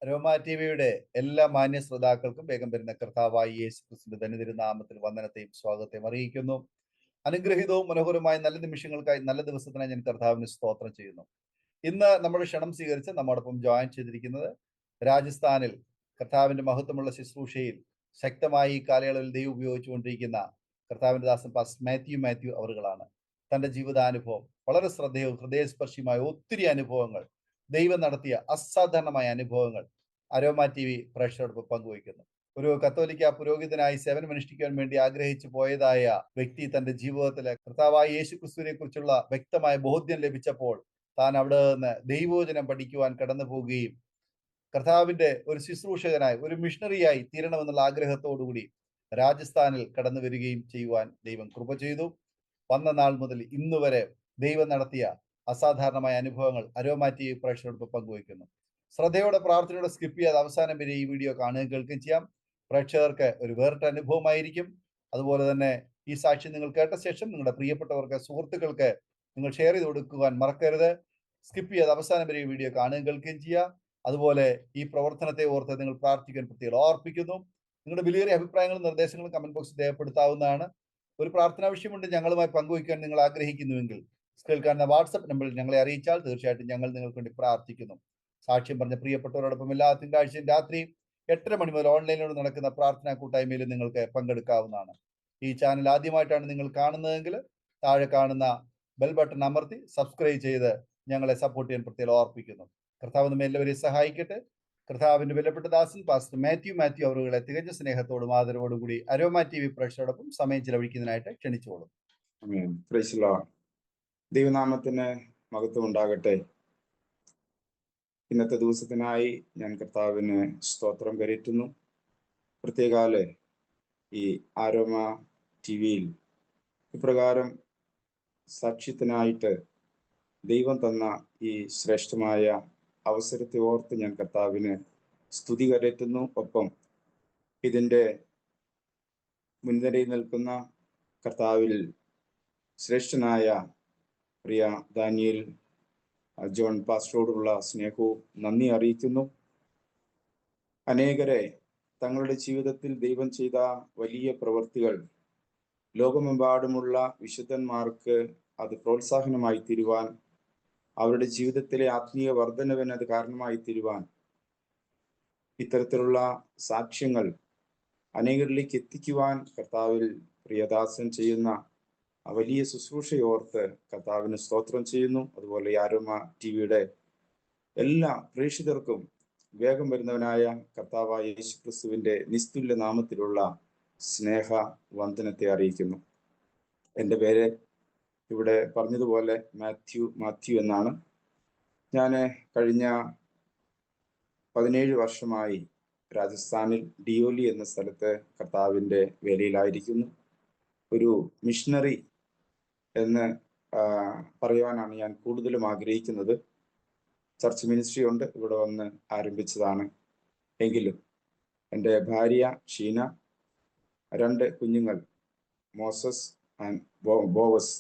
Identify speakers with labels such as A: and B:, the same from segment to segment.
A: രോമ ടിവിയുടെ എല്ലാ മാന്യ ശ്രോതാക്കൾക്കും വേഗം വരുന്ന കർത്താവായ യേശു ക്രിസ്തുവിന്റെ ധന്യതിരു നാമത്തിൽ വന്ദനത്തെയും സ്വാഗതത്തെയും അറിയിക്കുന്നു. അനുഗ്രഹീതവും മനോഹരമായ നല്ല നിമിഷങ്ങൾക്കായി നല്ല ദിവസത്തിനായി ഞാൻ കർത്താവിന് സ്തോത്രം ചെയ്യുന്നു. ഇന്ന് നമ്മുടെ ക്ഷണം സ്വീകരിച്ച് നമ്മോടൊപ്പം ജോയിൻ ചെയ്തിരിക്കുന്നത് രാജസ്ഥാനിൽ കർത്താവിന്റെ മഹത്വമുള്ള ശുശ്രൂഷയിൽ ശക്തമായി ഈ കാലയളവിൽ ദൈവം ഉപയോഗിച്ചുകൊണ്ടിരിക്കുന്ന കർത്താവിന്റെ ദാസൻ പാസ്റ്റർ മാത്യു അവറുകളാണ്. തന്റെ ജീവിതാനുഭവം വളരെ ശ്രദ്ധേയവും ഹൃദയസ്പർശിയുമായ ഒത്തിരി അനുഭവങ്ങൾ, ദൈവം നടത്തിയ അസാധാരണമായ അനുഭവങ്ങൾ അരോമ ടി വി പ്രേക്ഷകരോടൊപ്പം പങ്കുവയ്ക്കുന്നു. ഒരു കത്തോലിക്ക പുരോഹിതനായി സേവനമനുഷ്ഠിക്കാൻ വേണ്ടി ആഗ്രഹിച്ചു പോയതായ വ്യക്തി തന്റെ ജീവിതത്തിലെ കർത്താവായ യേശു ക്രിസ്തുവിനെ കുറിച്ചുള്ള വ്യക്തമായ ബോധ്യം ലഭിച്ചപ്പോൾ താൻ അവിടെ നിന്ന് ദൈവവചനം പഠിക്കുവാൻ കടന്നു പോവുകയും കർത്താവിന്റെ ഒരു ശുശ്രൂഷകനായി ഒരു മിഷണറിയായി തീരണമെന്നുള്ള ആഗ്രഹത്തോടുകൂടി രാജസ്ഥാനിൽ കടന്നു വരികയും ചെയ്യുവാൻ ദൈവം കൃപ ചെയ്തു. വന്ന നാൾ മുതൽ ഇന്ന് വരെ ദൈവം നടത്തിയ അസാധാരണമായ അനുഭവങ്ങൾ അരോമ ടി വി പ്രേക്ഷകരോടൊപ്പം പങ്കുവയ്ക്കുന്നു. ശ്രദ്ധയോടെ പ്രാർത്ഥനയോടെ സ്കിപ്പ് ചെയ്യാതെ അവസാനം വരെ ഈ വീഡിയോ കാണുകയും കേൾക്കുകയും ചെയ്യാം. പ്രേക്ഷകർക്ക് ഒരു വേറിട്ട അനുഭവമായിരിക്കും. അതുപോലെ തന്നെ ഈ സാക്ഷ്യം നിങ്ങൾ കേട്ട ശേഷം നിങ്ങളുടെ പ്രിയപ്പെട്ടവർക്ക്, സുഹൃത്തുക്കൾക്ക് നിങ്ങൾ ഷെയർ ചെയ്ത് കൊടുക്കുവാൻ മറക്കരുത്. സ്കിപ്പ് ചെയ്യാതെ അവസാനം വരെ ഈ വീഡിയോ കാണുകയും കേൾക്കുകയും ചെയ്യുക. അതുപോലെ ഈ പ്രവർത്തനത്തെ ഓർത്ത് നിങ്ങൾ പ്രാർത്ഥിക്കാൻ പ്രത്യേകം ഓർപ്പിക്കുന്നു. നിങ്ങളുടെ വിലയേറിയ അഭിപ്രായങ്ങളും നിർദ്ദേശങ്ങളും കമന്റ് ബോക്സിൽ രേഖപ്പെടുത്താവുന്നതാണ്. ഒരു പ്രാർത്ഥനാ വിഷയമുണ്ട് ഞങ്ങളുമായി പങ്കുവയ്ക്കാൻ നിങ്ങൾ ആഗ്രഹിക്കുന്നുവെങ്കിൽ സ്ക്രീനിൽ കാണുന്ന വാട്സപ്പ് നമ്പറിൽ ഞങ്ങളെ അറിയിച്ചാൽ തീർച്ചയായിട്ടും ഞങ്ങൾ നിങ്ങൾക്ക് വേണ്ടി പ്രാർത്ഥിക്കുന്നു. സാക്ഷ്യം പറഞ്ഞ പ്രിയപ്പെട്ടവരോടൊപ്പം എല്ലാ തിങ്കളാഴ്ചയും രാത്രി 8:30 മണി മുതൽ ഓൺലൈനിലൂടെ നടക്കുന്ന പ്രാർത്ഥനാ കൂട്ടായ്മയിൽ നിങ്ങൾക്ക് പങ്കെടുക്കാവുന്നതാണ്. ഈ ചാനൽ ആദ്യമായിട്ടാണ് നിങ്ങൾ കാണുന്നതെങ്കിൽ താഴെ കാണുന്ന ബെൽ ബട്ടൺ അമർത്തി സബ്സ്ക്രൈബ് ചെയ്ത് ഞങ്ങളെ സപ്പോർട്ട് ചെയ്യാൻ പ്രത്യേകം ഓർപ്പിക്കുന്നു. കർത്താവ് നമ്മെ എല്ലാവരെയും സഹായിക്കട്ടെ. കർത്താവിന്റെ വിലപ്പെട്ട ദാസൻ പാസ്റ്റർ മാത്യു അവരുകളെ തികഞ്ഞ സ്നേഹത്തോടും ആദരവോടും കൂടി അരോമ ടി വി പ്രേക്ഷകരോടൊപ്പം സമയം ചിലവഴിക്കുന്നതിനായിട്ട് ക്ഷണിച്ചോളും.
B: ദൈവനാമത്തിന് മഹത്വം ഉണ്ടാകട്ടെ. ഇന്നത്തെ ദിവസത്തിനായി ഞാൻ കർത്താവിന് സ്തോത്രം കരയറ്റുന്നു. പ്രത്യേകാല് ഈ അരോമ ടി വിയിൽ ഇപ്രകാരം സാക്ഷ്യത്തിനായിട്ട് ദൈവം തന്ന ഈ ശ്രേഷ്ഠമായ അവസരത്തെ ഓർത്ത് ഞാൻ കർത്താവിന് സ്തുതി കരയറ്റുന്നു. ഒപ്പം ഇതിൻ്റെ മുൻനിരയിൽ നിൽക്കുന്ന കർത്താവിൽ ശ്രേഷ്ഠനായ പ്രിയ ദാനിയേൽ ജോൺ പാസ്റ്ററോടുള്ള സ്നേഹവും നന്ദി അറിയിക്കുന്നു. അനേകരെ തങ്ങളുടെ ജീവിതത്തിൽ ദൈവം ചെയ്ത വലിയ പ്രവൃത്തികൾ ലോകമെമ്പാടുമുള്ള വിശുദ്ധന്മാർക്ക് അത് പ്രോത്സാഹനമായി തീരുവാൻ, അവരുടെ ജീവിതത്തിലെ ആത്മീയ വർധനവിന് അത് കാരണമായി തീരുവാൻ ഇത്തരത്തിലുള്ള സാക്ഷ്യങ്ങൾ അനേകരിലേക്ക് എത്തിക്കുവാൻ കർത്താവിൽ പ്രിയദാസൻ ചെയ്യുന്ന വലിയ ശുശ്രൂഷയോർത്ത് കർത്താവിന് സ്തോത്രം ചെയ്യുന്നു. അതുപോലെ അരോമ ടി വിയുടെ എല്ലാ പ്രേക്ഷിതർക്കും വേഗം വരുന്നവനായ കർത്താവായ യേശു ക്രിസ്തുവിന്റെ നിസ്തുല്യ നാമത്തിലുള്ള സ്നേഹ വന്ദനത്തെ അറിയിക്കുന്നു. എൻ്റെ പേര് ഇവിടെ പറഞ്ഞതുപോലെ മാത്യു എന്നാണ്. ഞാൻ കഴിഞ്ഞ 17 വർഷമായി രാജസ്ഥാനിൽ ഡിയോലി എന്ന സ്ഥലത്ത് കർത്താവിൻ്റെ വേലയിലായിരിക്കുന്നു. ഒരു മിഷണറി എന്ന് പറയുവാനാണ് ഞാൻ കൂടുതലും ആഗ്രഹിക്കുന്നത്. ചർച്ച് മിനിസ്ട്രി ഉണ്ട്, ഇവിടെ വന്ന് ആരംഭിച്ചതാണ്. എങ്കിലും എൻ്റെ ഭാര്യ ഷീന, 2 കുഞ്ഞുങ്ങൾ മോസസ് ആൻഡ് ബോവസ്.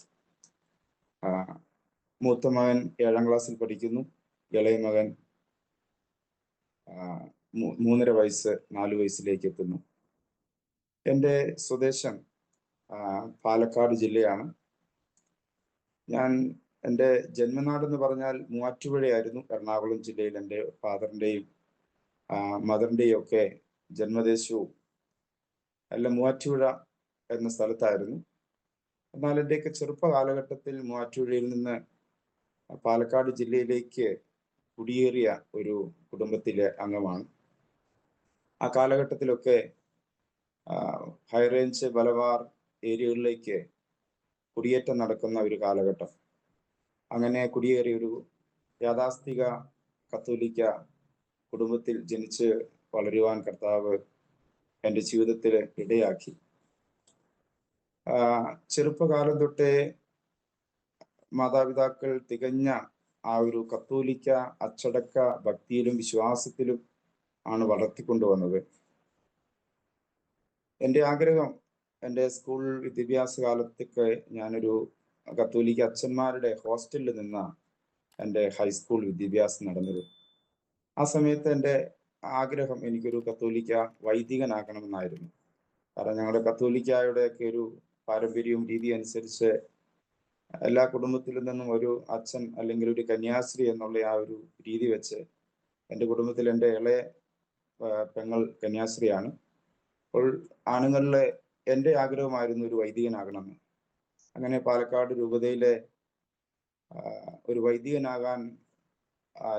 B: മൂത്ത മകൻ 7ാം ക്ലാസ്സിൽ പഠിക്കുന്നു. ഇളയ മകൻ 3.5 വയസ്സ് 4 വയസ്സിലേക്ക് എത്തുന്നു. എൻ്റെ സ്വദേശം പാലക്കാട് ജില്ലയാണ്. എൻ്റെ ജന്മനാടെന്ന് പറഞ്ഞാൽ മൂവാറ്റുപുഴയായിരുന്നു. എറണാകുളം ജില്ലയിൽ എൻ്റെ ഫാദറിൻ്റെയും മദറിൻ്റെയും ഒക്കെ ജന്മദേശവും എല്ലാം മൂവാറ്റുപുഴ എന്ന സ്ഥലത്തായിരുന്നു. എന്നാൽ എൻ്റെയൊക്കെ ചെറുപ്പ കാലഘട്ടത്തിൽ മൂവാറ്റുപുഴയിൽ നിന്ന് പാലക്കാട് ജില്ലയിലേക്ക് കുടിയേറിയ ഒരു കുടുംബത്തിലെ അംഗമാണ്. ആ കാലഘട്ടത്തിലൊക്കെ ഹൈറേഞ്ച് മലബാർ ഏരിയകളിലേക്ക് കുടിയേറ്റം നടക്കുന്ന ഒരു കാലഘട്ടം. അങ്ങനെ കുടിയേറിയ ഒരു യാഥാസ്ഥിക കത്തോലിക്ക കുടുംബത്തിൽ ജനിച്ച് വളരുവാൻ കർത്താവ് എൻ്റെ ജീവിതത്തിൽ ഇടയാക്കി. ചെറുപ്പകാലം തൊട്ടേ മാതാപിതാക്കൾ തികഞ്ഞ ആ ഒരു കത്തോലിക്ക അച്ചടക്ക ഭക്തിയിലും വിശ്വാസത്തിലും ആണ് വളർത്തിക്കൊണ്ടുവന്നത്. എൻ്റെ ആഗ്രഹം, എൻ്റെ സ്കൂൾ വിദ്യാഭ്യാസ കാലത്തൊക്കെ ഞാനൊരു കത്തോലിക്ക അച്ഛന്മാരുടെ ഹോസ്റ്റലിൽ നിന്ന എൻ്റെ ഹൈസ്കൂൾ വിദ്യാഭ്യാസം നടന്നത്. ആ സമയത്ത് എൻ്റെ ആഗ്രഹം എനിക്കൊരു കത്തോലിക്ക വൈദികനാകണമെന്നായിരുന്നു. കാരണം ഞങ്ങളുടെ കത്തോലിക്കായുടെയൊക്കെ ഒരു പാരമ്പര്യവും രീതി അനുസരിച്ച് എല്ലാ കുടുംബത്തിലും നിന്നും ഒരു അച്ഛൻ അല്ലെങ്കിൽ ഒരു കന്യാസ്ത്രീ എന്നുള്ള ആ ഒരു രീതി വെച്ച് എൻ്റെ കുടുംബത്തിൽ എൻ്റെ ഇളയ പെങ്ങൾ കന്യാസ്ത്രീയാണ്. അപ്പോൾ ആണുങ്ങളിലെ എൻ്റെ ആഗ്രഹമായിരുന്നു ഒരു വൈദികനാകണമെന്ന്. അങ്ങനെ പാലക്കാട് രൂപതയിലെ ഒരു വൈദികനാകാൻ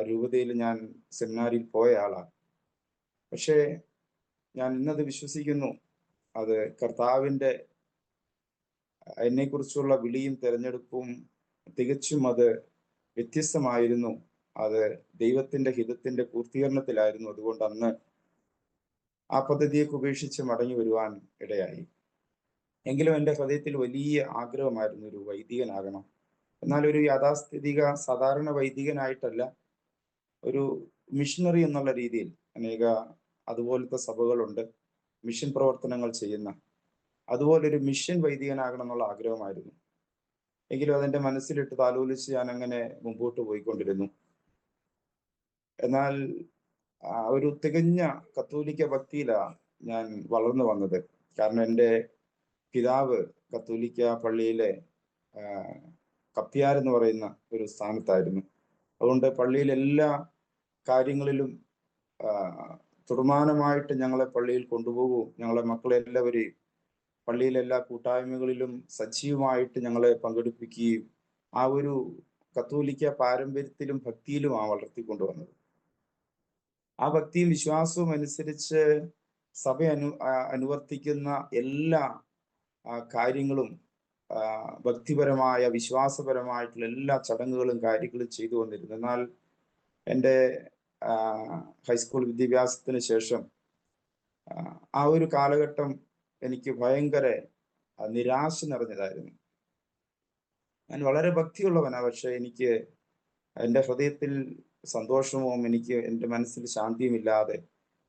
B: രൂപതയിൽ ഞാൻ സെമിനാരിയിൽ പോയ ആളാണ്. പക്ഷേ ഞാൻ ഇന്നത് വിശ്വസിക്കുന്നു, അത് കർത്താവിൻ്റെ എന്നെക്കുറിച്ചുള്ള വിളിയും തിരഞ്ഞെടുപ്പും തികച്ചും അത് വ്യത്യസ്തമായിരുന്നു. അത് ദൈവത്തിന്റെ ഹിതത്തിന്റെ പൂർത്തീകരണത്തിലായിരുന്നു. അതുകൊണ്ട് അന്ന് ആ പദ്ധതിയൊക്കെ ഉപേക്ഷിച്ച് മടങ്ങി വരുവാൻ ഇടയായി. എങ്കിലും എൻ്റെ ഹൃദയത്തിൽ വലിയ ആഗ്രഹമായിരുന്നു ഒരു വൈദികനാകണം. എന്നാൽ ഒരു യാഥാസ്ഥിതിക സാധാരണ വൈദികനായിട്ടല്ല, ഒരു മിഷണറി എന്നുള്ള രീതിയിൽ അനേക അതുപോലത്തെ സഭകളുണ്ട്, മിഷൻ പ്രവർത്തനങ്ങൾ ചെയ്യുന്ന. അതുപോലൊരു മിഷൻ വൈദികനാകണം എന്നുള്ള ആഗ്രഹമായിരുന്നു. എങ്കിലും അതെന്റെ മനസ്സിലിട്ട് താലോലിച്ച് ഞാൻ അങ്ങനെ മുമ്പോട്ട് പോയിക്കൊണ്ടിരുന്നു. എന്നാൽ ഒരു തികഞ്ഞ കത്തോലിക്ക ഭക്തിയിലാണ് ഞാൻ വളർന്നു വന്നത്. കാരണം എൻ്റെ പിതാവ് കത്തോലിക്ക പള്ളിയിലെ കപ്പ്യാർ എന്ന് പറയുന്ന ഒരു സ്ഥാനത്തായിരുന്നു. അതുകൊണ്ട് പള്ളിയിലെ എല്ലാ കാര്യങ്ങളിലും തുടർമാനമായിട്ട് ഞങ്ങളെ പള്ളിയിൽ കൊണ്ടുപോകും. ഞങ്ങളെ മക്കളെ എല്ലാവരെയും പള്ളിയിലെ എല്ലാ കൂട്ടായ്മകളിലും സജീവമായിട്ട് ഞങ്ങളെ പങ്കെടുപ്പിക്കുകയും ആ ഒരു കത്തോലിക്ക പാരമ്പര്യത്തിലും ഭക്തിയിലുമാണ് വളർത്തിക്കൊണ്ടുവന്നത്. ആ ഭക്തിയും വിശ്വാസവും അനുസരിച്ച് സഭ അനുവർത്തിക്കുന്ന എല്ലാ കാര്യങ്ങളും ഭക്തിപരമായ വിശ്വാസപരമായിട്ടുള്ള എല്ലാ ചടങ്ങുകളും കാര്യങ്ങളും ചെയ്തു വന്നിരുന്നു. എന്നാൽ എൻ്റെ ഹൈസ്കൂൾ വിദ്യാഭ്യാസത്തിന് ശേഷം ആ ഒരു കാലഘട്ടം എനിക്ക് ഭയങ്കര നിരാശ നിറഞ്ഞതായിരുന്നു. ഞാൻ വളരെ ഭക്തിയുള്ളവനാണ്, പക്ഷെ എനിക്ക് എൻ്റെ ഹൃദയത്തിൽ സന്തോഷവും എനിക്ക് എൻ്റെ മനസ്സിൽ ശാന്തിയും ഇല്ലാതെ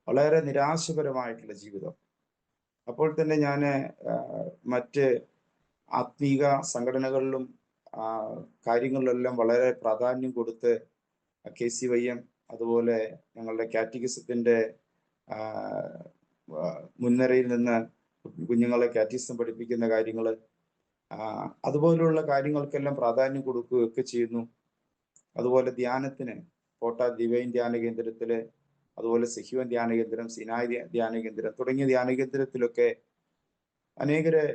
B: വളരെ നിരാശപരമായിട്ടുള്ള ജീവിതം. അപ്പോൾ തന്നെ ഞാൻ മറ്റ് ആത്മീക സംഘടനകളിലും കാര്യങ്ങളിലെല്ലാം വളരെ പ്രാധാന്യം കൊടുത്ത് KCYM അതുപോലെ ഞങ്ങളുടെ കാറ്റഗിസത്തിന്റെ മുൻനിരയിൽ നിന്ന് കുഞ്ഞുങ്ങളെ കാറ്റഗിസം പഠിപ്പിക്കുന്ന കാര്യങ്ങൾ, അതുപോലുള്ള കാര്യങ്ങൾക്കെല്ലാം പ്രാധാന്യം കൊടുക്കുകയൊക്കെ ചെയ്യുന്നു. അതുപോലെ ധ്യാനത്തിന് കോട്ട ഡിവൈൻ ധ്യാന കേന്ദ്രത്തില്, അതുപോലെ സഹീവൻ ധ്യാന കേന്ദ്രം, സിനായ് ധ്യാന കേന്ദ്രം തുടങ്ങിയ ധ്യാന കേന്ദ്രത്തിലൊക്കെ അനേകരെ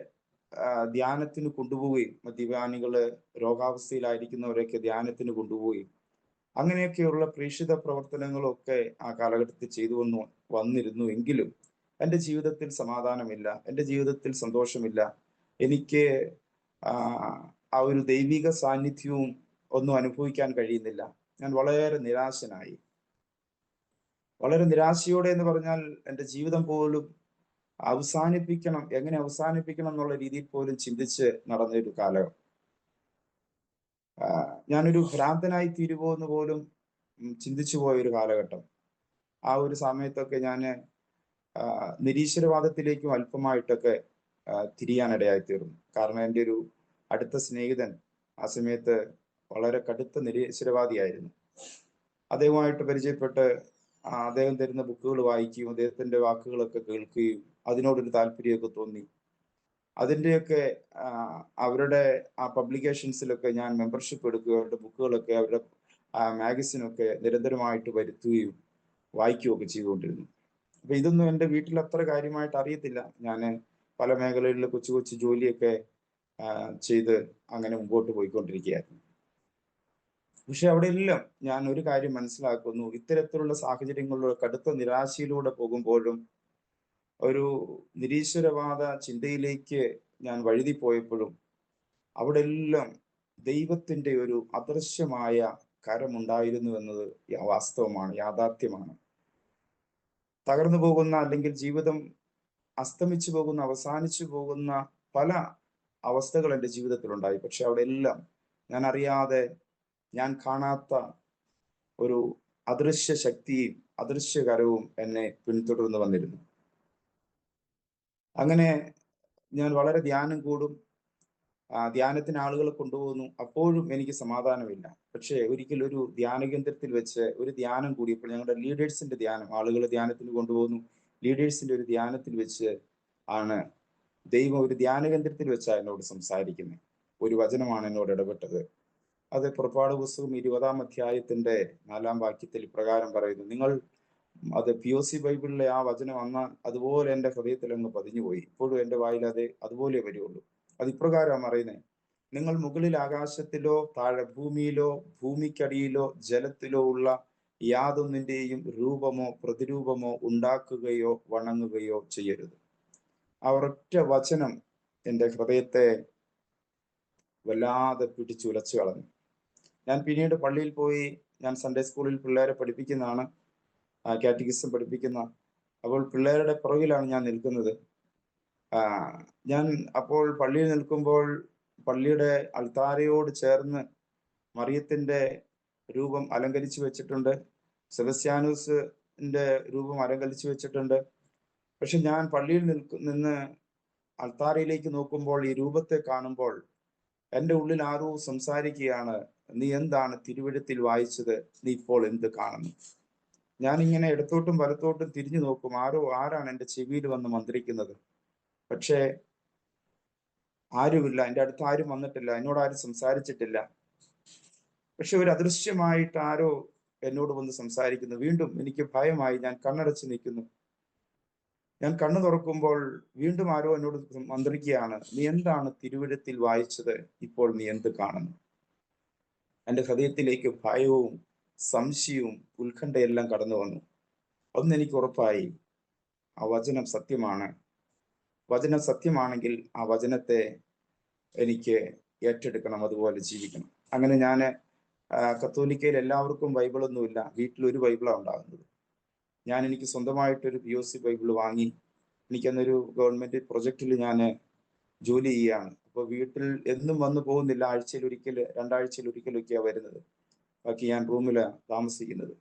B: ധ്യാനത്തിന് കൊണ്ടുപോവുകയും മദ്യപാനികള് രോഗാവസ്ഥയിലായിരിക്കുന്നവരൊക്കെ ധ്യാനത്തിന് കൊണ്ടുപോവുകയും അങ്ങനെയൊക്കെയുള്ള പ്രേക്ഷിത പ്രവർത്തനങ്ങളൊക്കെ ആ കാലഘട്ടത്തിൽ ചെയ്തു വന്നിരുന്നു. എങ്കിലും എൻ്റെ ജീവിതത്തിൽ സമാധാനമില്ല, എൻ്റെ ജീവിതത്തിൽ സന്തോഷമില്ല. എനിക്ക് ആ ഒരു ദൈവിക സാന്നിധ്യവും ഒന്നും അനുഭവിക്കാൻ കഴിയുന്നില്ല. ഞാൻ വളരെ നിരാശനായി. വളരെ നിരാശയോടെ എന്ന് പറഞ്ഞാൽ എൻ്റെ ജീവിതം പോലും അവസാനിപ്പിക്കണം, എങ്ങനെ അവസാനിപ്പിക്കണം എന്നുള്ള രീതിയിൽ പോലും ചിന്തിച്ച് നടന്നൊരു കാലം. ഞാനൊരു ഭ്രാന്തനായി തീരുമോ എന്ന് പോലും ചിന്തിച്ചു പോയൊരു കാലഘട്ടം. ആ ഒരു സമയത്തൊക്കെ ഞാൻ നിരീശ്വരവാദത്തിലേക്കും അല്പമായിട്ടൊക്കെ തിരിയാനിടയായി തീർന്നു. കാരണം എൻ്റെ ഒരു അടുത്ത സ്നേഹിതൻ ആ സമയത്ത് വളരെ കടുത്ത നിരീശ്വരവാദിയായിരുന്നു. അദ്ദേഹവുമായിട്ട് പരിചയപ്പെട്ട് അദ്ദേഹം തരുന്ന ബുക്കുകൾ വായിക്കുകയും അദ്ദേഹത്തിന്റെ വാക്കുകളൊക്കെ കേൾക്കുകയും അതിനോടൊരു താല്പര്യമൊക്കെ തോന്നി. അതിൻ്റെയൊക്കെ അവരുടെ ആ പബ്ലിക്കേഷൻസിലൊക്കെ ഞാൻ മെമ്പർഷിപ്പ് എടുക്കുകയും അവരുടെ ബുക്കുകളൊക്കെ അവരുടെ മാഗസിനൊക്കെ നിരന്തരമായിട്ട് വരുത്തുകയും വായിക്കുകയൊക്കെ ചെയ്തുകൊണ്ടിരുന്നു. അപ്പൊ ഇതൊന്നും എൻ്റെ വീട്ടിൽ അത്ര കാര്യമായിട്ട് അറിയത്തില്ല. ഞാൻ പല മേഖലകളിൽ കൊച്ചു കൊച്ചു ജോലിയൊക്കെ ചെയ്ത് അങ്ങനെ മുമ്പോട്ട് പോയിക്കൊണ്ടിരിക്കുകയായിരുന്നു. പക്ഷെ അവിടെ എല്ലാം ഞാൻ ഒരു കാര്യം മനസ്സിലാക്കുന്നു, ഇത്തരത്തിലുള്ള സാഹചര്യങ്ങളിലൂടെ കടുത്ത നിരാശയിലൂടെ പോകുമ്പോഴും ഒരു നിരീശ്വരവാദ ചിന്തയിലേക്ക് ഞാൻ വഴുതിപ്പോയപ്പോഴും അവിടെ എല്ലാം ദൈവത്തിന്റെ ഒരു അദൃശ്യമായ കരമുണ്ടായിരുന്നു എന്നത് വാസ്തവമാണ്, യാഥാർത്ഥ്യമാണ്. തകർന്നു പോകുന്ന അല്ലെങ്കിൽ ജീവിതം അസ്തമിച്ചു പോകുന്ന, അവസാനിച്ചു പോകുന്ന പല അവസ്ഥകൾ എൻ്റെ ജീവിതത്തിലുണ്ടായി. പക്ഷെ അവിടെ എല്ലാം ഞാൻ അറിയാതെ, ഞാൻ കാണാത്ത ഒരു അദൃശ്യ ശക്തിയും അദൃശ്യകരവും എന്നെ പിന്തുടർന്ന് വന്നിരുന്നു. അങ്ങനെ ഞാൻ വളരെ ധ്യാനം കൂടും, ധ്യാനത്തിന് ആളുകളെ കൊണ്ടുപോകുന്നു, അപ്പോഴും എനിക്ക് സമാധാനമില്ല. പക്ഷേ ഒരിക്കൽ ഒരു ധ്യാന കേന്ദ്രത്തിൽ വെച്ച് ഒരു ധ്യാനം കൂടിയപ്പോൾ, ഞങ്ങളുടെ ലീഡേഴ്സിന്റെ ധ്യാനം, ആളുകളെ ധ്യാനത്തിന് കൊണ്ടുപോകുന്നു, ലീഡേഴ്സിന്റെ ഒരു ധ്യാനത്തിൽ വെച്ച് ആണ് ദൈവം ഒരു ധ്യാന കേന്ദ്രത്തിൽ വെച്ചാണ് എന്നോട് സംസാരിക്കുന്നത്. ഒരു വചനമാണ് എന്നോട് ഇടപെട്ടത്. അത് പുറപ്പാട് പുസ്തകം 20-ാം അധ്യായത്തിന്റെ 4-ാം വാക്യത്തിൽ ഇപ്രകാരം പറയുന്നു. നിങ്ങൾ അത് POC ബൈബിളിലെ ആ വചനം അന്ന് അതുപോലെ എൻ്റെ ഹൃദയത്തിൽ അങ്ങ് പതിഞ്ഞുപോയി. ഇപ്പോഴും എൻ്റെ വായിൽ അതുപോലെ വരുള്ളൂ. അത് ഇപ്രകാരം പറയുന്നത്: നിങ്ങൾ മുകളിൽ ആകാശത്തിലോ താഴെ ഭൂമിയിലോ ഭൂമിക്കടിയിലോ ജലത്തിലോ ഉള്ള യാതൊന്നിന്റെയും രൂപമോ പ്രതിരൂപമോ ഉണ്ടാക്കുകയോ വണങ്ങുകയോ ചെയ്യരുത്. ആ ഒരൊറ്റ വചനം എൻ്റെ ഹൃദയത്തെ വല്ലാതെ പിടിച്ചുലച്ചു കളഞ്ഞു. ഞാൻ പിന്നീട് പള്ളിയിൽ പോയി, ഞാൻ സൺഡേ സ്കൂളിൽ പിള്ളേരെ പഠിപ്പിക്കുന്നതാണ്, കാറ്റഗിസം പഠിപ്പിക്കുന്ന. അപ്പോൾ പിള്ളേരുടെ പുറകിലാണ് ഞാൻ നിൽക്കുന്നത്. ഞാൻ അപ്പോൾ പള്ളിയിൽ നിൽക്കുമ്പോൾ പള്ളിയുടെ അൾത്താരയോട് ചേർന്ന് മറിയത്തിന്റെ രൂപം അലങ്കരിച്ചു വെച്ചിട്ടുണ്ട്, സെബസ്ത്യാനോസിന്റെ രൂപം അലങ്കരിച്ചു വെച്ചിട്ടുണ്ട്. പക്ഷെ ഞാൻ പള്ളിയിൽ നിന്ന് അൾത്താരയിലേക്ക് നോക്കുമ്പോൾ, ഈ രൂപത്തെ കാണുമ്പോൾ എൻ്റെ ഉള്ളിൽ ആരോ സംസാരിക്കുകയാണ്: നീ എന്താണ് തിരുവെഴുത്തിൽ വായിച്ചത്? നീ ഇപ്പോൾ എന്ത് കാണുന്നു? ഞാനിങ്ങനെ ഇടത്തോട്ടും വലത്തോട്ടും തിരിഞ്ഞു നോക്കും, ആരാണ് എൻ്റെ ചെവിയിൽ വന്ന് മന്ത്രിക്കുന്നത്? പക്ഷേ ആരുമില്ല, എൻ്റെ അടുത്ത് ആരും വന്നിട്ടില്ല, എന്നോട് ആരും സംസാരിച്ചിട്ടില്ല. പക്ഷെ ഒരു അദൃശ്യമായിട്ട് ആരോ എന്നോട് വന്ന് സംസാരിക്കുന്നു. വീണ്ടും എനിക്ക് ഭയമായി, ഞാൻ കണ്ണടച്ച് നിൽക്കുന്നു. ഞാൻ കണ്ണു തുറക്കുമ്പോൾ വീണ്ടും ആരോ എന്നോട് മന്ത്രിക്കുകയാണ്: നീ എന്താണ് തിരുവെഴുത്തിൽ വായിച്ചത്? ഇപ്പോൾ നീ എന്ത് കാണുന്നു? എൻ്റെ ഹൃദയത്തിലേക്ക് ഭയവും സംശയവും ഉത്കണ്ഠയെല്ലാം കടന്നു വന്നു. അന്ന് എനിക്ക് ഉറപ്പായി, ആ വചനം സത്യമാണ്. വചനം സത്യമാണെങ്കിൽ ആ വചനത്തെ എനിക്ക് ഏറ്റെടുക്കണം, അതുപോലെ ജീവിക്കണം. അങ്ങനെ ഞാൻ കത്തോലിക്കയിൽ എല്ലാവർക്കും ബൈബിളൊന്നുമില്ല, വീട്ടിലൊരു ബൈബിളാണ് ഉണ്ടാകുന്നത്. എനിക്ക് സ്വന്തമായിട്ടൊരു POC ബൈബിൾ വാങ്ങി. എനിക്കന്നൊരു ഗവൺമെന്റ് പ്രൊജക്റ്റിൽ ഞാൻ ജോലി ചെയ്യുകയാണ്. അപ്പോൾ വീട്ടിൽ എന്നും വന്നു പോകുന്നില്ല, ആഴ്ചയിൽ ഒരിക്കൽ, 2 ആഴ്ചയിൽ ഒരിക്കലൊക്കെയാണ് വരുന്നത്. ബാക്കി ഞാൻ റൂമിലാണ് താമസിക്കുന്നത്.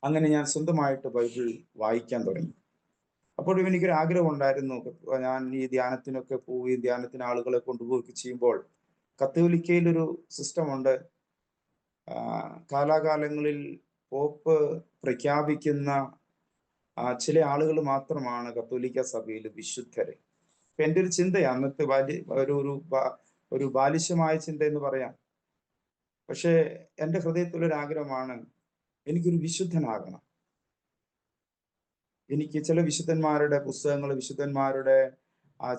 B: അങ്ങനെ ഞാൻ സ്വന്തമായിട്ട് ബൈബിൾ വായിക്കാൻ തുടങ്ങി. അപ്പോഴും എനിക്കൊരു ആഗ്രഹം ഉണ്ടായിരുന്നു. ഞാൻ ഈ ധ്യാനത്തിനൊക്കെ പോവുകയും ധ്യാനത്തിന് ആളുകളെ കൊണ്ടുപോവുകയൊക്കെ ചെയ്യുമ്പോൾ, കത്തോലിക്കയിലൊരു സിസ്റ്റം ഉണ്ട്. കാലാകാലങ്ങളിൽ പോപ്പ് പ്രഖ്യാപിക്കുന്ന ചില ആളുകൾ മാത്രമാണ് കത്തോലിക്ക സഭയിൽ വിശുദ്ധര്. എൻ്റെ ഒരു ചിന്തയാണ്, അന്നത്തെ ഒരു ബാലിശമായ ചിന്ത എന്ന് പറയാം. പക്ഷേ എൻ്റെ ഹൃദയത്തിലൊരു ആഗ്രഹമാണ്, എനിക്കൊരു വിശുദ്ധനാകണം. എനിക്ക് ചില വിശുദ്ധന്മാരുടെ പുസ്തകങ്ങൾ, വിശുദ്ധന്മാരുടെ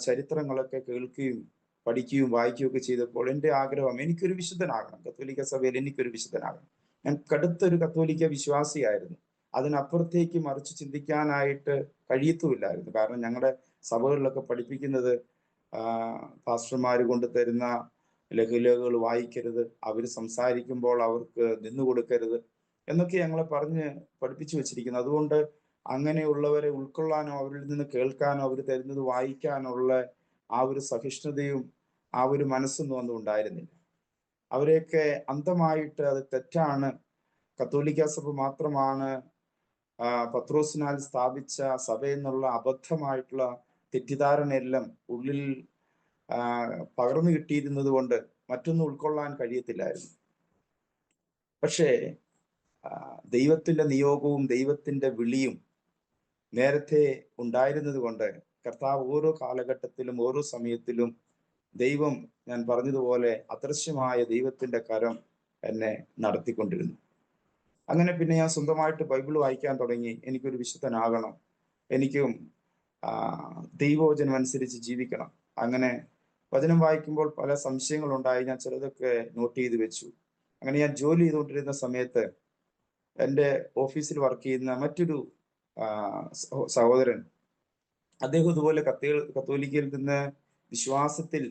B: ചരിത്രങ്ങളൊക്കെ കേൾക്കുകയും പഠിക്കുകയും വായിക്കുകയും ഒക്കെ ചെയ്തപ്പോൾ എൻ്റെ ആഗ്രഹം, എനിക്കൊരു വിശുദ്ധനാകണം, കത്തോലിക്ക സഭയിൽ എനിക്കൊരു വിശുദ്ധനാകണം. ഞാൻ കടുത്തൊരു കത്തോലിക്ക വിശ്വാസിയായിരുന്നു. അതിനപ്പുറത്തേക്ക് മറിച്ച് ചിന്തിക്കാനായിട്ട് കഴിയത്തുമില്ലായിരുന്നു. കാരണം ഞങ്ങളുടെ സഭകളിലൊക്കെ പഠിപ്പിക്കുന്നത് പാസ്റ്റർമാർ കൊണ്ട് തരുന്ന ലഘുലേഖകൾ വായിക്കരുത്, അവർ സംസാരിക്കുമ്പോൾ അവർക്ക് നിന്നു കൊടുക്കരുത് എന്നൊക്കെ ഞങ്ങളെ പറഞ്ഞ് പഠിപ്പിച്ചു വെച്ചിരിക്കുന്നു. അതുകൊണ്ട് അങ്ങനെയുള്ളവരെ ഉൾക്കൊള്ളാനോ അവരിൽ നിന്ന് കേൾക്കാനോ അവർ തരുന്നത് വായിക്കാനുള്ള ആ ഒരു സഹിഷ്ണുതയും ആ ഒരു മനസ്സൊന്നും ഒന്നും ഉണ്ടായിരുന്നില്ല. അവരെയൊക്കെ അന്ധമായിട്ട് അത് തെറ്റാണ്, കത്തോലിക്ക സഭ മാത്രമാണ് പത്രോസിനാൽ സ്ഥാപിച്ച സഭ എന്നുള്ള അബദ്ധമായിട്ടുള്ള തെറ്റിദ്ധാരണയെല്ലാം ഉള്ളിൽ പകർന്നു കിട്ടിയിരുന്നത് കൊണ്ട് മറ്റൊന്നും ഉൾക്കൊള്ളാൻ കഴിയത്തില്ലായിരുന്നു. പക്ഷേ ദൈവത്തിന്റെ നിയോഗവും ദൈവത്തിന്റെ വിളിയും നേരത്തെ ഉണ്ടായിരുന്നത് കൊണ്ട് കർത്താവ് ഓരോ കാലഘട്ടത്തിലും ഓരോ സമയത്തിലും ദൈവം, ഞാൻ പറഞ്ഞതുപോലെ അദൃശ്യമായ ദൈവത്തിന്റെ കരം എന്നെ നടത്തിക്കൊണ്ടിരുന്നു. അങ്ങനെ പിന്നെ ഞാൻ സ്വന്തമായിട്ട് ബൈബിൾ വായിക്കാൻ തുടങ്ങി. എനിക്കൊരു വിശുദ്ധനാകണം, എനിക്കും ദൈവവചനം അനുസരിച്ച് ജീവിക്കണം. അങ്ങനെ വചനം വായിക്കുമ്പോൾ പല സംശയങ്ങളുണ്ടായി. ഞാൻ ചിലതൊക്കെ നോട്ട് ചെയ്ത് വെച്ചു. അങ്ങനെ ഞാൻ ജോലി ചെയ്തുകൊണ്ടിരുന്ന സമയത്ത് എൻ്റെ ഓഫീസിൽ വർക്ക് ചെയ്യുന്ന മറ്റൊരു സഹോദരൻ, അദ്ദേഹം ഇതുപോലെ കത്തോലിക്കയിൽ നിന്ന് വിശ്വാസത്തിൽ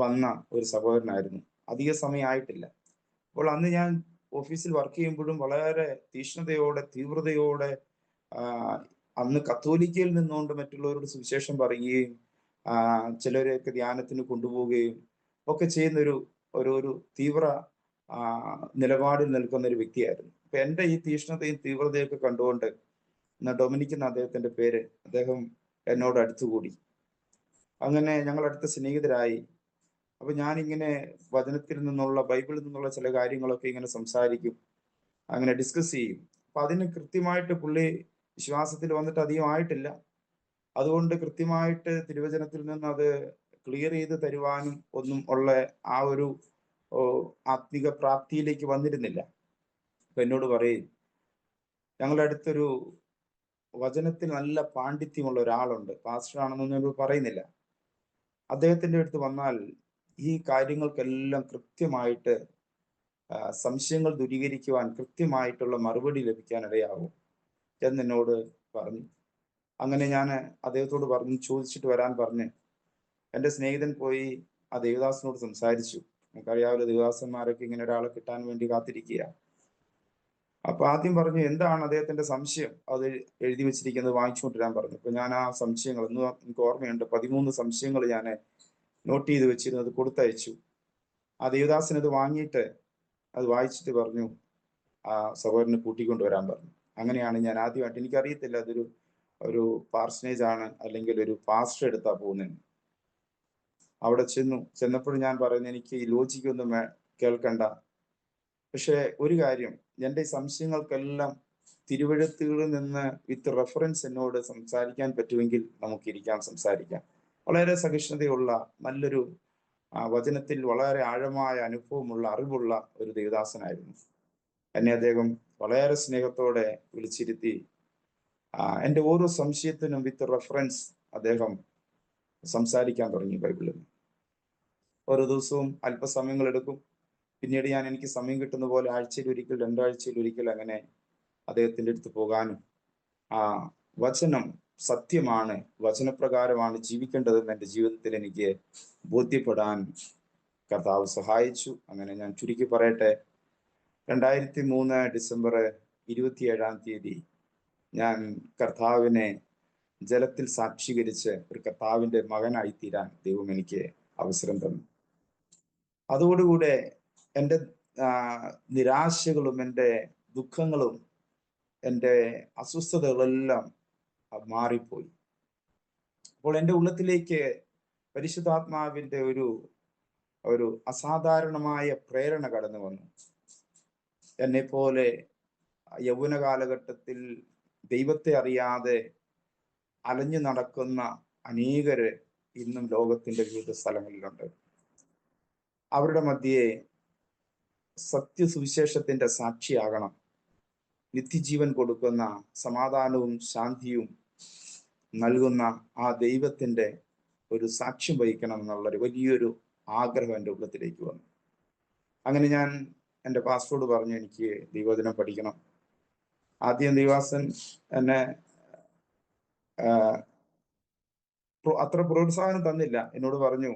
B: വന്ന ഒരു സഹോദരനായിരുന്നു. അധിക സമയമായിട്ടില്ല. അപ്പോൾ അന്ന് ഞാൻ ഓഫീസിൽ വർക്ക് ചെയ്യുമ്പോഴും വളരെ തീക്ഷ്ണതയോടെ, തീവ്രതയോടെ അന്ന് കത്തോലിക്കയിൽ നിന്നുകൊണ്ട് മറ്റുള്ളവരോട് സുവിശേഷം പറയുകയും ചിലരെയൊക്കെ ധ്യാനത്തിന് കൊണ്ടുപോവുകയും ഒക്കെ ചെയ്യുന്ന ഒരു തീവ്ര നിലപാടിൽ നിൽക്കുന്ന ഒരു വ്യക്തിയായിരുന്നു. അപ്പൊ എൻ്റെ ഈ തീക്ഷ്ണതയും തീവ്രതയൊക്കെ കണ്ടുകൊണ്ട് ഡൊമിനിക് എന്ന അദ്ദേഹത്തിന്റെ പേര്, അദ്ദേഹം എന്നോട് അടുത്തുകൂടി. അങ്ങനെ ഞങ്ങൾ അടുത്ത സ്നേഹിതരായി. അപ്പൊ ഞാനിങ്ങനെ വചനത്തിൽ നിന്നുള്ള ബൈബിളിൽ നിന്നുള്ള ചില കാര്യങ്ങളൊക്കെ ഇങ്ങനെ സംസാരിക്കും, അങ്ങനെ ഡിസ്കസ് ചെയ്യും. അപ്പൊ അതിന് കൃത്യമായിട്ട് പുള്ളി വിശ്വാസത്തിൽ വന്നിട്ട് അധികം ആയിട്ടില്ല. അതുകൊണ്ട് കൃത്യമായിട്ട് തിരുവചനത്തിൽ നിന്ന് അത് ക്ലിയർ ചെയ്ത് തരുവാനും ഒന്നും ഉള്ള ആ ഒരു ഓ, ആത്മിക പ്രാപ്തിയിലേക്ക് വന്നിരുന്നില്ല. അപ്പൊ എന്നോട് പറയും, ഞങ്ങളുടെ അടുത്തൊരു വചനത്തിൽ നല്ല പാണ്ഡിത്യമുള്ള ഒരാളുണ്ട്, പാസ്റ്റർ ആണെന്നൊന്നും എന്നോട് പറയുന്നില്ല. അദ്ദേഹത്തിന്റെ അടുത്ത് വന്നാൽ ഈ കാര്യങ്ങൾക്കെല്ലാം കൃത്യമായിട്ട് സംശയങ്ങൾ ദൂരീകരിക്കുവാൻ കൃത്യമായിട്ടുള്ള മറുപടി ലഭിക്കാൻ ഇടയാവും എന്നോട് പറഞ്ഞു. അങ്ങനെ ഞാൻ അദ്ദേഹത്തോട് പറഞ്ഞു, ചോദിച്ചിട്ട് വരാൻ പറഞ്ഞ് എൻ്റെ സ്നേഹിതൻ പോയി ആ ദേവദാസനോട് സംസാരിച്ചു. നമുക്കറിയാവുന്ന ദേവദാസന്മാരൊക്കെ ഇങ്ങനെ ഒരാളെ കിട്ടാൻ വേണ്ടി കാത്തിരിക്കുക. അപ്പൊ ആദ്യം പറഞ്ഞു എന്താണ് അദ്ദേഹത്തിന്റെ സംശയം, അത് എഴുതി വെച്ചിരിക്കുന്നത് വാങ്ങിച്ചുകൊണ്ടിരാൻ പറഞ്ഞു. അപ്പൊ ഞാൻ ആ സംശയങ്ങൾ ഇന്ന് എനിക്ക് ഓർമ്മയുണ്ട്, 13 സംശയങ്ങൾ ഞാൻ നോട്ട് ചെയ്ത് വെച്ചിരുന്നു, അത് കൊടുത്തയച്ചു. ആ ദേവദാസൻ അത് വാങ്ങിയിട്ട് അത് വായിച്ചിട്ട് പറഞ്ഞു ആ സഹോദരനെ കൂട്ടിക്കൊണ്ടുവരാൻ പറഞ്ഞു. അങ്ങനെയാണ് ഞാൻ ആദ്യമായിട്ട്, എനിക്കറിയത്തില്ല അതൊരു ഒരു പാർസനേജ് ആണ് അല്ലെങ്കിൽ ഒരു പാസ്റ്റർ എടുത്താ പോകുന്നത്. അവിടെ ചെന്നപ്പോൾ ഞാൻ പറയുന്നത് എനിക്ക് ഈ ലോജിക്കൊന്നും കേൾക്കണ്ട, പക്ഷെ ഒരു കാര്യം, എൻ്റെ ഈ സംശയങ്ങൾക്കെല്ലാം തിരുവഴുത്തുകളിൽ നിന്ന് വിത്ത് റെഫറൻസ് എന്നോട് സംസാരിക്കാൻ പറ്റുമെങ്കിൽ നമുക്കിരിക്കാം, സംസാരിക്കാം. വളരെ സഹിഷ്ണുതയുള്ള നല്ലൊരു വചനത്തിൽ വളരെ ആഴമായ അനുഭവമുള്ള അറിവുള്ള ഒരു ദേവദാസനായിരുന്നു. എന്നെ അദ്ദേഹം വളരെ സ്നേഹത്തോടെ വിളിച്ചിരുത്തി എൻ്റെ ഓരോ സംശയത്തിനും വിത്ത് റെഫറൻസ് അദ്ദേഹം സംസാരിക്കാൻ തുടങ്ങി ബൈബിളിൽ. ഓരോ ദിവസവും അല്പസമയങ്ങൾ എടുക്കും. പിന്നീട് ഞാൻ എനിക്ക് സമയം കിട്ടുന്ന പോലെ ആഴ്ചയിൽ ഒരിക്കൽ, 2 ആഴ്ചയിൽ ഒരിക്കൽ അങ്ങനെ അദ്ദേഹത്തിൻ്റെ അടുത്ത് പോകാനും ആ വചനം സത്യമാണ്, വചനപ്രകാരമാണ് ജീവിക്കേണ്ടതെന്ന് എൻ്റെ ജീവിതത്തിൽ എനിക്ക് ബോധ്യപ്പെടാൻ കർത്താവ് സഹായിച്ചു. അങ്ങനെ ഞാൻ ചുരുക്കി പറയട്ടെ, 2003 ഡിസംബർ 27 ഞാൻ കർത്താവിനെ ജലത്തിൽ സാക്ഷീകരിച്ച് ഒരു കർത്താവിൻ്റെ മകനായി തീരാൻ ദൈവം എനിക്ക് അവസരം തന്നു. അതോടുകൂടെ എൻ്റെ നിരാശകളും എൻ്റെ ദുഃഖങ്ങളും എൻ്റെ അസ്വസ്ഥതകളെല്ലാം മാറിപ്പോയി. അപ്പോൾ എൻ്റെ ഉള്ളത്തിലേക്ക് പരിശുദ്ധാത്മാവിൻ്റെ ഒരു അസാധാരണമായ പ്രേരണ കടന്നു വന്നു. എന്നെ പോലെ യൗവന കാലഘട്ടത്തിൽ ദൈവത്തെ അറിയാതെ അലഞ്ഞു നടക്കുന്ന അനേകര് ഇന്നും ലോകത്തിന്റെ വിവിധ സ്ഥലങ്ങളിലുണ്ട്. അവരുടെ മധ്യേ സത്യസുവിശേഷത്തിന്റെ സാക്ഷിയാകണം, നിത്യജീവൻ കൊടുക്കുന്ന സമാധാനവും ശാന്തിയും നൽകുന്ന ആ ദൈവത്തിന്റെ ഒരു സാക്ഷ്യം വഹിക്കണം എന്നുള്ളൊരു വലിയൊരു ആഗ്രഹം എൻ്റെ ഉള്ളത്തിലേക്ക് വന്നു. അങ്ങനെ ഞാൻ എൻ്റെ പാസ്റ്ററോട് പറഞ്ഞു എനിക്ക് ദൈവവചനം പഠിക്കണം. ആദ്യം ദൈവാസൻ എന്നെ അത്ര പ്രോത്സാഹനം തന്നില്ല. എന്നോട് പറഞ്ഞു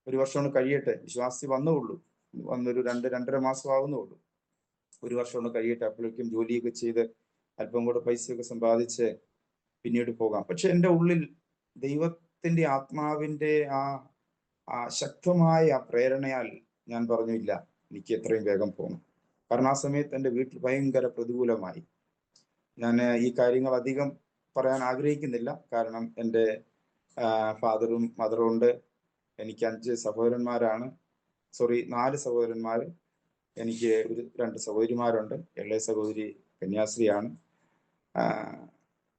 B: 1 വർഷം കൊണ്ട് കഴിയട്ടെ, വിശ്വാസി വന്നുള്ളൂ, വന്നൊരു 2-2.5 മാസം ആവുന്നുള്ളൂ, 1 വർഷം കൊണ്ട് കഴിയട്ടെ, അപ്പോഴേക്കും ജോലിയൊക്കെ ചെയ്ത് അല്പം കൂടെ പൈസയൊക്കെ സമ്പാദിച്ച് പിന്നീട് പോകാം. പക്ഷെ എൻ്റെ ഉള്ളിൽ ദൈവത്തിന്റെ ആത്മാവിന്റെ ആ ശക്തമായ പ്രേരണയാൽ ഞാൻ പറഞ്ഞു ഇല്ല, എനിക്ക് എത്രയും വേഗം പോകണം. കാരണം ആ സമയത്ത് എൻ്റെ വീട്ടിൽ ഭയങ്കര പ്രതികൂലമായി. ഞാൻ ഈ കാര്യങ്ങൾ അധികം പറയാൻ ആഗ്രഹിക്കുന്നില്ല, കാരണം എൻ്റെ ഫാദറും മദറും ഉണ്ട്. എനിക്ക് 5 സഹോദരന്മാരാണ്, 4 സഹോദരന്മാർ. എനിക്ക് 2 സഹോദരിമാരുണ്ട്. ഇളയ സഹോദരി കന്യാസ്ത്രീയാണ്.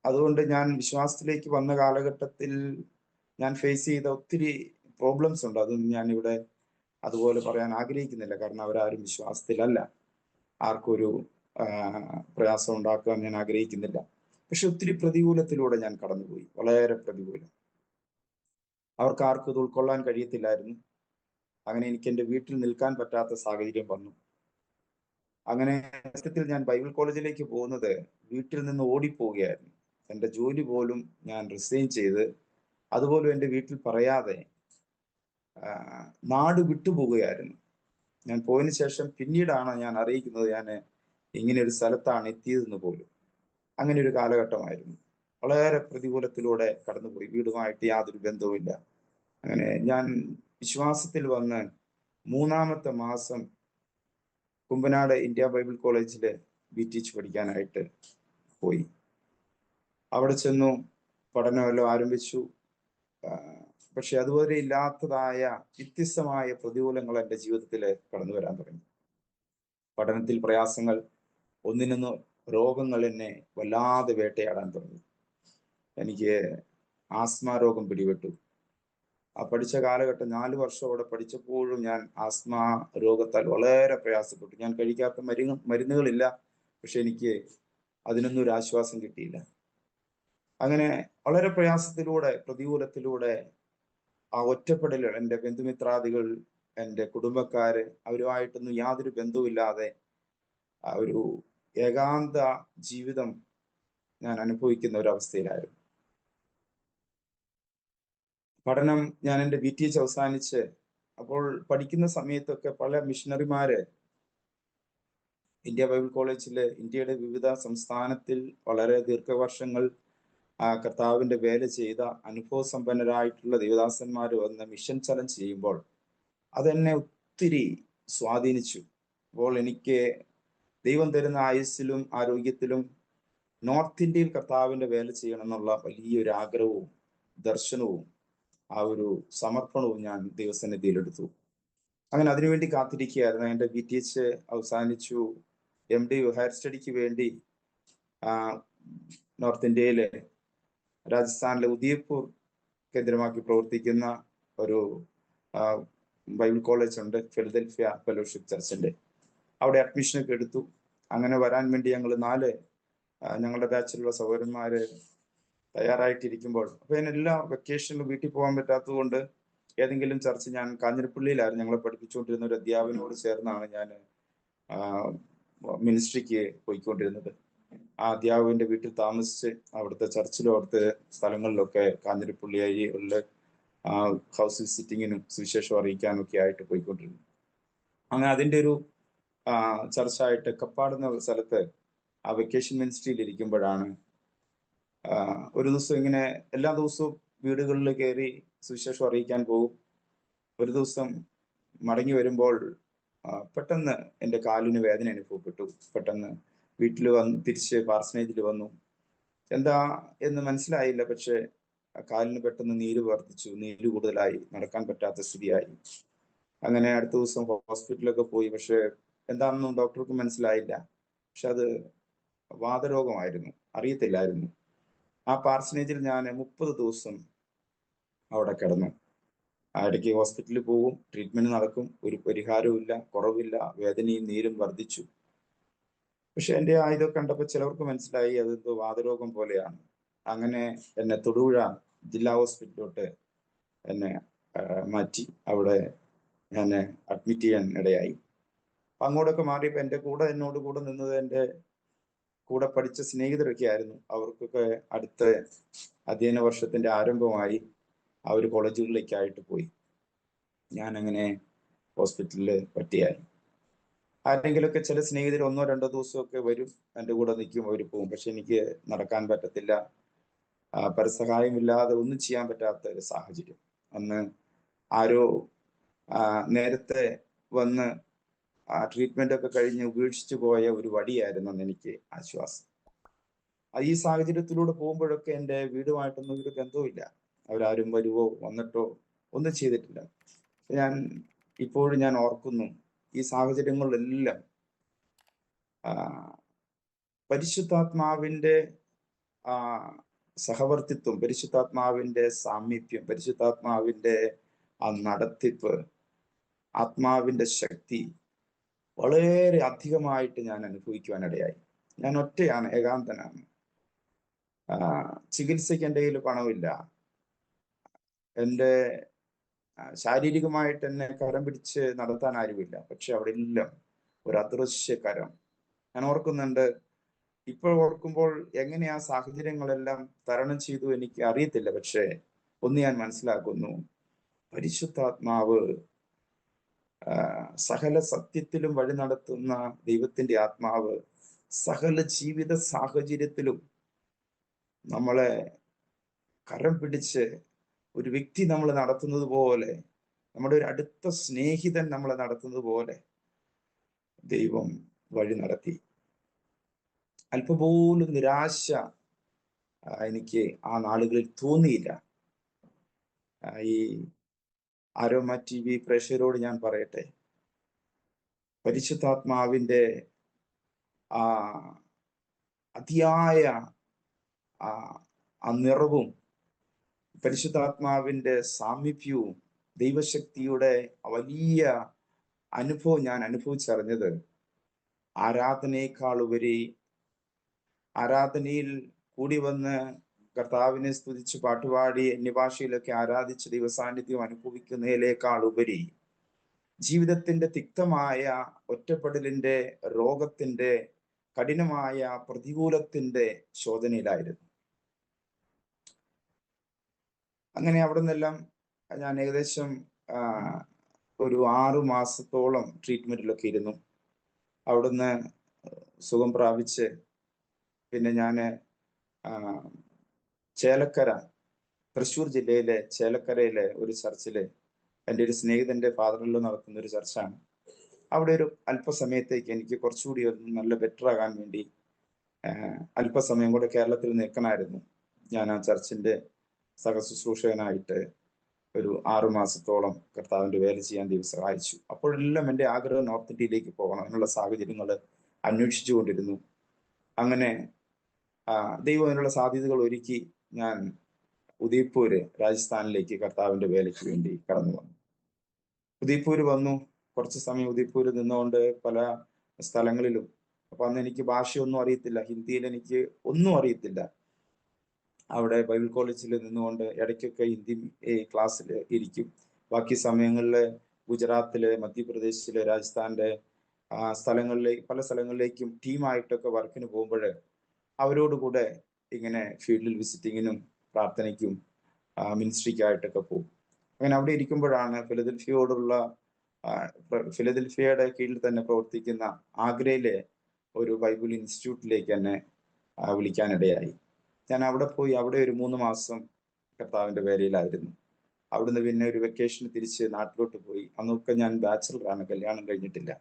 B: അതുകൊണ്ട് ഞാൻ വിശ്വാസത്തിലേക്ക് വന്ന കാലഘട്ടത്തിൽ ഞാൻ ഫേസ് ചെയ്ത ഒത്തിരി പ്രോബ്ലംസ് ഉണ്ട്. അതൊന്നും ഞാൻ ഇവിടെ അതുപോലെ പറയാൻ ആഗ്രഹിക്കുന്നില്ല, കാരണം അവരാരും വിശ്വാസത്തിലല്ല. ആർക്കൊരു പ്രയാസം ഉണ്ടാക്കാൻ ഞാൻ ആഗ്രഹിക്കുന്നില്ല. പക്ഷെ ഒത്തിരി പ്രതികൂലത്തിലൂടെ ഞാൻ കടന്നുപോയി, വളരെ പ്രതികൂലം. അവർക്ക് ആർക്കും ഇത് ഉൾക്കൊള്ളാൻ കഴിയത്തില്ലായിരുന്നു. അങ്ങനെ എനിക്ക് എൻ്റെ വീട്ടിൽ നിൽക്കാൻ പറ്റാത്ത സാഹചര്യം വന്നു. അങ്ങനെ സത്യത്തിൽ ഞാൻ ബൈബിൾ കോളേജിലേക്ക് പോകുന്നത് വീട്ടിൽ നിന്ന് ഓടിപ്പോവുകയായിരുന്നു. എൻ്റെ ജോലി പോലും ഞാൻ റിസൈൻ ചെയ്ത്, അതുപോലും എൻ്റെ വീട്ടിൽ പറയാതെ നാട് വിട്ടുപോവുകയായിരുന്നു. ഞാൻ പോയതിനു ശേഷം പിന്നീടാണ് ഞാൻ അറിയിക്കുന്നത് ഞാൻ ഇങ്ങനെ ഒരു സ്ഥലത്താണ് എത്തിയതെന്ന് പോലും. അങ്ങനെ ഒരു കാലഘട്ടമായിരുന്നു. വളരെ പ്രതികൂലത്തിലൂടെ കടന്നുപോയി, വീടുമായിട്ട് യാതൊരു ബന്ധവുമില്ല. അങ്ങനെ ഞാൻ വിശ്വാസത്തിൽ വന്ന് 3-ാമത്തെ മാസം കുമ്പനാട് ഇന്ത്യ ബൈബിൾ കോളേജിൽ BTH പഠിക്കാനായിട്ട് പോയി. അവിടെ ചെന്നു, പഠനമെല്ലാം ആരംഭിച്ചു. പക്ഷെ അതുവരെ ഇല്ലാത്തതായ വ്യത്യസ്തമായ പ്രതികൂലങ്ങൾ എൻ്റെ ജീവിതത്തിൽ കടന്നു വരാൻ തുടങ്ങി. പഠനത്തിൽ പ്രയാസങ്ങൾ, ഒന്നിനൊന്ന് രോഗങ്ങൾ എന്നെ വല്ലാതെ വേട്ടയാടാൻ തുടങ്ങി. എനിക്ക് ആസ്മ രോഗം പിടിപെട്ടു. ആ പഠിച്ച കാലഘട്ടം 4 വർഷം അവിടെ പഠിച്ചപ്പോഴും ഞാൻ ആസ്മ രോഗത്താൽ വളരെ പ്രയാസപ്പെട്ടു. ഞാൻ കഴിക്കാത്ത മരുന്നുകളില്ല, പക്ഷെ എനിക്ക് അതിനൊന്നും ഒരു ആശ്വാസം കിട്ടിയില്ല. അങ്ങനെ വളരെ പ്രയാസത്തിലൂടെ, പ്രതികൂലത്തിലൂടെ, ആ ഒറ്റപ്പെടൽ, എൻ്റെ ബന്ധുമിത്രാദികൾ, എൻ്റെ കുടുംബക്കാര്, അവരുമായിട്ടൊന്നും യാതൊരു ബന്ധവുമില്ലാതെ ആ ഒരു ഏകാന്ത ജീവിതം ഞാൻ അനുഭവിക്കുന്ന ഒരു അവസ്ഥയിലായിരുന്നു. പഠനം ഞാൻ എൻ്റെ BTH അവസാനിച്ച് അപ്പോൾ പഠിക്കുന്ന സമയത്തൊക്കെ പല മിഷണറിമാര് ഇന്ത്യ ബൈബിൾ കോളേജില് ഇന്ത്യയുടെ വിവിധ സംസ്ഥാനത്തിൽ വളരെ ദീർഘവർഷങ്ങൾ കർത്താവിന്റെ വേല ചെയ്ത അനുഭവ സമ്പന്നരായിട്ടുള്ള ദേവദാസന്മാർ വന്ന് മിഷൻ ചലഞ്ച് ചെയ്യുമ്പോൾ അതെന്നെ ഒത്തിരി സ്വാധീനിച്ചു. അപ്പോൾ എനിക്ക് ദൈവം തരുന്ന ആയുസ്സിലും ആരോഗ്യത്തിലും നോർത്ത് ഇന്ത്യയിൽ കർത്താവിന്റെ വേല ചെയ്യണം എന്നുള്ള വലിയൊരു ആഗ്രഹവും ദർശനവും ആ ഒരു സമർപ്പണവും ഞാൻ ദൈവസന്നിധിയിലെടുത്തു. അങ്ങനെ അതിനുവേണ്ടി കാത്തിരിക്കുകയായിരുന്നു. എൻ്റെ BTH അവസാനിച്ചു. MD ഹയർ സ്റ്റഡിക്ക് വേണ്ടി നോർത്ത് ഇന്ത്യയിലെ രാജസ്ഥാനിലെ ഉദയ്പൂർ കേന്ദ്രമാക്കി പ്രവർത്തിക്കുന്ന ഒരു ബൈബിൾ കോളേജ് ഉണ്ട്, ഫിലദൽഫിയ ഫെലോഷിപ്പ് ചർച്ചിന്റെ. അവിടെ അഡ്മിഷനൊക്കെ എടുത്തു. അങ്ങനെ വരാൻ വേണ്ടി ഞങ്ങളുടെ ബാച്ചിലുള്ള സഹോദരന്മാര് തയ്യാറായിട്ടിരിക്കുമ്പോൾ, അപ്പൊ എല്ലാ വെക്കേഷനിലും വീട്ടിൽ പോകാൻ പറ്റാത്തത് കൊണ്ട് ഏതെങ്കിലും ചർച്ച്, ഞാൻ കാഞ്ഞിരപ്പള്ളിയിലായിരുന്നു ഞങ്ങളെ പഠിപ്പിച്ചുകൊണ്ടിരുന്ന ഒരു അധ്യാപനോട് ചേർന്നാണ് ഞാൻ മിനിസ്ട്രിക്ക് പോയിക്കൊണ്ടിരുന്നത്. ആ അധ്യാപകന്റെ വീട്ടിൽ താമസിച്ച് അവിടുത്തെ ചർച്ചിലും അവിടുത്തെ സ്ഥലങ്ങളിലൊക്കെ കാഞ്ഞിരപ്പള്ളി ഏരിയകളില് ഹൗസ് വിസിറ്റിങ്ങിനും സുവിശേഷം അറിയിക്കാനും ഒക്കെ ആയിട്ട് പോയിക്കൊണ്ടിരുന്നു. അങ്ങനെ അതിൻ്റെ ഒരു ചർച്ചായിട്ട് കപ്പാട് എന്ന സ്ഥലത്ത് ആ വെക്കേഷൻ മിനിസ്ട്രിയിൽ ഇരിക്കുമ്പോഴാണ് ഒരു ദിവസം ഇങ്ങനെ എല്ലാ ദിവസവും വീടുകളിൽ കയറി സുവിശേഷം അറിയിക്കാൻ പോകും. ഒരു ദിവസം മടങ്ങി വരുമ്പോൾ പെട്ടെന്ന് എൻ്റെ കാലിന് വേദന അനുഭവപ്പെട്ടു. പെട്ടെന്ന് വീട്ടിൽ തിരിച്ച് പാർസനേജിൽ വന്നു. എന്താ എന്ന് മനസ്സിലായില്ല, പക്ഷെ കാലിന് പെട്ടെന്ന് നീര് വർദ്ധിച്ചു, നീര് കൂടുതലായി, നടക്കാൻ പറ്റാത്ത സ്ഥിതിയായി. അങ്ങനെ അടുത്ത ദിവസം ഹോസ്പിറ്റലൊക്കെ പോയി, പക്ഷെ എന്താണെന്നും ഡോക്ടർക്ക് മനസ്സിലായില്ല. പക്ഷെ അത് വാതരോഗമായിരുന്നു, അറിയത്തില്ലായിരുന്നു. ആ പാർസനേജിൽ ഞാൻ 30 ദിവസം അവിടെ കിടന്നു. ഇടയ്ക്ക് ഹോസ്പിറ്റലിൽ പോകും, ട്രീറ്റ്മെന്റ് നടക്കും, ഒരു പരിഹാരവും ഇല്ല, കുറവില്ല, വേദനയും നീരും വർദ്ധിച്ചു. പക്ഷെ എൻ്റെ ഇതൊക്കെ കണ്ടപ്പോൾ ചിലവർക്ക് മനസ്സിലായി അതെന്തോ വാതരോഗം പോലെയാണ്. അങ്ങനെ എന്നെ തൊടുപുഴ ജില്ലാ ഹോസ്പിറ്റലിലോട്ട് എന്നെ മാറ്റി. അവിടെ ഞാൻ അഡ്മിറ്റ് ചെയ്യാൻ ഇടയായി. അങ്ങോട്ടൊക്കെ മാറിയപ്പോൾ എന്നോട് കൂടെ നിന്നത് എൻ്റെ കൂടെ പഠിച്ച സ്നേഹിതരൊക്കെ ആയിരുന്നു. അവർക്കൊക്കെ അടുത്ത അധ്യയന വർഷത്തിന്റെ ആരംഭമായി ആ ഒരു കോളേജുകളിലേക്കായിട്ട് പോയി. ഞാൻ അങ്ങനെ ഹോസ്പിറ്റലിൽ പറ്റിയായി. ആരെങ്കിലുമൊക്കെ ചില സ്നേഹിതർ 1-2 ദിവസമൊക്കെ വരും, എൻ്റെ കൂടെ നിൽക്കും, അവർ പോകും. പക്ഷെ എനിക്ക് നടക്കാൻ പറ്റത്തില്ല, പരസഹായമില്ലാതെ ഒന്നും ചെയ്യാൻ പറ്റാത്ത ഒരു സാഹചര്യം. അന്ന് ആരോ നേരത്തെ വന്ന് ട്രീറ്റ്മെന്റ് ഒക്കെ കഴിഞ്ഞ് ഉപേക്ഷിച്ചു പോയ ഒരു വടിയായിരുന്നു അന്ന് എനിക്ക് ആശ്വാസം. ഈ സാഹചര്യത്തിലൂടെ പോകുമ്പോഴൊക്കെ എൻ്റെ വീടുമായിട്ടൊന്നും ഒരു ബന്ധവുമില്ല. അവരാരും വരുവോ വന്നിട്ടോ ഒന്നും ചെയ്തിട്ടില്ല. ഇപ്പോഴും ഞാൻ ഓർക്കുന്നു, ഈ സാഹചര്യങ്ങളിലെല്ലാം പരിശുദ്ധാത്മാവിന്റെ സഹവർത്തിത്വം, പരിശുദ്ധാത്മാവിന്റെ സാമീപ്യം, പരിശുദ്ധാത്മാവിന്റെ ആ നടത്തിപ്പ്, ആത്മാവിന്റെ ശക്തി വളരെ അധികമായിട്ട് ഞാൻ അനുഭവിക്കുവാനിടയായി. ഞാൻ ഒറ്റയാണ്, ഏകാന്തനാണ്. ചികിത്സയ്ക്ക് എൻ്റെ കയ്യിൽ പണമില്ല. എൻ്റെ ശാരീരികമായിട്ട് എന്നെ കരം പിടിച്ച് നടത്താൻ ആരുമില്ല. പക്ഷെ അവിടെ എല്ലാം ഒരു അദൃശ്യ കരം. ഞാൻ ഓർക്കുന്നുണ്ട്, ഇപ്പോൾ ഓർക്കുമ്പോൾ എങ്ങനെ ആ സാഹചര്യങ്ങളെല്ലാം തരണം ചെയ്തു എനിക്ക് അറിയത്തില്ല. പക്ഷെ ഒന്ന് ഞാൻ മനസ്സിലാക്കുന്നു, പരിശുദ്ധാത്മാവ് സകല സത്യത്തിലും വഴി നടത്തുന്ന ദൈവത്തിന്റെ ആത്മാവ് സകല ജീവിത സാഹചര്യത്തിലും നമ്മളെ കരം പിടിച്ച് ഒരു വ്യക്തി നമ്മൾ നടത്തുന്നത് പോലെ, നമ്മുടെ ഒരു അടുത്ത സ്നേഹിതൻ നമ്മളെ നടത്തുന്നത് പോലെ ദൈവം വഴി നടത്തി. അല്പപോലും നിരാശ എനിക്ക് ആ നാളുകളിൽ തോന്നിയില്ല. ഈ ആരോമ TV പ്രേക്ഷകരോട് ഞാൻ പറയട്ടെ, പരിശുദ്ധാത്മാവിന്റെ ആ അതിയായ ആ ആ നിറവും പരിശുദ്ധാത്മാവിന്റെ സാമീപ്യവും ദൈവശക്തിയുടെ വലിയ അനുഭവം ഞാൻ അനുഭവിച്ചറിഞ്ഞത് ആരാധനയേക്കാൾ ഉപരി, ആരാധനയിൽ കൂടി വന്ന് കർത്താവിനെ സ്തുതിച്ച് പാട്ടുപാടി അന്യഭാഷയിലൊക്കെ ആരാധിച്ച് ദൈവസാന്നിധ്യം അനുഭവിക്കുന്നതിനേക്കാൾ ഉപരി ജീവിതത്തിന്റെ തിക്തമായ ഒറ്റപ്പെടലിന്റെ, രോഗത്തിന്റെ, കഠിനമായ പ്രതികൂലത്തിന്റെ ശോധനയിലായിരുന്നു. അങ്ങനെ അവിടെ നിന്നെല്ലാം ഞാൻ ഏകദേശം ഒരു 6 മാസത്തോളം ട്രീറ്റ്മെന്റിലൊക്കെ ഇരുന്നു. അവിടുന്ന് സുഖം പ്രാപിച്ച് പിന്നെ ഞാൻ ചേലക്കര, തൃശ്ശൂർ ജില്ലയിലെ ചേലക്കരയിലെ ഒരു ചർച്ചില്, എൻ്റെ ഒരു സ്നേഹിതന്റെ ഫാദറിലോ നടത്തുന്ന ഒരു ചർച്ചാണ്. അവിടെ ഒരു അല്പസമയത്തേക്ക് എനിക്ക് കുറച്ചുകൂടി ഒന്ന് നല്ല ബെറ്റർ ആകാൻ വേണ്ടി അല്പസമയം കൂടെ കേരളത്തിൽ നിൽക്കണമായിരുന്നു. ഞാൻ ആ ചർച്ചിന്റെ സഹശുശ്രൂഷകനായിട്ട് ഒരു 6 മാസത്തോളം കർത്താവിന്റെ വേല ചെയ്യാൻ ദൈവം സഹായിച്ചു. അപ്പോഴെല്ലാം എൻ്റെ ആഗ്രഹം നോർത്ത് ഇന്ത്യയിലേക്ക് പോകണം എന്നുള്ള സാഹചര്യങ്ങൾ അന്വേഷിച്ചു കൊണ്ടിരുന്നു. അങ്ങനെ ദൈവം അതിനുള്ള സാധ്യതകൾ ഒരുക്കി ഞാൻ ഉദയ്പൂര്, രാജസ്ഥാനിലേക്ക് കർത്താവിന്റെ വേലയ്ക്ക് വേണ്ടി കടന്നു വന്നു. ഉദയ്പൂര് വന്നു. കുറച്ച് സമയം ഉദയ്പൂര് നിന്നുകൊണ്ട് പല സ്ഥലങ്ങളിലും. അപ്പൊ അന്ന് എനിക്ക് ഭാഷയൊന്നും അറിയത്തില്ല, ഹിന്ദിയിൽ എനിക്ക് ഒന്നും അറിയത്തില്ല. അവിടെ ബൈബിൾ കോളേജിൽ നിന്നുകൊണ്ട് ഇടയ്ക്കൊക്കെ ഹിന്ദി ക്ലാസ്സിൽ ഇരിക്കും. ബാക്കി സമയങ്ങളിൽ ഗുജറാത്തില്, മധ്യപ്രദേശില്, രാജസ്ഥാന്റെ പല സ്ഥലങ്ങളിലേക്കും ടീമായിട്ടൊക്കെ വർക്കിന് പോകുമ്പോൾ അവരോടുകൂടെ ഇങ്ങനെ ഫീൽഡിൽ വിസിറ്റിങ്ങിനും പ്രാർത്ഥനയ്ക്കും മിനിസ്ട്രിക്കായിട്ടൊക്കെ പോകും. അങ്ങനെ അവിടെ ഇരിക്കുമ്പോഴാണ് ഫിലദൽഫിയയുടെ കീഴിൽ തന്നെ പ്രവർത്തിക്കുന്ന ആഗ്രയിലെ ഒരു ബൈബിൾ ഇൻസ്റ്റിറ്റ്യൂട്ടിലേക്ക് എന്നെ വിളിക്കാനിടയായി. ഞാൻ അവിടെ പോയി, അവിടെ ഒരു 3 മാസം കർത്താവിന്റെ വേലയിലായിരുന്നു. അവിടുന്ന് പിന്നെ ഒരു വെക്കേഷന് തിരിച്ച് നാട്ടിലോട്ട് പോയി. അന്നൊക്കെ ഞാൻ ബാച്ചിലറാണ്, കല്യാണം കഴിഞ്ഞിട്ടില്ല.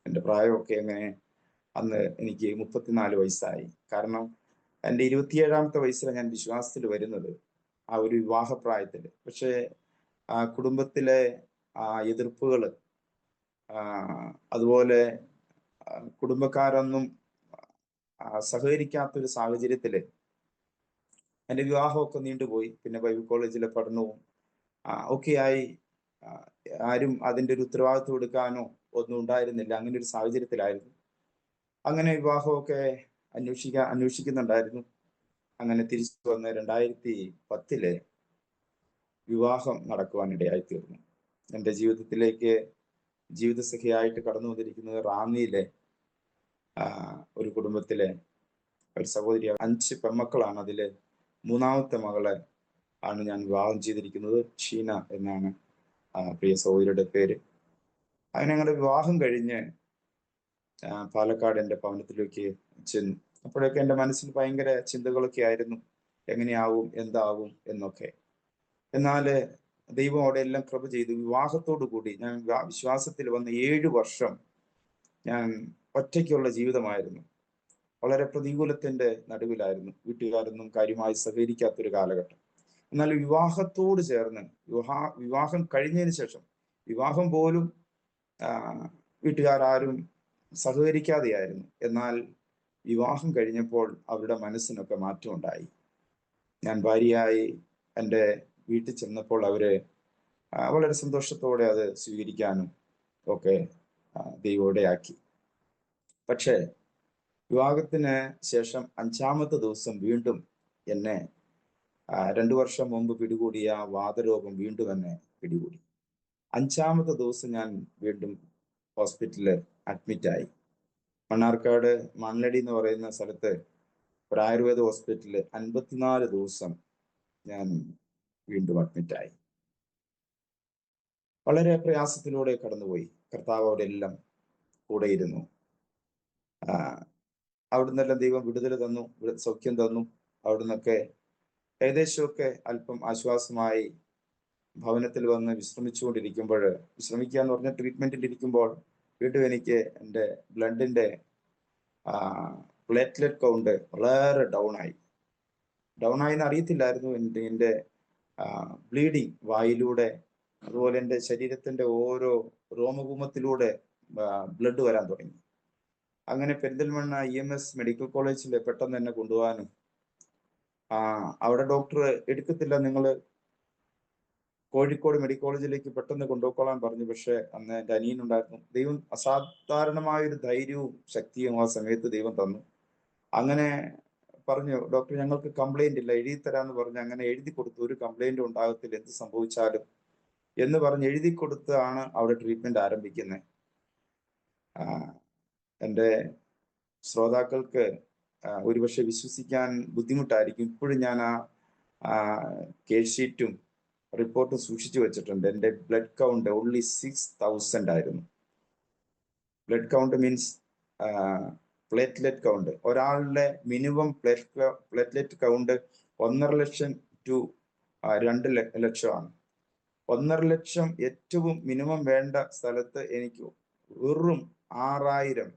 B: എൻ്റെ പ്രായമൊക്കെ എങ്ങനെ അന്ന് എനിക്ക് 34 വയസ്സായി. കാരണം എൻ്റെ 27ാമത്തെ വയസ്സിലാണ് ഞാൻ വിശ്വാസത്തിൽ വരുന്നത്, ആ ഒരു വിവാഹപ്രായത്തിൽ. പക്ഷേ കുടുംബത്തിലെ എതിർപ്പുകൾ, അതുപോലെ കുടുംബക്കാരൊന്നും സഹകരിക്കാത്തൊരു സാഹചര്യത്തില് എൻ്റെ വിവാഹമൊക്കെ നീണ്ടുപോയി. പിന്നെ ബൈബിൾ കോളേജിലെ പഠനവും ഒക്കെയായി ആരും അതിൻ്റെ ഒരു ഉത്തരവാദിത്വം എടുക്കാനോ ഒന്നും ഉണ്ടായിരുന്നില്ല. അങ്ങനെ ഒരു സാഹചര്യത്തിലായിരുന്നു. അങ്ങനെ വിവാഹമൊക്കെ അന്വേഷിക്കുന്നുണ്ടായിരുന്നു. അങ്ങനെ തിരിച്ചു വന്ന് 2010 വിവാഹം നടക്കുവാനിടയായി തീർന്നു. എൻ്റെ ജീവിതത്തിലേക്ക് ജീവിതസഖിയായിട്ട് കടന്നു വന്നിരിക്കുന്നത് റാന്നിയിലെ ഒരു കുടുംബത്തിലെ ഒരു സഹോദരി. 5 പെൺമക്കളാണ്. അതില് 3ാമത്തെ മകളെ ആണ് ഞാൻ വിവാഹം ചെയ്തിരിക്കുന്നത്. ഷീന എന്നാണ് പ്രിയ സഹോദരിയുടെ പേര്. അങ്ങനെ ഞങ്ങളുടെ വിവാഹം കഴിഞ്ഞ് പാലക്കാട് എൻ്റെ ഭവനത്തിലേക്ക് ചെന്നു. അപ്പോഴൊക്കെ എൻ്റെ മനസ്സിൽ ഭയങ്കര ചിന്തകളൊക്കെ ആയിരുന്നു, എങ്ങനെയാവും, എന്താവും എന്നൊക്കെ. എന്നാല് ദൈവം അവിടെ എല്ലാം കൃപ ചെയ്തു. വിവാഹത്തോടു കൂടി ഞാൻ വിശ്വാസത്തിൽ വന്ന 7 വർഷം ഞാൻ ഒറ്റയ്ക്കുള്ള ജീവിതമായിരുന്നു. വളരെ പ്രതികൂലത്തിന്റെ നടുവിലായിരുന്നു. വീട്ടുകാരൊന്നും കാര്യമായി സഹകരിക്കാത്തൊരു കാലഘട്ടം. എന്നാൽ വിവാഹത്തോട് ചേർന്ന് വിവാഹം കഴിഞ്ഞതിന് ശേഷം, വിവാഹം പോലും വീട്ടുകാരും സഹകരിക്കാതെയായിരുന്നു. എന്നാൽ വിവാഹം കഴിഞ്ഞപ്പോൾ അവരുടെ മനസ്സിനൊക്കെ മാറ്റമുണ്ടായി. ഞാൻ ഭാര്യയായി എൻ്റെ വീട്ടിൽ ചെന്നപ്പോൾ അവര് വളരെ സന്തോഷത്തോടെ അത് സ്വീകരിക്കാനും ഒക്കെ ദൈവോടെയാക്കി. പക്ഷേ വിവാഹത്തിന് ശേഷം 5ാമത്തെ ദിവസം വീണ്ടും എന്നെ 2 വർഷം മുമ്പ് പിടികൂടിയ വാതരോഗം വീണ്ടും എന്നെ പിടികൂടി. 5ാമത്തെ ദിവസം ഞാൻ വീണ്ടും ഹോസ്പിറ്റലിൽ അഡ്മിറ്റായി. മണ്ണാർക്കാട് മണ്ണടി എന്ന് പറയുന്ന സ്ഥലത്ത് ഒരു ആയുർവേദ ഹോസ്പിറ്റലിൽ 54 ദിവസം ഞാൻ വീണ്ടും അഡ്മിറ്റായി. വളരെ പ്രയാസത്തിലൂടെ കടന്നുപോയി. കർത്താവ് അവിടെ എല്ലാം കൂടെയിരുന്നു. അവിടുന്നെല്ലാം ദൈവം വിടുതൽ തന്നു, സൗഖ്യം തന്നു. അവിടുന്നൊക്കെ ഏകദേശമൊക്കെ അല്പം ആശ്വാസമായി ഭവനത്തിൽ വന്ന് വിശ്രമിച്ചുകൊണ്ടിരിക്കുമ്പോൾ, വിശ്രമിക്കുക എന്ന് പറഞ്ഞ ട്രീറ്റ്മെന്റിൽ ഇരിക്കുമ്പോൾ വീണ്ടും എനിക്ക് എൻ്റെ ബ്ലഡിന്റെ പ്ലേറ്റ്ലെറ്റ് കൗണ്ട് വളരെ ഡൗൺ ആയി എന്ന് അറിയത്തില്ലായിരുന്നു. എൻ്റെ ബ്ലീഡിങ് വായിലൂടെ, അതുപോലെ എൻ്റെ ശരീരത്തിന്റെ ഓരോ രോമകൂമത്തിലൂടെ ബ്ലഡ് വരാൻ തുടങ്ങി. അങ്ങനെ പെരിന്തൽമണ്ണ EMS മെഡിക്കൽ കോളേജിൽ പെട്ടെന്ന് തന്നെ കൊണ്ടുപോകാനും അവിടെ ഡോക്ടർ എടുക്കത്തില്ല, നിങ്ങൾ കോഴിക്കോട് മെഡിക്കൽ കോളേജിലേക്ക് പെട്ടെന്ന് കൊണ്ടുപോയിക്കോളാൻ പറഞ്ഞു. പക്ഷെ അന്ന് എൻ്റെ അനിയനുണ്ടായിരുന്നു. ദൈവം അസാധാരണമായൊരു ധൈര്യവും ശക്തിയും ആ സമയത്ത് ദൈവം തന്നു. അങ്ങനെ പറഞ്ഞു, ഡോക്ടർ ഞങ്ങൾക്ക് കംപ്ലൈന്റ് ഇല്ല, എഴുതി തരാന്ന് പറഞ്ഞു. അങ്ങനെ എഴുതി കൊടുത്തു, ഒരു കംപ്ലൈന്റും ഉണ്ടാകത്തില്ല എന്ത് സംഭവിച്ചാലും എന്ന് പറഞ്ഞ് എഴുതി കൊടുത്താണ് അവിടെ ട്രീറ്റ്മെന്റ് ആരംഭിക്കുന്നത്. എൻ്റെ ശ്രോതാക്കൾക്ക് ഒരുപക്ഷെ വിശ്വസിക്കാൻ ബുദ്ധിമുട്ടായിരിക്കും. ഇപ്പോഴും ഞാൻ ആ കേസ് ഷീറ്റും റിപ്പോർട്ടും സൂക്ഷിച്ചു വെച്ചിട്ടുണ്ട്. എൻ്റെ ബ്ലഡ് കൗണ്ട് ഓൺലി 6000 ആയിരുന്നു. Blood count means platelet count. ഒരാളുടെ minimum platelet count 1.5 lakh to 2 ലക്ഷമാണ്. 1.5 ലക്ഷം ഏറ്റവും മിനിമം വേണ്ട സ്ഥലത്ത് എനിക്ക് വെറും 6000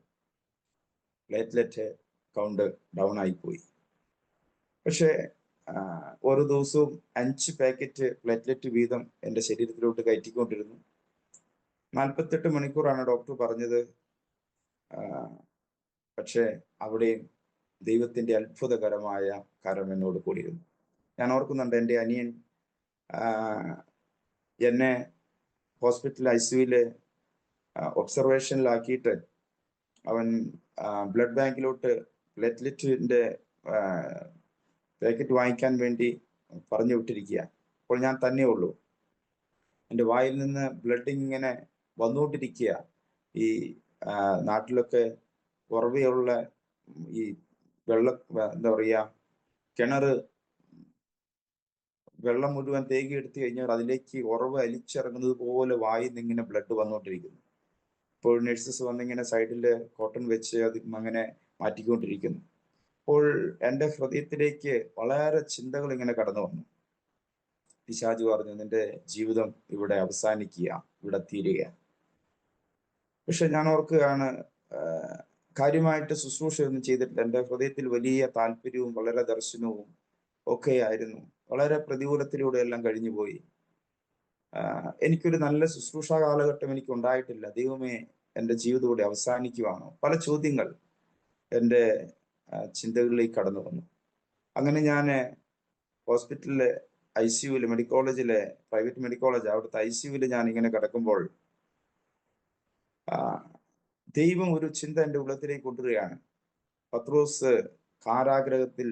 B: പ്ലേറ്റ്ലെറ്റ് കൗണ്ട് ഡൗൺ ആയിപ്പോയി. പക്ഷെ ഓരോ ദിവസവും 5 പാക്കറ്റ് പ്ലേറ്റ്ലെറ്റ് വീതം എൻ്റെ ശരീരത്തിലോട്ട് കയറ്റിക്കൊണ്ടിരുന്നു. 48 മണിക്കൂറാണ് ഡോക്ടർ പറഞ്ഞത്. പക്ഷെ അവിടെയും ദൈവത്തിന്റെ അത്ഭുതകരമായ കരം എന്നോട് കൂടിയിരുന്നു. ഞാൻ ഓർക്കുന്നുണ്ട്, എൻ്റെ അനിയൻ എന്നെ ഹോസ്പിറ്റൽ ICUവില് ഒബ്സർവേഷനിലാക്കിയിട്ട് അവൻ ബ്ലഡ് ബാങ്കിലോട്ട് പ്ലേറ്റ്ലെറ്റിന്റെ പാക്കറ്റ് വാങ്ങിക്കാൻ വേണ്ടി പറഞ്ഞു വിട്ടിരിക്കുക. അപ്പോൾ ഞാൻ തന്നെ ഉള്ളൂ. എൻ്റെ വായിൽ നിന്ന് ബ്ലഡ് ഇങ്ങനെ വന്നുകൊണ്ടിരിക്കുക. ഈ നാട്ടിലൊക്കെ ഉറവയുള്ള ഈ എന്താ പറയുക, കിണറ് വെള്ളം മുഴുവൻ തേകി എടുത്തു കഴിഞ്ഞാൽ അതിലേക്ക് ഉറവ് അലിച്ചിറങ്ങുന്നത് പോലെ വായിൽ നിന്ന് ഇങ്ങനെ ബ്ലഡ് വന്നുകൊണ്ടിരിക്കുന്നു. ഇപ്പോൾ നഴ്സസ് വന്നിങ്ങനെ സൈഡിൽ കോട്ടൺ വെച്ച് അത് അങ്ങനെ മാറ്റിക്കൊണ്ടിരിക്കുന്നു. അപ്പോൾ എൻ്റെ ഹൃദയത്തിലേക്ക് വളരെ ചിന്തകൾ ഇങ്ങനെ കടന്നു വന്നു. പിശാച് പറഞ്ഞു, നിന്റെ ജീവിതം ഇവിടെ അവസാനിക്കുക, ഇവിടെ തീരുക. പക്ഷെ ഞാൻ ഓർക്കുകയാണ്, കാര്യമായിട്ട് ശുശ്രൂഷയൊന്നും ചെയ്തിട്ടില്ല. എൻ്റെ ഹൃദയത്തിൽ വലിയ താല്പര്യവും വളരെ ദർശനവും ഒക്കെ ആയിരുന്നു. വളരെ പ്രതികൂലത്തിലൂടെ എല്ലാം കഴിഞ്ഞുപോയി. എനിക്കൊരു നല്ല ശുശ്രൂഷ കാലഘട്ടം എനിക്ക് ഉണ്ടായിട്ടില്ല. ദൈവമേ, എൻ്റെ ജീവിതം ഇവിടെ അവസാനിക്കുവാണോ? പല ചോദ്യങ്ങൾ എൻ്റെ ചിന്തകളിലേക്ക് കടന്നു വന്നു. അങ്ങനെ ഞാൻ ഹോസ്പിറ്റലിലെ ICUവിൽ, മെഡിക്കൽ കോളേജിലെ, പ്രൈവറ്റ് മെഡിക്കൽ കോളേജ്, അവിടുത്തെ ICUവിൽ ഞാൻ ഇങ്ങനെ കിടക്കുമ്പോൾ ദൈവം ഒരു ചിന്ത എൻ്റെ ഉള്ളത്തിലേക്ക് കൊണ്ടുവരികയാണ്. പത്രോസ് കാരാഗ്രഹത്തിൽ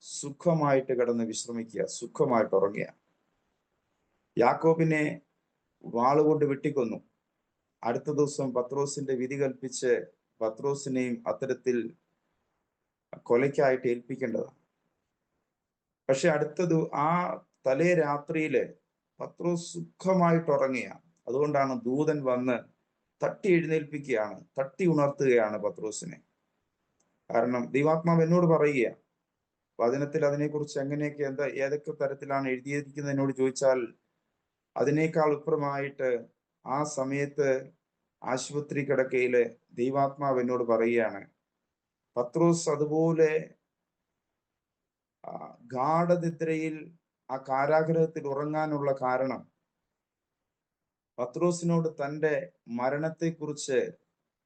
B: സുഖമായിട്ട് കിടന്ന് വിശ്രമിക്കുക, സുഖമായിട്ട് ഉറങ്ങുക. യാക്കോബിനെ വാളുകൊണ്ട് വെട്ടിക്കൊന്നു. അടുത്ത ദിവസം പത്രോസിന്റെ വിധി കൽപ്പിച്ച് പത്രോസിനെയും അത്തരത്തിൽ കൊലയ്ക്കായിട്ട് ഏൽപ്പിക്കേണ്ടതാണ്. പക്ഷെ ആ തലേ രാത്രിയില് പത്രോസ് സുഖമായിട്ട് ഉറങ്ങിയ. അതുകൊണ്ടാണ് ദൂതൻ വന്ന് തട്ടി എഴുന്നേൽപ്പിക്കുകയാണ്, തട്ടി ഉണർത്തുകയാണ് പത്രോസിനെ. കാരണം ദൈവാത്മാവ് എന്നോട് പറയുക, വചനത്തിൽ അതിനെക്കുറിച്ച് എങ്ങനെയൊക്കെ ഏതൊക്കെ തരത്തിലാണ് എഴുതിയിരിക്കുന്നത് എന്നോട് ചോദിച്ചാൽ, അതിനേക്കാൾ അപ്പുറമായിട്ട് ആ സമയത്ത് ആശുപത്രി കിടക്കയില് ദൈവാത്മാവ് എന്നോട് പറയുകയാണ്, പത്രോസ് അതുപോലെ ഗാഠനിദ്രയിൽ ആ കാരാഗ്രഹത്തിൽ ഉറങ്ങാനുള്ള കാരണം പത്രോസിനോട് തൻ്റെ മരണത്തെക്കുറിച്ച്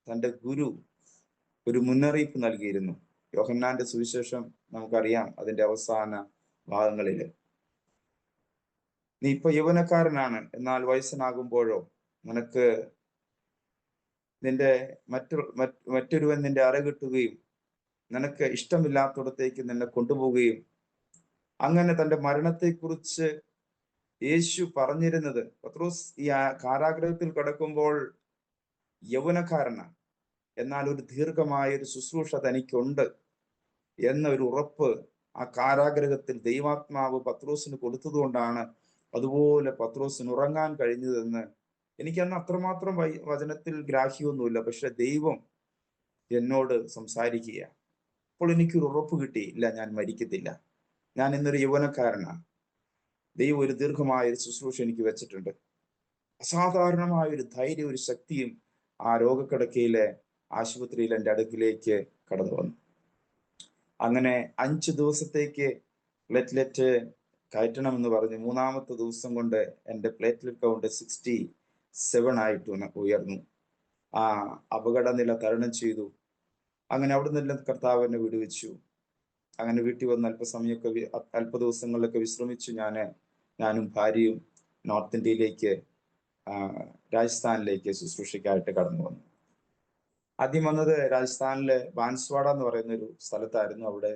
B: തൻ്റെ ഗുരു ഒരു മുന്നറിയിപ്പ് നൽകിയിരുന്നു. യോഹന്നാന്റെ സുവിശേഷം നമുക്കറിയാം, അതിന്റെ അവസാന ഭാഗങ്ങളില്, നീ ഇപ്പൊ യൗവനക്കാരനാണ്, എന്നാൽ വയസ്സനാകുമ്പോഴോ നിനക്ക് മറ്റൊരുവൻ നിന്റെ അരകിട്ടുകയും നിനക്ക് ഇഷ്ടമില്ലാത്തടത്തേക്ക് നിന്നെ കൊണ്ടുപോവുകയും. അങ്ങനെ തൻ്റെ മരണത്തെക്കുറിച്ച് യേശു പറഞ്ഞിരുന്നത്, പത്രോസ് ഈ കാരാഗ്രഹത്തിൽ കിടക്കുമ്പോൾ യൗവനക്കാരനാണ്, എന്നാൽ ഒരു ദീർഘമായ ഒരു ശുശ്രൂഷ തനിക്കുണ്ട് എന്നൊരു ഉറപ്പ് ആ കാരാഗ്രഹത്തിൽ ദൈവാത്മാവ് പത്രോസിന് കൊടുത്തതുകൊണ്ടാണ് അതുപോലെ പത്രോസിന് ഉറങ്ങാൻ കഴിഞ്ഞതെന്ന്. എനിക്കന്ന് അത്രമാത്രം വചനത്തിൽ ഗ്രാഹ്യമൊന്നുമില്ല, പക്ഷെ ദൈവം എന്നോട് സംസാരിക്കുക. അപ്പോൾ എനിക്കൊരു ഉറപ്പ് കിട്ടി, ഇല്ല, ഞാൻ മരിക്കത്തില്ല, ഞാൻ ഇന്നൊരു യൗവനക്കാരനാണ്. ദൈവം ഒരു ദീർഘമായ ഒരു ശുശ്രൂഷ എനിക്ക് വെച്ചിട്ടുണ്ട്. അസാധാരണമായ ഒരു ധൈര്യം, ഒരു ശക്തിയും ആ രോഗക്കിടക്കയിലെ ആശുപത്രിയിൽ എൻ്റെ അടുക്കിലേക്ക് കടന്നു വന്നു. അങ്ങനെ 5 ദിവസത്തേക്ക് പ്ലേറ്റ്ലെറ്റ് കയറ്റണമെന്ന് പറഞ്ഞ് 3-ാമത്തെ ദിവസം കൊണ്ട് എൻ്റെ പ്ലേറ്റ്ലെറ്റ് കൗണ്ട് 67 ആയിട്ട് ഉയർന്നു. ആ അപകടനില തരണം ചെയ്തു. അങ്ങനെ അവിടെ നിന്നെല്ലാം കർത്താവ് എന്നെ വിടുവിച്ചു. അങ്ങനെ വീട്ടിൽ വന്ന് അല്പ ദിവസങ്ങളിലൊക്കെ വിശ്രമിച്ചു. ഞാനും ഭാര്യയും നോർത്ത് ഇന്ത്യയിലേക്ക്, രാജസ്ഥാനിലേക്ക് ശുശ്രൂഷയ്ക്കായിട്ട് കടന്നു വന്നു. ആദ്യം വന്നത് രാജസ്ഥാനിലെ ബാൻസ്വാഡ എന്ന് പറയുന്ന ഒരു സ്ഥലത്തായിരുന്നു. അവിടെ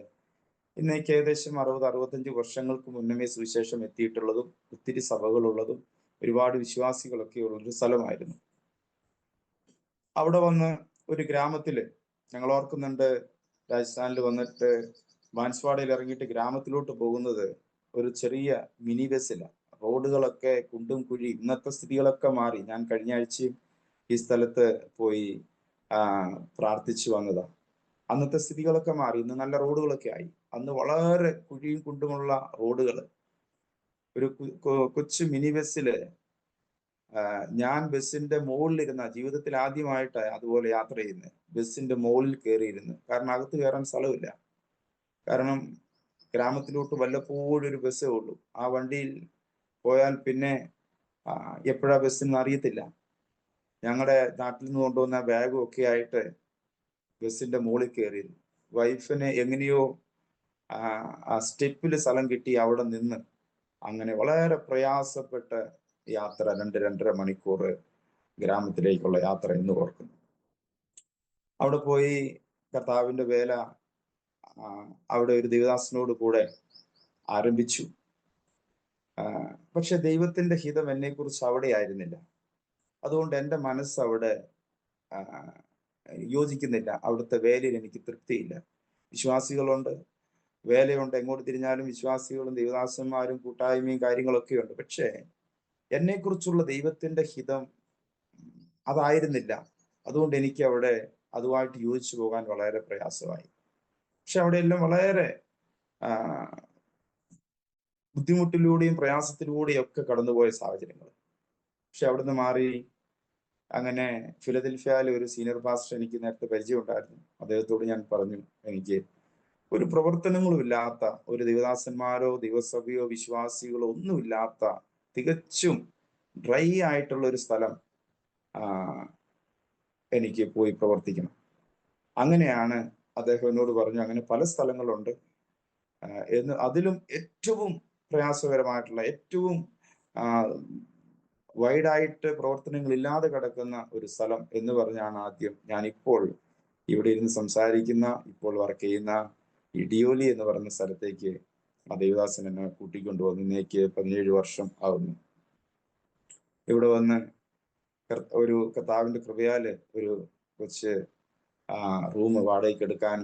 B: ഇന്നേക്ക് ഏകദേശം 60-65 വർഷങ്ങൾക്ക് മുന്നമേ സുവിശേഷം എത്തിയിട്ടുള്ളതും ഒത്തിരി സഭകളുള്ളതും ഒരുപാട് വിശ്വാസികളൊക്കെ ഉള്ളൊരു സ്ഥലമായിരുന്നു. അവിടെ വന്ന് ഒരു ഗ്രാമത്തില്, ഞങ്ങൾ ഓർക്കുന്നുണ്ട്, രാജസ്ഥാനിൽ വന്നിട്ട് ബാൻസ്വാഡയിൽ ഇറങ്ങിയിട്ട് ഗ്രാമത്തിലോട്ട് പോകുന്നത് ഒരു ചെറിയ മിനി ബസ്സിലാണ്. റോഡുകളൊക്കെ കുണ്ടും കുഴി, ഇന്നത്തെ സ്ഥിതികളൊക്കെ മാറി. ഞാൻ കഴിഞ്ഞ ആഴ്ചയും ഈ സ്ഥലത്ത് പോയി പ്രാർത്ഥിച്ചു വന്നതാണ്. അന്നത്തെ സ്ഥിതികളൊക്കെ മാറി. ഇന്ന് നല്ല റോഡുകളൊക്കെ ആയി. അന്ന് വളരെ കുഴിയും കുണ്ടുമുള്ള റോഡുകൾ. ഒരു കൊച്ചു മിനി ബസ്സില് ഞാൻ ബസ്സിന്റെ മുകളിലിരുന്ന, ജീവിതത്തിൽ ആദ്യമായിട്ട് അതുപോലെ യാത്ര ചെയ്യുന്നത്, ബസ്സിന്റെ മുകളിൽ കയറിയിരുന്നു. കാരണം അകത്ത് കയറാൻ സ്ഥലമില്ല. കാരണം ഗ്രാമത്തിലോട്ട് വല്ലപ്പോഴും ഒരു ബസ്സേ ഉള്ളൂ. ആ വണ്ടിയിൽ പോയാൽ പിന്നെ എപ്പോഴാ ബസ്സെന്ന് അറിയത്തില്ല. ഞങ്ങളുടെ നാട്ടിൽ നിന്ന് കൊണ്ടുവന്ന ബാഗും ഒക്കെ ആയിട്ട് ബസ്സിന്റെ മുകളിൽ കയറിയിരുന്നു. വൈഫിന് എങ്ങനെയോ ആ സ്റ്റെപ്പിൽ സ്ഥലം കിട്ടി. അവിടെ നിന്ന് അങ്ങനെ വളരെ പ്രയാസപ്പെട്ട യാത്ര, 2-2.5 മണിക്കൂർ ഗ്രാമത്തിലേക്കുള്ള യാത്ര എന്ന് ഓർക്കുന്നു. അവിടെ പോയി കർത്താവിന്റെ വേല അവിടെ ഒരു ദേവദാസനോട് കൂടെ ആരംഭിച്ചു. പക്ഷെ ദൈവത്തിന്റെ ഹിതം എന്നെക്കുറിച്ച് അവിടെ ആയിരുന്നില്ല. അതുകൊണ്ട് എൻ്റെ മനസ്സ് അവിടെ യോജിക്കുന്നില്ല. അവിടുത്തെ വേലയിൽ എനിക്ക് തൃപ്തിയില്ല. വിശ്വാസികളുണ്ട്, വേലയുണ്ട്, എങ്ങോട്ട് തിരിഞ്ഞാലും വിശ്വാസികളും ദേവദാസന്മാരും കൂട്ടായ്മയും കാര്യങ്ങളൊക്കെ ഉണ്ട്. പക്ഷേ എന്നെക്കുറിച്ചുള്ള ദൈവത്തിന്റെ ഹിതം അതായിരുന്നില്ല. അതുകൊണ്ട് എനിക്ക് അവിടെ അതുമായിട്ട് യോജിച്ചു പോകാൻ വളരെ പ്രയാസമായി. പക്ഷെ അവിടെയെല്ലാം വളരെ ബുദ്ധിമുട്ടിലൂടെയും പ്രയാസത്തിലൂടെയും ഒക്കെ കടന്നുപോയ സാഹചര്യങ്ങൾ. പക്ഷെ അവിടുന്ന് മാറി അങ്ങനെ ഫിലദൽഫിയയിൽ ഒരു സീനിയർ പാസ്റ്റർ എനിക്ക് നേരത്തെ പരിചയമുണ്ടായിരുന്നു. അദ്ദേഹത്തോട് ഞാൻ പറഞ്ഞു, എനിക്ക് ഒരു പ്രവർത്തനങ്ങളും ഇല്ലാത്ത, ഒരു ദേവദാസന്മാരോ ദൈവസഭയോ വിശ്വാസികളോ ഒന്നുമില്ലാത്ത, തികച്ചും ഡ്രൈ ആയിട്ടുള്ള ഒരു സ്ഥലം എനിക്ക് പോയി പ്രവർത്തിക്കണം. അങ്ങനെയാണ് അദ്ദേഹം എന്നോട് പറഞ്ഞു, അങ്ങനെ പല സ്ഥലങ്ങളുണ്ട് എന്ന്. അതിലും ഏറ്റവും പ്രയാസകരമായിട്ടുള്ള, ഏറ്റവും വൈഡായിട്ട് പ്രവർത്തനങ്ങൾ ഇല്ലാതെ കിടക്കുന്ന ഒരു സ്ഥലം എന്ന് പറഞ്ഞാണ് ആദ്യം ഞാനിപ്പോൾ ഇവിടെ ഇരുന്ന് സംസാരിക്കുന്ന, ഇപ്പോൾ വർക്ക് ചെയ്യുന്ന ഇഡിയോലി എന്ന് പറയുന്ന സ്ഥലത്തേക്ക് ആ ദേവദാസൻ എന്നെ കൂട്ടിക്കൊണ്ടുവന്നു. ഇന്നേക്ക് 17 വർഷം ആവുന്നു. ഇവിടെ വന്ന് ഒരു കർത്താവിന്റെ കൃപയാല് ഒരു കൊച്ച് റൂം വാടകയ്ക്ക് എടുക്കാൻ,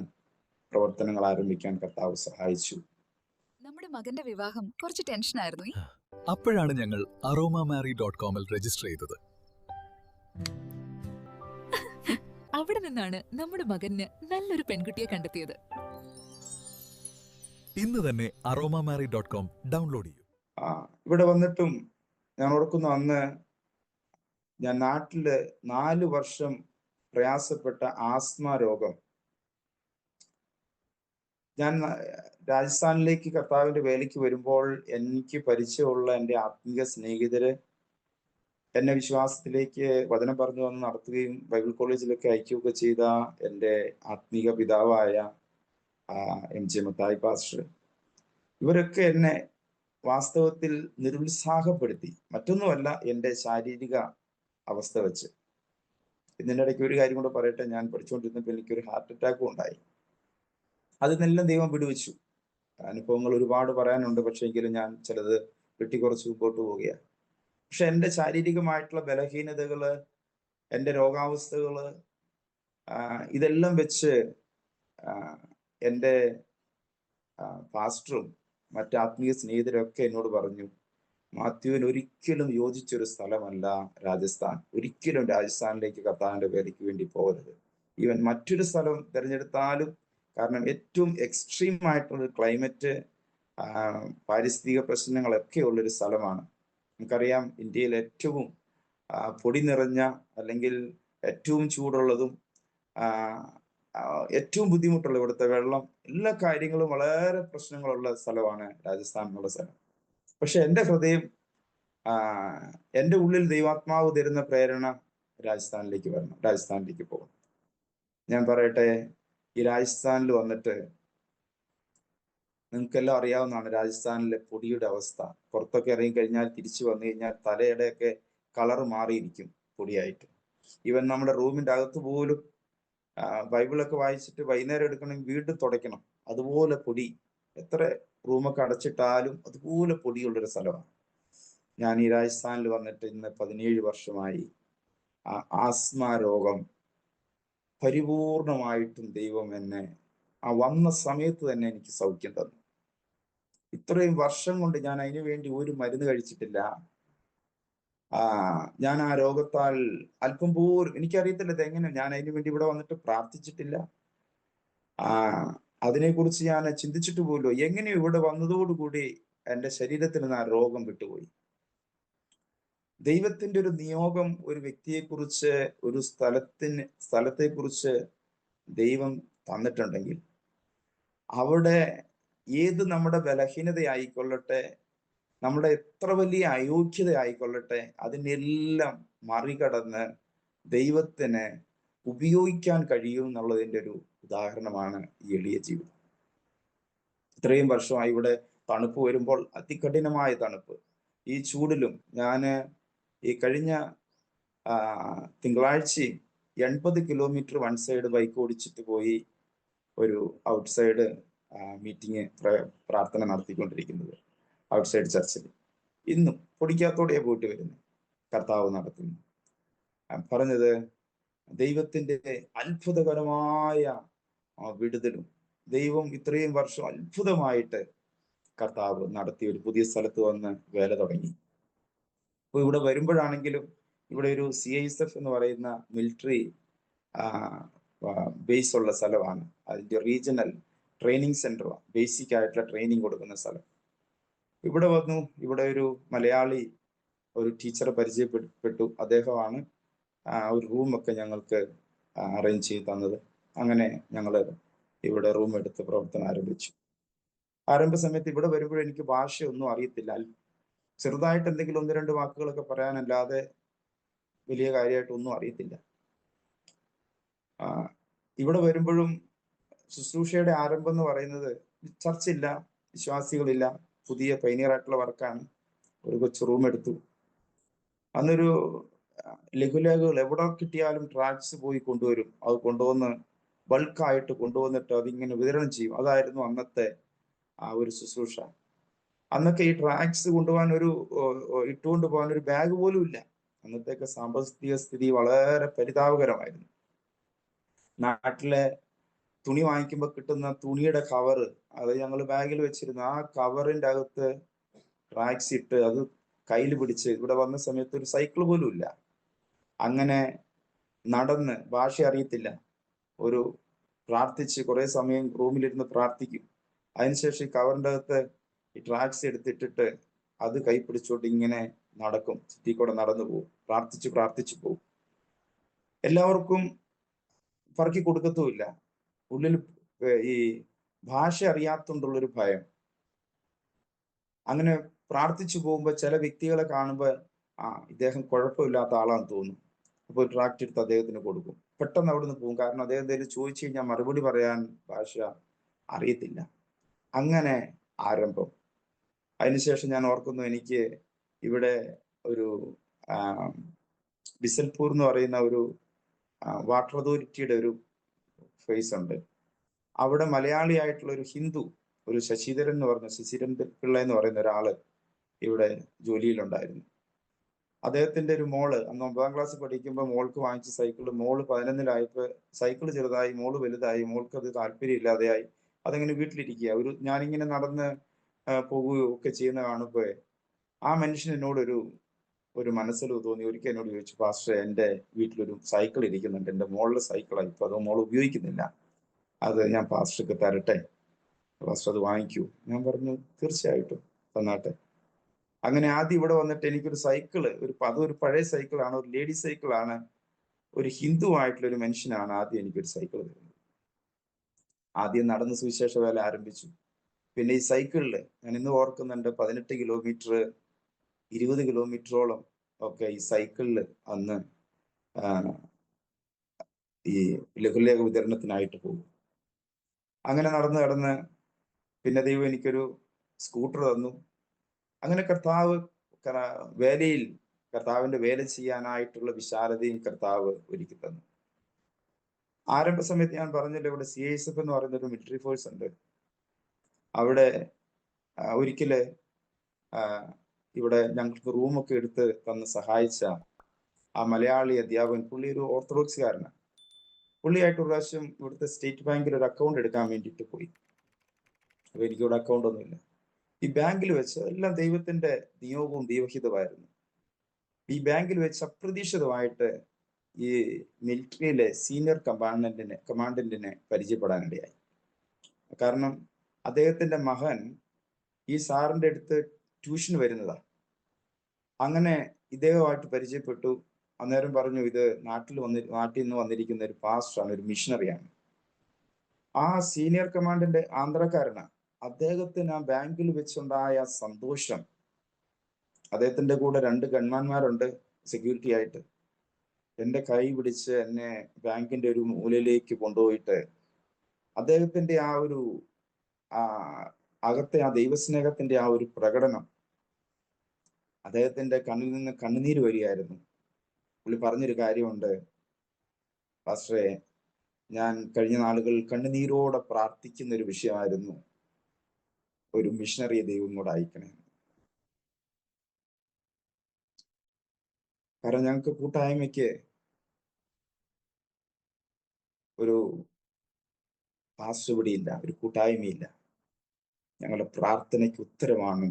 B: പ്രവർത്തനങ്ങൾ ആരംഭിക്കാൻ കർത്താവ് സഹായിച്ചു.
C: നമ്മുടെ മകന്റെ വിവാഹം കുറച്ച് ടെൻഷനായിരുന്നു.
D: അപ്പോഴാണ് ഞങ്ങൾ aromamary.com രജിസ്റ്റർ ചെയ്തത്.
C: അവിടെ നിന്നാണ് നമ്മുടെ മകന് നല്ലൊരു പെൺകുട്ടിയെ കണ്ടെത്തിയത്.
D: ഇന്ന് തന്നെ aromamary.com ഡൗൺലോഡ് ചെയ്യൂ.
B: ഇവിടെ വന്നിട്ടും ഞാൻ ഓർക്കുന്നു, അന്ന് ഞാൻ നാട്ടില് 4 വർഷം പ്രയാസപ്പെട്ട ആസ്മ രോഗം. ഞാൻ രാജസ്ഥാനിലേക്ക് കർത്താവിന്റെ വേലയ്ക്ക് വരുമ്പോൾ എനിക്ക് പരിചയമുള്ള എൻ്റെ ആത്മീയ സ്നേഹിതര് എന്നെ വിശ്വാസത്തിലേക്ക് വചനം പറഞ്ഞു വന്ന് നടത്തുകയും ബൈബിൾ കോളേജിലൊക്കെ അയക്കുകയൊക്കെ ചെയ്ത എൻ്റെ ആത്മീക പിതാവായ MJ മത്തായി പാസ്റ്റർ, ഇവരൊക്കെ എന്നെ വാസ്തവത്തിൽ നിരുത്സാഹപ്പെടുത്തി. മറ്റൊന്നുമല്ല, എൻ്റെ ശാരീരിക അവസ്ഥ വെച്ച്. ഇതിൻ്റെ ഇടയ്ക്ക് ഒരു കാര്യം കൂടെ പറയട്ടെ. ഞാൻ പഠിച്ചുകൊണ്ടിരുന്നപ്പോൾ എനിക്കൊരു ഹാർട്ട് അറ്റാക്കും ഉണ്ടായി. അതിനെല്ലാം ദൈവം വിടുവിച്ചു. അനുഭവങ്ങൾ ഒരുപാട് പറയാനുണ്ട്, പക്ഷെ എങ്കിലും ഞാൻ ചിലത് വെട്ടിക്കുറച്ച് മുമ്പോട്ട് പോവുകയാണ്. പക്ഷെ എൻ്റെ ശാരീരികമായിട്ടുള്ള ബലഹീനതകള്, എൻ്റെ രോഗാവസ്ഥകള്, ഇതെല്ലാം വെച്ച് എൻ്റെ പാസ്റ്ററും മറ്റ് ആത്മീയ സ്നേഹിതരൊക്കെ എന്നോട് പറഞ്ഞു, മാത്യുവിന് ഒരിക്കലും യോജിച്ചൊരു സ്ഥലമല്ല രാജസ്ഥാൻ. ഒരിക്കലും രാജസ്ഥാനിലേക്ക് കർത്താവിന്റെ വേലയ്ക്ക് വേണ്ടി പോകരുത്. ഈവൻ മറ്റൊരു സ്ഥലം തിരഞ്ഞെടുത്താലും, കാരണം ഏറ്റവും എക്സ്ട്രീം ആയിട്ടുള്ള ക്ലൈമറ്റ്, പാരിസ്ഥിതിക പ്രശ്നങ്ങളൊക്കെ ഉള്ളൊരു സ്ഥലമാണ്. നമുക്കറിയാം, ഇന്ത്യയിൽ ഏറ്റവും പൊടി നിറഞ്ഞ, അല്ലെങ്കിൽ ഏറ്റവും ചൂടുള്ളതും ഏറ്റവും ബുദ്ധിമുട്ടുള്ള, ഇവിടുത്തെ വെള്ളം, എല്ലാ കാര്യങ്ങളും വളരെ പ്രശ്നങ്ങളുള്ള സ്ഥലമാണ് രാജസ്ഥാൻ എന്നുള്ള സ്ഥലം. പക്ഷെ എൻ്റെ ഹൃദയം, എൻ്റെ ഉള്ളിൽ ദൈവാത്മാവ് തരുന്ന പ്രേരണ രാജസ്ഥാനിലേക്ക് വരണം, രാജസ്ഥാനിലേക്ക് പോകണം. ഞാൻ പറയട്ടെ, ഈ രാജസ്ഥാനിൽ വന്നിട്ട് നിങ്ങൾക്കെല്ലാം അറിയാവുന്നതാണ് രാജസ്ഥാനിലെ പൊടിയുടെ അവസ്ഥ. പുറത്തൊക്കെ ഇറങ്ങി കഴിഞ്ഞാൽ തിരിച്ചു വന്നു കഴിഞ്ഞാൽ തലയുടെയൊക്കെ കളർ മാറിയിരിക്കും പൊടിയായിട്ട്. ഈവൻ നമ്മുടെ റൂമിന്റെ അകത്ത് പോലും ബൈബിളൊക്കെ വായിച്ചിട്ട് വൈകുന്നേരം എടുക്കണമെങ്കിൽ വീണ്ടും തുടയ്ക്കണം, അതുപോലെ പൊടി. എത്ര റൂമൊക്കെ അടച്ചിട്ടാലും അതുപോലെ പൊടിയുള്ളൊരു സ്ഥലമാണ്. ഞാൻ ഈ രാജസ്ഥാനിൽ വന്നിട്ട് ഇന്ന് 17 വർഷമായി. ആസ്മ രോഗം പരിപൂർണമായിട്ടും ദൈവം എന്നെ ആ വന്ന സമയത്ത് തന്നെ എനിക്ക് സൗഖ്യം തന്നു. ഇത്രയും വർഷം കൊണ്ട് ഞാൻ അതിനു വേണ്ടി ഒരു മരുന്ന് കഴിച്ചിട്ടില്ല. ഞാൻ ആ രോഗത്താൽ അല്പം പോലും എനിക്കറിയത്തില്ല ഇതെങ്ങനെ, ഞാൻ അതിനു വേണ്ടി ഇവിടെ വന്നിട്ട് പ്രാർത്ഥിച്ചിട്ടില്ല. അതിനെക്കുറിച്ച് ഞാൻ ചിന്തിച്ചിട്ട് പോലും എങ്ങനെ ഇവിടെ വന്നതോടുകൂടി എൻ്റെ ശരീരത്തിൽ നിന്ന് ആ രോഗം വിട്ടുപോയി. ദൈവത്തിന്റെ ഒരു നിയോഗം ഒരു വ്യക്തിയെക്കുറിച്ച്, ഒരു സ്ഥലത്തെക്കുറിച്ച് ദൈവം തന്നിട്ടുണ്ടെങ്കിൽ അവിടെ ഏത് നമ്മുടെ ബലഹീനതയായിക്കൊള്ളട്ടെ, നമ്മുടെ എത്ര വലിയ അയോഗ്യത ആയിക്കൊള്ളട്ടെ, അതിനെല്ലാം മറികടന്ന് ദൈവത്തിന് ഉപയോഗിക്കാൻ കഴിയും എന്നുള്ളതിൻ്റെ ഒരു ഉദാഹരണമാണ് ഈ എളിയ ജീവിതം. ഇത്രയും വർഷമായി ഇവിടെ തണുപ്പ് വരുമ്പോൾ അതികഠിനമായ തണുപ്പ്, ഈ ചൂടിലും ഞാൻ ഈ കഴിഞ്ഞ തിങ്കളാഴ്ചയും 80 കിലോമീറ്റർ വൺ സൈഡ് ബൈക്ക് ഓടിച്ചിട്ട് പോയി ഒരു ഔട്ട് സൈഡ് മീറ്റിംഗ് പ്രാർത്ഥന നടത്തിക്കൊണ്ടിരിക്കുന്നത് ഔട്ട് സൈഡ് ചർച്ചിൽ. ഇന്നും പൊടിക്കാത്തോടെയാണ് പോയിട്ട് വരുന്നത്. കർത്താവ് നടത്തുന്നു. പറഞ്ഞത് ദൈവത്തിന്റെ അത്ഭുതകരമായ വിടുതലും ദൈവം ഇത്രയും വർഷം അത്ഭുതമായിട്ട് കർത്താവ് നടത്തി ഒരു പുതിയ സ്ഥലത്ത് വന്ന് വേല തുടങ്ങി. അപ്പോൾ ഇവിടെ വരുമ്പോഴാണെങ്കിലും ഇവിടെ ഒരു CISF എന്ന് പറയുന്ന മിലിറ്ററി ബേസ് ഉള്ള സ്ഥലമാണ്. അതിൻ്റെ റീജിയണൽ ട്രെയിനിങ് സെന്ററാണ്, ബേസിക് ആയിട്ടുള്ള ട്രെയിനിങ് കൊടുക്കുന്ന സ്ഥലം. ഇവിടെ വന്നു, ഇവിടെ ഒരു മലയാളി ഒരു ടീച്ചറെ പരിചയപ്പെട്ടു. അദ്ദേഹമാണ് ഒരു റൂമൊക്കെ ഞങ്ങൾക്ക് അറേഞ്ച് ചെയ്ത് തന്നത്. അങ്ങനെ ഞങ്ങൾ ഇവിടെ റൂം എടുത്ത് പ്രവർത്തനം ആരംഭിച്ചു. ആരംഭ സമയത്ത് ഇവിടെ വരുമ്പോഴും എനിക്ക് ഭാഷയൊന്നും അറിയത്തില്ല. ചെറുതായിട്ട് എന്തെങ്കിലും 1-2 വാക്കുകളൊക്കെ പറയാനല്ലാതെ വലിയ കാര്യമായിട്ടൊന്നും അറിയത്തില്ല. ഇവിടെ വരുമ്പോഴും ശുശ്രൂഷയുടെ ആരംഭം എന്ന് പറയുന്നത് ചർച്ചില്ല, വിശ്വാസികളില്ല, പുതിയ പൈനിയറായിട്ടുള്ള വർക്കാണ്. ഒരു കൊച്ചു റൂം എടുത്തു. അന്നൊരു ലഘുലേഖകൾ എവിടെ കിട്ടിയാലും ട്രാക്സ് പോയി കൊണ്ടുവരും. അത് കൊണ്ടുവന്ന് ബൾക്കായിട്ട് കൊണ്ടുവന്നിട്ട് അതിങ്ങനെ വിതരണം ചെയ്യും. അതായിരുന്നു അന്നത്തെ ആ ഒരു ശുശ്രൂഷ. അന്നൊക്കെ ഈ ട്രാക്സ് കൊണ്ടുപോകാൻ ഇട്ടുകൊണ്ട് പോകാൻ ഒരു ബാഗ് പോലും ഇല്ല. അന്നത്തെയൊക്കെ സാമ്പത്തിക സ്ഥിതി വളരെ പരിതാപകരമായിരുന്നു. നാട്ടിലെ തുണി വാങ്ങിക്കുമ്പോൾ കിട്ടുന്ന തുണിയുടെ കവറ് അത് ഞങ്ങൾ ബാഗിൽ വെച്ചിരുന്നു. ആ കവറിന്റെ അകത്ത് ട്രാക്സ് ഇട്ട് അത് കയ്യിൽ പിടിച്ച് ഇവിടെ വന്ന സമയത്ത് ഒരു സൈക്കിൾ പോലും ഇല്ല. അങ്ങനെ നടന്ന്, ഭാഷ അറിയത്തില്ല, ഒരു പ്രാർത്ഥിച്ച് കുറെ സമയം റൂമിലിരുന്ന് പ്രാർത്ഥിക്കും. അതിനുശേഷം ഈ കവറിൻ്റെ അകത്ത് ഈ ട്രാക്സ് എടുത്തിട്ടിട്ട് അത് കൈ പിടിച്ചോട്ട് ഇങ്ങനെ നടക്കും, ചുറ്റി കൂടെ നടന്നു പോകും, പ്രാർത്ഥിച്ചു പോകും. എല്ലാവർക്കും പറക്കി കൊടുക്കത്തുമില്ല. ഉള്ളിൽ ഈ ഭാഷ അറിയാത്തോണ്ടുള്ളൊരു ഭയം. അങ്ങനെ പ്രാർത്ഥിച്ചു പോകുമ്പോൾ ചില വ്യക്തികളെ കാണുമ്പോൾ ഇദ്ദേഹം കുഴപ്പമില്ലാത്ത ആളാന്ന് തോന്നും. അപ്പോൾ ട്രാക്ട് എടുത്ത് അദ്ദേഹത്തിന് കൊടുക്കും. പെട്ടെന്ന് അവിടുന്ന് പോകും. കാരണം അദ്ദേഹം എന്തെങ്കിലും ചോദിച്ചു കഴിഞ്ഞാൽ മറുപടി പറയാൻ ഭാഷ അറിയത്തില്ല. അങ്ങനെ ആരംഭം. അതിനുശേഷം ഞാൻ ഓർക്കുന്നു, എനിക്ക് ഇവിടെ ഒരു ബിസൽപൂർ എന്ന് പറയുന്ന ഒരു വാട്ടർ അതോറിറ്റിയുടെ ഒരു ഫേസ് ഉണ്ട്. അവിടെ മലയാളിയായിട്ടുള്ള ഒരു ഹിന്ദു, ഒരു ശശിധരൻ പിള്ള എന്ന് പറയുന്ന ഒരാള് ഇവിടെ ജോലിയിലുണ്ടായിരുന്നു. അദ്ദേഹത്തിന്റെ ഒരു മോള് അന്ന് 9ാം ക്ലാസ്സിൽ പഠിക്കുമ്പോൾ മോൾക്ക് വാങ്ങിച്ച സൈക്കിള്, മോള് 11-ലായപ്പോൾ സൈക്കിള് ചെറുതായി, മോള് വലുതായി, മോൾക്ക് അത് താല്പര്യം ഇല്ലാതെയായി. അതങ്ങനെ വീട്ടിലിരിക്കുക. ഞാനിങ്ങനെ നടന്ന് പോകുകയോ ഒക്കെ ചെയ്യുന്ന കാണുമ്പോൾ ആ മനുഷ്യൻ എന്നോട് ഒരു മനസ്സിൽ തോന്നി. ഒരിക്കൽ എന്നോട് ചോദിച്ചു, പാസ്റ്റർ, എൻ്റെ വീട്ടിലൊരു സൈക്കിൾ ഇരിക്കുന്നുണ്ട്, എൻ്റെ മോളുടെ സൈക്കിളാണ്, ഇപ്പൊ അത് മോൾ ഉപയോഗിക്കുന്നില്ല, അത് ഞാൻ പാസ്റ്റർക്ക് തരട്ടെ, പാസ്റ്റർ അത് വാങ്ങിക്കൂ? ഞാൻ പറഞ്ഞു, തീർച്ചയായിട്ടും തന്നാട്ടെ. അങ്ങനെ ആദ്യം ഇവിടെ വന്നിട്ട് എനിക്കൊരു സൈക്കിള്, അതൊരു പഴയ സൈക്കിളാണ്, ഒരു ലേഡി സൈക്കിളാണ്, ഒരു ഹിന്ദു ആയിട്ടുള്ള ഒരു മനുഷ്യനാണ് ആദ്യം എനിക്കൊരു സൈക്കിൾ തരുന്നത്. ആദ്യം നടന്ന് സുവിശേഷ വേല ആരംഭിച്ചു. പിന്നെ ഈ സൈക്കിളിൽ ഞാൻ ഇന്ന് ഓർക്കുന്നുണ്ട്, 18 കിലോമീറ്റർ 20 കിലോമീറ്ററോളം ഒക്കെ ഈ സൈക്കിളിൽ അന്ന് ഈ ലഘുലേഖ വിതരണത്തിനായിട്ട് പോകും. അങ്ങനെ നടന്ന് നടന്ന് പിന്നെ ദൈവം എനിക്കൊരു സ്കൂട്ടർ തന്നു. അങ്ങനെ വേലയിൽ കർത്താവിന്റെ വേല ചെയ്യാനായിട്ടുള്ള വിശാലതയും കർത്താവ് ഒരുക്കി തന്നു. ആരംഭ സമയത്ത് ഞാൻ പറഞ്ഞല്ലോ, ഇവിടെ CISF എന്ന് പറയുന്ന ഒരു മിലിറ്ററി ഫോഴ്സ് ഉണ്ട്. അവിടെ ഒരിക്കല് ഇവിടെ ഞങ്ങൾക്ക് റൂമൊക്കെ എടുത്ത് തന്ന് സഹായിച്ച ആ മലയാളി അധ്യാപകൻ, പുള്ളി ഒരു ഓർത്തഡോക്സുകാരനാണ്. പുള്ളിയായിട്ട് ഒരു പ്രാവശ്യം ഇവിടുത്തെ സ്റ്റേറ്റ് ബാങ്കിൽ ഒരു അക്കൗണ്ട് എടുക്കാൻ വേണ്ടിയിട്ട് പോയി. അപ്പൊ എനിക്കിവിടെ അക്കൗണ്ട് ഒന്നുമില്ല. ഈ ബാങ്കിൽ വെച്ച് എല്ലാം ദൈവത്തിന്റെ നിയോഗവും ദൈവഹിതമായിരുന്നു. ഈ ബാങ്കിൽ വെച്ച് അപ്രതീക്ഷിതമായിട്ട് ഈ മിലിറ്ററിയിലെ സീനിയർ കമാൻഡന്റിനെ പരിചയപ്പെടാനിടയായി. കാരണം അദ്ദേഹത്തിന്റെ മകൻ ഈ സാറിന്റെ അടുത്ത് ട്യൂഷന് വരുന്നതാ. അങ്ങനെ ഇദ്ദേഹമായിട്ട് പരിചയപ്പെട്ടു. അന്നേരം പറഞ്ഞു, ഇത് നാട്ടിൽ നിന്ന് വന്നിരിക്കുന്ന ഒരു പാസ്റ്ററാണ്, ഒരു മിഷണറിയാണ്. ആ സീനിയർ കമാൻഡന്റ് ആന്ധ്രക്കാരനാണ്. അദ്ദേഹത്തിന് ആ ബാങ്കിൽ വെച്ചുണ്ടായ സന്തോഷം, അദ്ദേഹത്തിന്റെ കൂടെ 2 ഗൺമാന്മാരുണ്ട് സെക്യൂരിറ്റി ആയിട്ട്, എന്റെ കൈ പിടിച്ച് എന്നെ ബാങ്കിന്റെ ഒരു മൂലയിലേക്ക് കൊണ്ടുപോയിട്ട് അദ്ദേഹത്തിന്റെ ആ ഒരു അകത്തെ ആ ദൈവസ്നേഹത്തിന്റെ ആ ഒരു പ്രകടനം, അദ്ദേഹത്തിന്റെ കണ്ണിൽ നിന്ന് കണ്ണുനീര് വരികയായിരുന്നു. പുള്ളി പറഞ്ഞൊരു കാര്യമുണ്ട്, പാസ്റ്ററെ, ഞാൻ കഴിഞ്ഞ നാളുകളിൽ കണ്ണുനീരോടെ പ്രാർത്ഥിക്കുന്ന ഒരു വിഷയമായിരുന്നു, ഒരു മിഷണറിയെ ദൈവം കൂടെ അയക്കണേ. കാരണം ഞങ്ങൾക്ക് കൂട്ടായ്മയ്ക്ക് ഒരു പാസ്റ്റർ ഇവിടെയില്ല, ഒരു കൂട്ടായ്മയില്ല. ഞങ്ങളുടെ പ്രാർത്ഥനയ്ക്ക് ഉത്തരമാണ്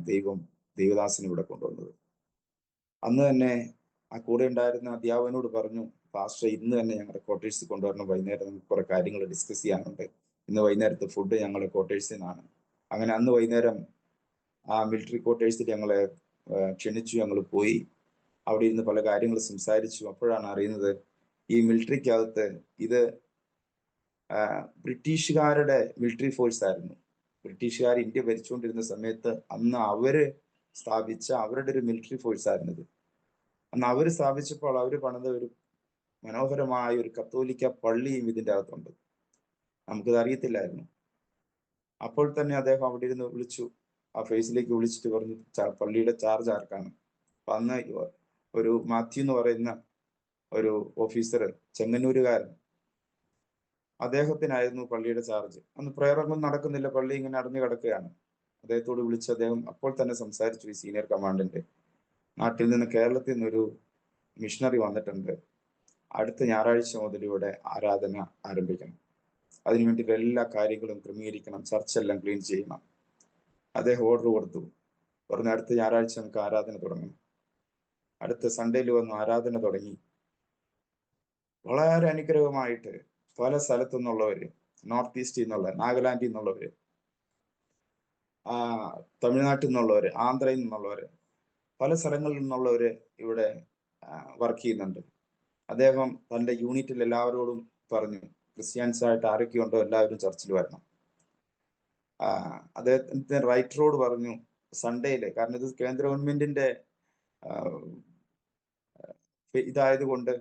B: ദൈവദാസനെ ഇവിടെ കൊണ്ടുവന്നത്. അന്ന് തന്നെ ആ കൂടെ ഉണ്ടായിരുന്ന അധ്യാപകനോട് പറഞ്ഞു, പാസ്റ്റർ ഇന്ന് തന്നെ ഞങ്ങളുടെ ക്വാർട്ടേഴ്സിൽ കൊണ്ടുവരണം, വൈകുന്നേരം നമുക്ക് കുറെ കാര്യങ്ങൾ ഡിസ്കസ് ചെയ്യാനുണ്ട്, ഇന്ന് വൈകുന്നേരത്തെ ഫുഡ് ഞങ്ങളുടെ ക്വാർട്ടേഴ്സിൽ നിന്നാണ്. അങ്ങനെ അന്ന് വൈകുന്നേരം ആ മിലിറ്ററി ക്വാർട്ടേഴ്സിൽ ഞങ്ങളെ ക്ഷണിച്ചു. ഞങ്ങൾ പോയി അവിടെ ഇരുന്ന് പല കാര്യങ്ങൾ സംസാരിച്ചു. അപ്പോഴാണ് അറിയുന്നത്, ഈ മിലിറ്ററിക്കകത്ത് ഇത് ബ്രിട്ടീഷുകാരുടെ മിലിറ്ററി ഫോഴ്സ് ആയിരുന്നു. ബ്രിട്ടീഷുകാർ ഇന്ത്യ ഭരിച്ചുകൊണ്ടിരുന്ന സമയത്ത് അന്ന് അവര് സ്ഥാപിച്ച അവരുടെ ഒരു മിലിറ്ററി ഫോഴ്സ് ആയിരുന്നത്. അന്ന് അവര് സ്ഥാപിച്ചപ്പോൾ അവര് പണിത ഒരു മനോഹരമായ ഒരു കത്തോലിക്ക പള്ളിയും ഇതിൻ്റെ അകത്തുണ്ട്. നമുക്കിത് അറിയത്തില്ലായിരുന്നു. അപ്പോൾ തന്നെ അദ്ദേഹം അവിടെ ഇരുന്ന് വിളിച്ചു, ആ ഫേസിലേക്ക് വിളിച്ചിട്ട് പറഞ്ഞു, പള്ളിയുടെ ചാർജ് ആർക്കാണ്? അപ്പൊ അന്ന് ഒരു മാത്യു എന്ന് പറയുന്ന ഒരു ഓഫീസർ, ചെങ്ങന്നൂരുകാരൻ, അദ്ദേഹത്തിനായിരുന്നു പള്ളിയുടെ ചാർജ്. അന്ന് പ്രയറൊന്നും നടക്കുന്നില്ല, പള്ളി ഇങ്ങനെ അടഞ്ഞു കിടക്കുകയാണ്. അദ്ദേഹത്തോട് വിളിച്ച് അദ്ദേഹം അപ്പോൾ തന്നെ സംസാരിച്ചു, ഈ സീനിയർ കമാൻഡന്റ്, നാട്ടിൽ നിന്ന് കേരളത്തിൽ നിന്നൊരു മിഷണറി വന്നിട്ടുണ്ട്, അടുത്ത ഞായറാഴ്ച മുതൽ ഇവിടെ ആരാധന ആരംഭിക്കണം, അതിനു വേണ്ടിയിട്ട് എല്ലാ കാര്യങ്ങളും ക്രമീകരിക്കണം, ചർച്ചെല്ലാം ക്ലീൻ ചെയ്യണം. അദ്ദേഹം ഓർഡർ കൊടുത്തു, പറഞ്ഞ അടുത്ത ഞായറാഴ്ച നമുക്ക് ആരാധന തുടങ്ങണം. അടുത്ത സൺഡേയിൽ വന്ന് ആരാധന തുടങ്ങി. വളരെ അനുഗ്രഹമായിട്ട് പല സ്ഥലത്തു നിന്നുള്ളവര്, നോർത്ത് ഈസ്റ്റിൽ നിന്നുള്ള, നാഗാലാൻഡിൽ നിന്നുള്ളവര്, തമിഴ്നാട്ടിൽ നിന്നുള്ളവര്, ആന്ധ്രയിൽ നിന്നുള്ളവര്, പല സ്ഥലങ്ങളിൽ നിന്നുള്ളവര് ഇവിടെ വർക്ക് ചെയ്യുന്നുണ്ട്. അദ്ദേഹം തന്റെ യൂണിറ്റിൽ എല്ലാവരോടും പറഞ്ഞു, ക്രിസ്ത്യൻസ് ആയിട്ട് ആരൊക്കെ ഉണ്ടോ എല്ലാവരും ചർച്ചിൽ വരണം. അദ്ദേഹത്തിന്റെ റൈറ്ററോട് പറഞ്ഞു, സൺഡേയില്, കാരണം ഇത് കേന്ദ്ര ഗവൺമെന്റിന്റെ ഇതായതുകൊണ്ട്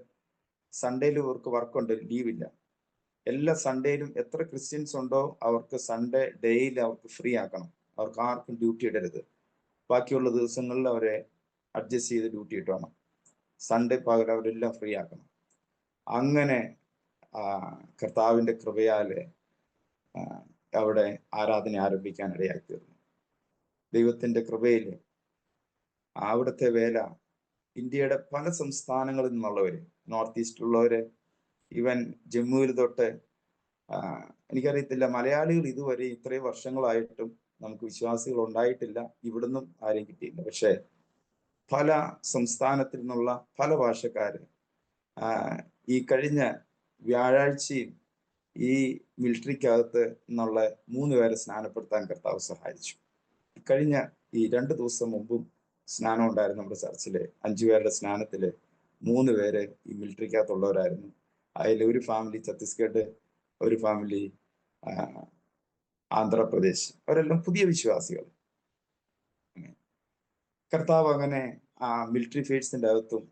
B: സൺഡേയിൽ ഇവർക്ക് വർക്കുണ്ട്, ലീവില്ല. എല്ലാ സൺഡേയിലും എത്ര ക്രിസ്ത്യൻസ് ഉണ്ടോ അവർക്ക് സൺഡേ ഡേയിൽ അവർക്ക് ഫ്രീ ആക്കണം. അവർക്ക് ആർക്കും ഡ്യൂട്ടി ഇടരുത്. ബാക്കിയുള്ള ദിവസങ്ങളിൽ അവരെ അഡ്ജസ്റ്റ് ചെയ്ത് ഡ്യൂട്ടി ഇട്ടോണം. സൺഡേ പകരം അവരെല്ലാം ഫ്രീ ആക്കണം. അങ്ങനെ കർത്താവിന്റെ കൃപയാല് അവിടെ ആരാധന ആരംഭിക്കാൻ ഇടയായി തീർന്നു. ദൈവത്തിന്റെ കൃപയിൽ അവിടുത്തെ വേല ഇന്ത്യയുടെ പല സംസ്ഥാനങ്ങളിൽ നിന്നുള്ളവര്, നോർത്ത് ഈസ്റ്റിലുള്ളവര്, ഈവൻ ജമ്മുവിൽ തൊട്ട്, എനിക്കറിയത്തില്ല, മലയാളികൾ ഇതുവരെ ഇത്രയും വർഷങ്ങളായിട്ടും നമുക്ക് വിശ്വാസികൾ ഉണ്ടായിട്ടില്ല, ഇവിടുന്നും ആരെയും കിട്ടിയില്ല. പക്ഷെ പല സംസ്ഥാനത്തിൽ നിന്നുള്ള പല ഭാഷക്കാര് ഈ കഴിഞ്ഞ വ്യാഴാഴ്ചയും ഈ മിലിറ്ററിക്കകത്ത് നിന്നുള്ള 3 പേരെ സ്നാനപ്പെടുത്താൻ കർത്താവ് സഹായിച്ചു. കഴിഞ്ഞ ഈ 2 ദിവസം മുമ്പും സ്നാനം ഉണ്ടായിരുന്നു നമ്മുടെ ചർച്ചില്. 5 പേരുടെ സ്നാനത്തില് 3 പേര് ഈ മിലിറ്ററിക്കകത്തുള്ളവരായിരുന്നു. അതിൽ ഒരു ഫാമിലി ഛത്തീസ്ഗഡ്, ഒരു ഫാമിലി ആന്ധ്രാപ്രദേശ്, അവരെല്ലാം പുതിയ വിശ്വാസികൾ. കർത്താവ് അങ്ങനെ ആ മിലിറ്ററി ഫേഴ്സിന്റെ അകത്തും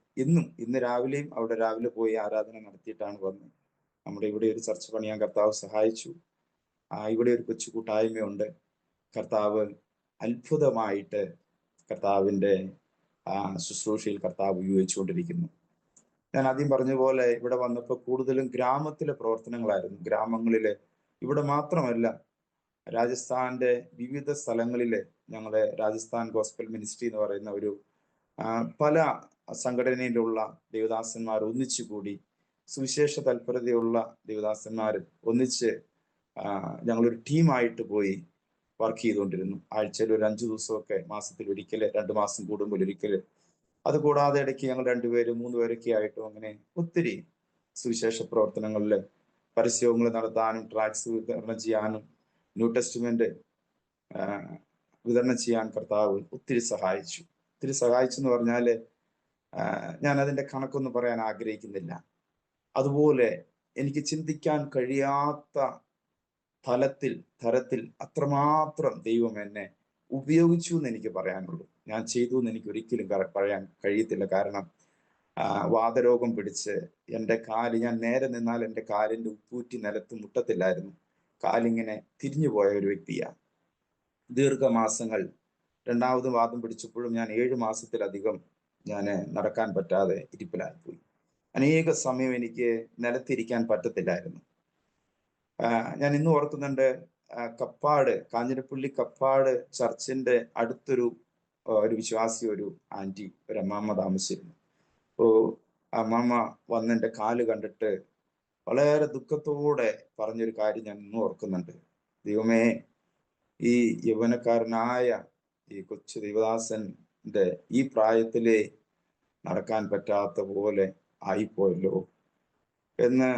B: ഇന്ന് രാവിലെയും അവിടെ രാവിലെ പോയി ആരാധന നടത്തിയിട്ടാണ് വന്നത്. നമ്മുടെ ഇവിടെ ഒരു ചർച്ച പണിയാൻ കർത്താവ് സഹായിച്ചു. ഇവിടെ ഒരു കൊച്ചു കൂട്ടായ്മയുണ്ട്. കർത്താവ് അത്ഭുതമായിട്ട് കർത്താവിന്റെ ശുശ്രൂഷയിൽ കർത്താവ് ഉപയോഗിച്ചുകൊണ്ടിരിക്കുന്നു. ഞാൻ ആദ്യം പറഞ്ഞ പോലെ ഇവിടെ വന്നപ്പോൾ കൂടുതലും ഗ്രാമത്തിലെ പ്രവർത്തനങ്ങളായിരുന്നു. ഗ്രാമങ്ങളിലെ, ഇവിടെ മാത്രമല്ല, രാജസ്ഥാന്റെ വിവിധ സ്ഥലങ്ങളിലെ ഞങ്ങളെ രാജസ്ഥാൻ ഗോസ്പൽ മിനിസ്ട്രി എന്ന് പറയുന്ന ഒരു പല സംഘടനയിലുള്ള ദേവദാസന്മാർ ഒന്നിച്ചുകൂടി, സുവിശേഷ തൽപരതയുള്ള ദേവദാസന്മാർ ഒന്നിച്ച് ഞങ്ങളൊരു ടീമായിട്ട് പോയി വർക്ക് ചെയ്തുകൊണ്ടിരുന്നു. ആഴ്ചയിൽ ഒരു 5 ദിവസമൊക്കെ, മാസത്തിൽ ഒരിക്കല്, 2 മാസം കൂടുമ്പോൾ ഒരിക്കല്. അതുകൂടാതെ ഇടയ്ക്ക് ഞങ്ങൾ 2 പേരും 3 പേരൊക്കെ ആയിട്ടും അങ്ങനെ ഒത്തിരി സുവിശേഷ പ്രവർത്തനങ്ങളിൽ പരസ്യങ്ങൾ നടത്താനും ട്രാക്സ് വിതരണം ചെയ്യാനും ന്യൂ ടെസ്റ്റ്മെന്റ് വിതരണം ചെയ്യാൻ കർത്താവ് ഒത്തിരി സഹായിച്ചു. ഒത്തിരി സഹായിച്ചു എന്ന് പറഞ്ഞാല് ഞാൻ അതിന്റെ കണക്കൊന്നും പറയാൻ ആഗ്രഹിക്കുന്നില്ല. അതുപോലെ എനിക്ക് ചിന്തിക്കാൻ കഴിയാത്ത തരത്തിൽ അത്രമാത്രം ദൈവം എന്നെ ഉപയോഗിച്ചു എന്ന് എനിക്ക് പറയാനുള്ളൂ. ഞാൻ ചെയ്തു എന്ന് എനിക്ക് ഒരിക്കലും പറയാൻ കഴിയത്തില്ല. കാരണം വാതരോഗം പിടിച്ച് എൻ്റെ കാല്, ഞാൻ നേരെ നിന്നാൽ എൻ്റെ കാലിന്റെ ഉപ്പൂറ്റി നിലത്ത് മുട്ടത്തില്ലായിരുന്നു. കാലിങ്ങനെ തിരിഞ്ഞു പോയ ഒരു വ്യക്തിയാണ്. ദീർഘമാസങ്ങൾ, രണ്ടാമത് വാദം പിടിച്ചപ്പോഴും ഞാൻ 7 മാസത്തിലധികം ഞാൻ നടക്കാൻ പറ്റാതെ ഇരിപ്പിലായിപ്പോയി. അനേക സമയം എനിക്ക് നിലത്തിരിക്കാൻ പറ്റത്തില്ലായിരുന്നു. ഞാൻ ഇന്ന് ഓർക്കുന്നുണ്ട്, കാഞ്ഞിരപ്പള്ളി കപ്പാട് ചർച്ചിന്റെ അടുത്തൊരു വിശ്വാസി, ഒരു ആന്റി, ഒരു അമ്മാമ്മ താമസിച്ചിരുന്നു. അമ്മാമ്മ വന്ന് എൻ്റെ കാല് കണ്ടിട്ട് വളരെ ദുഃഖത്തോടെ പറഞ്ഞൊരു കാര്യം ഞാൻ ഇന്നും ഓർക്കുന്നുണ്ട്. ദൈവമേ, ഈ യൗവനക്കാരനായ ഈ കൊച്ചു ദേവദാസന്റെ ഈ പ്രായത്തിലെ നടക്കാൻ പറ്റാത്ത പോലെ ആയിപ്പോയല്ലോ എന്ന്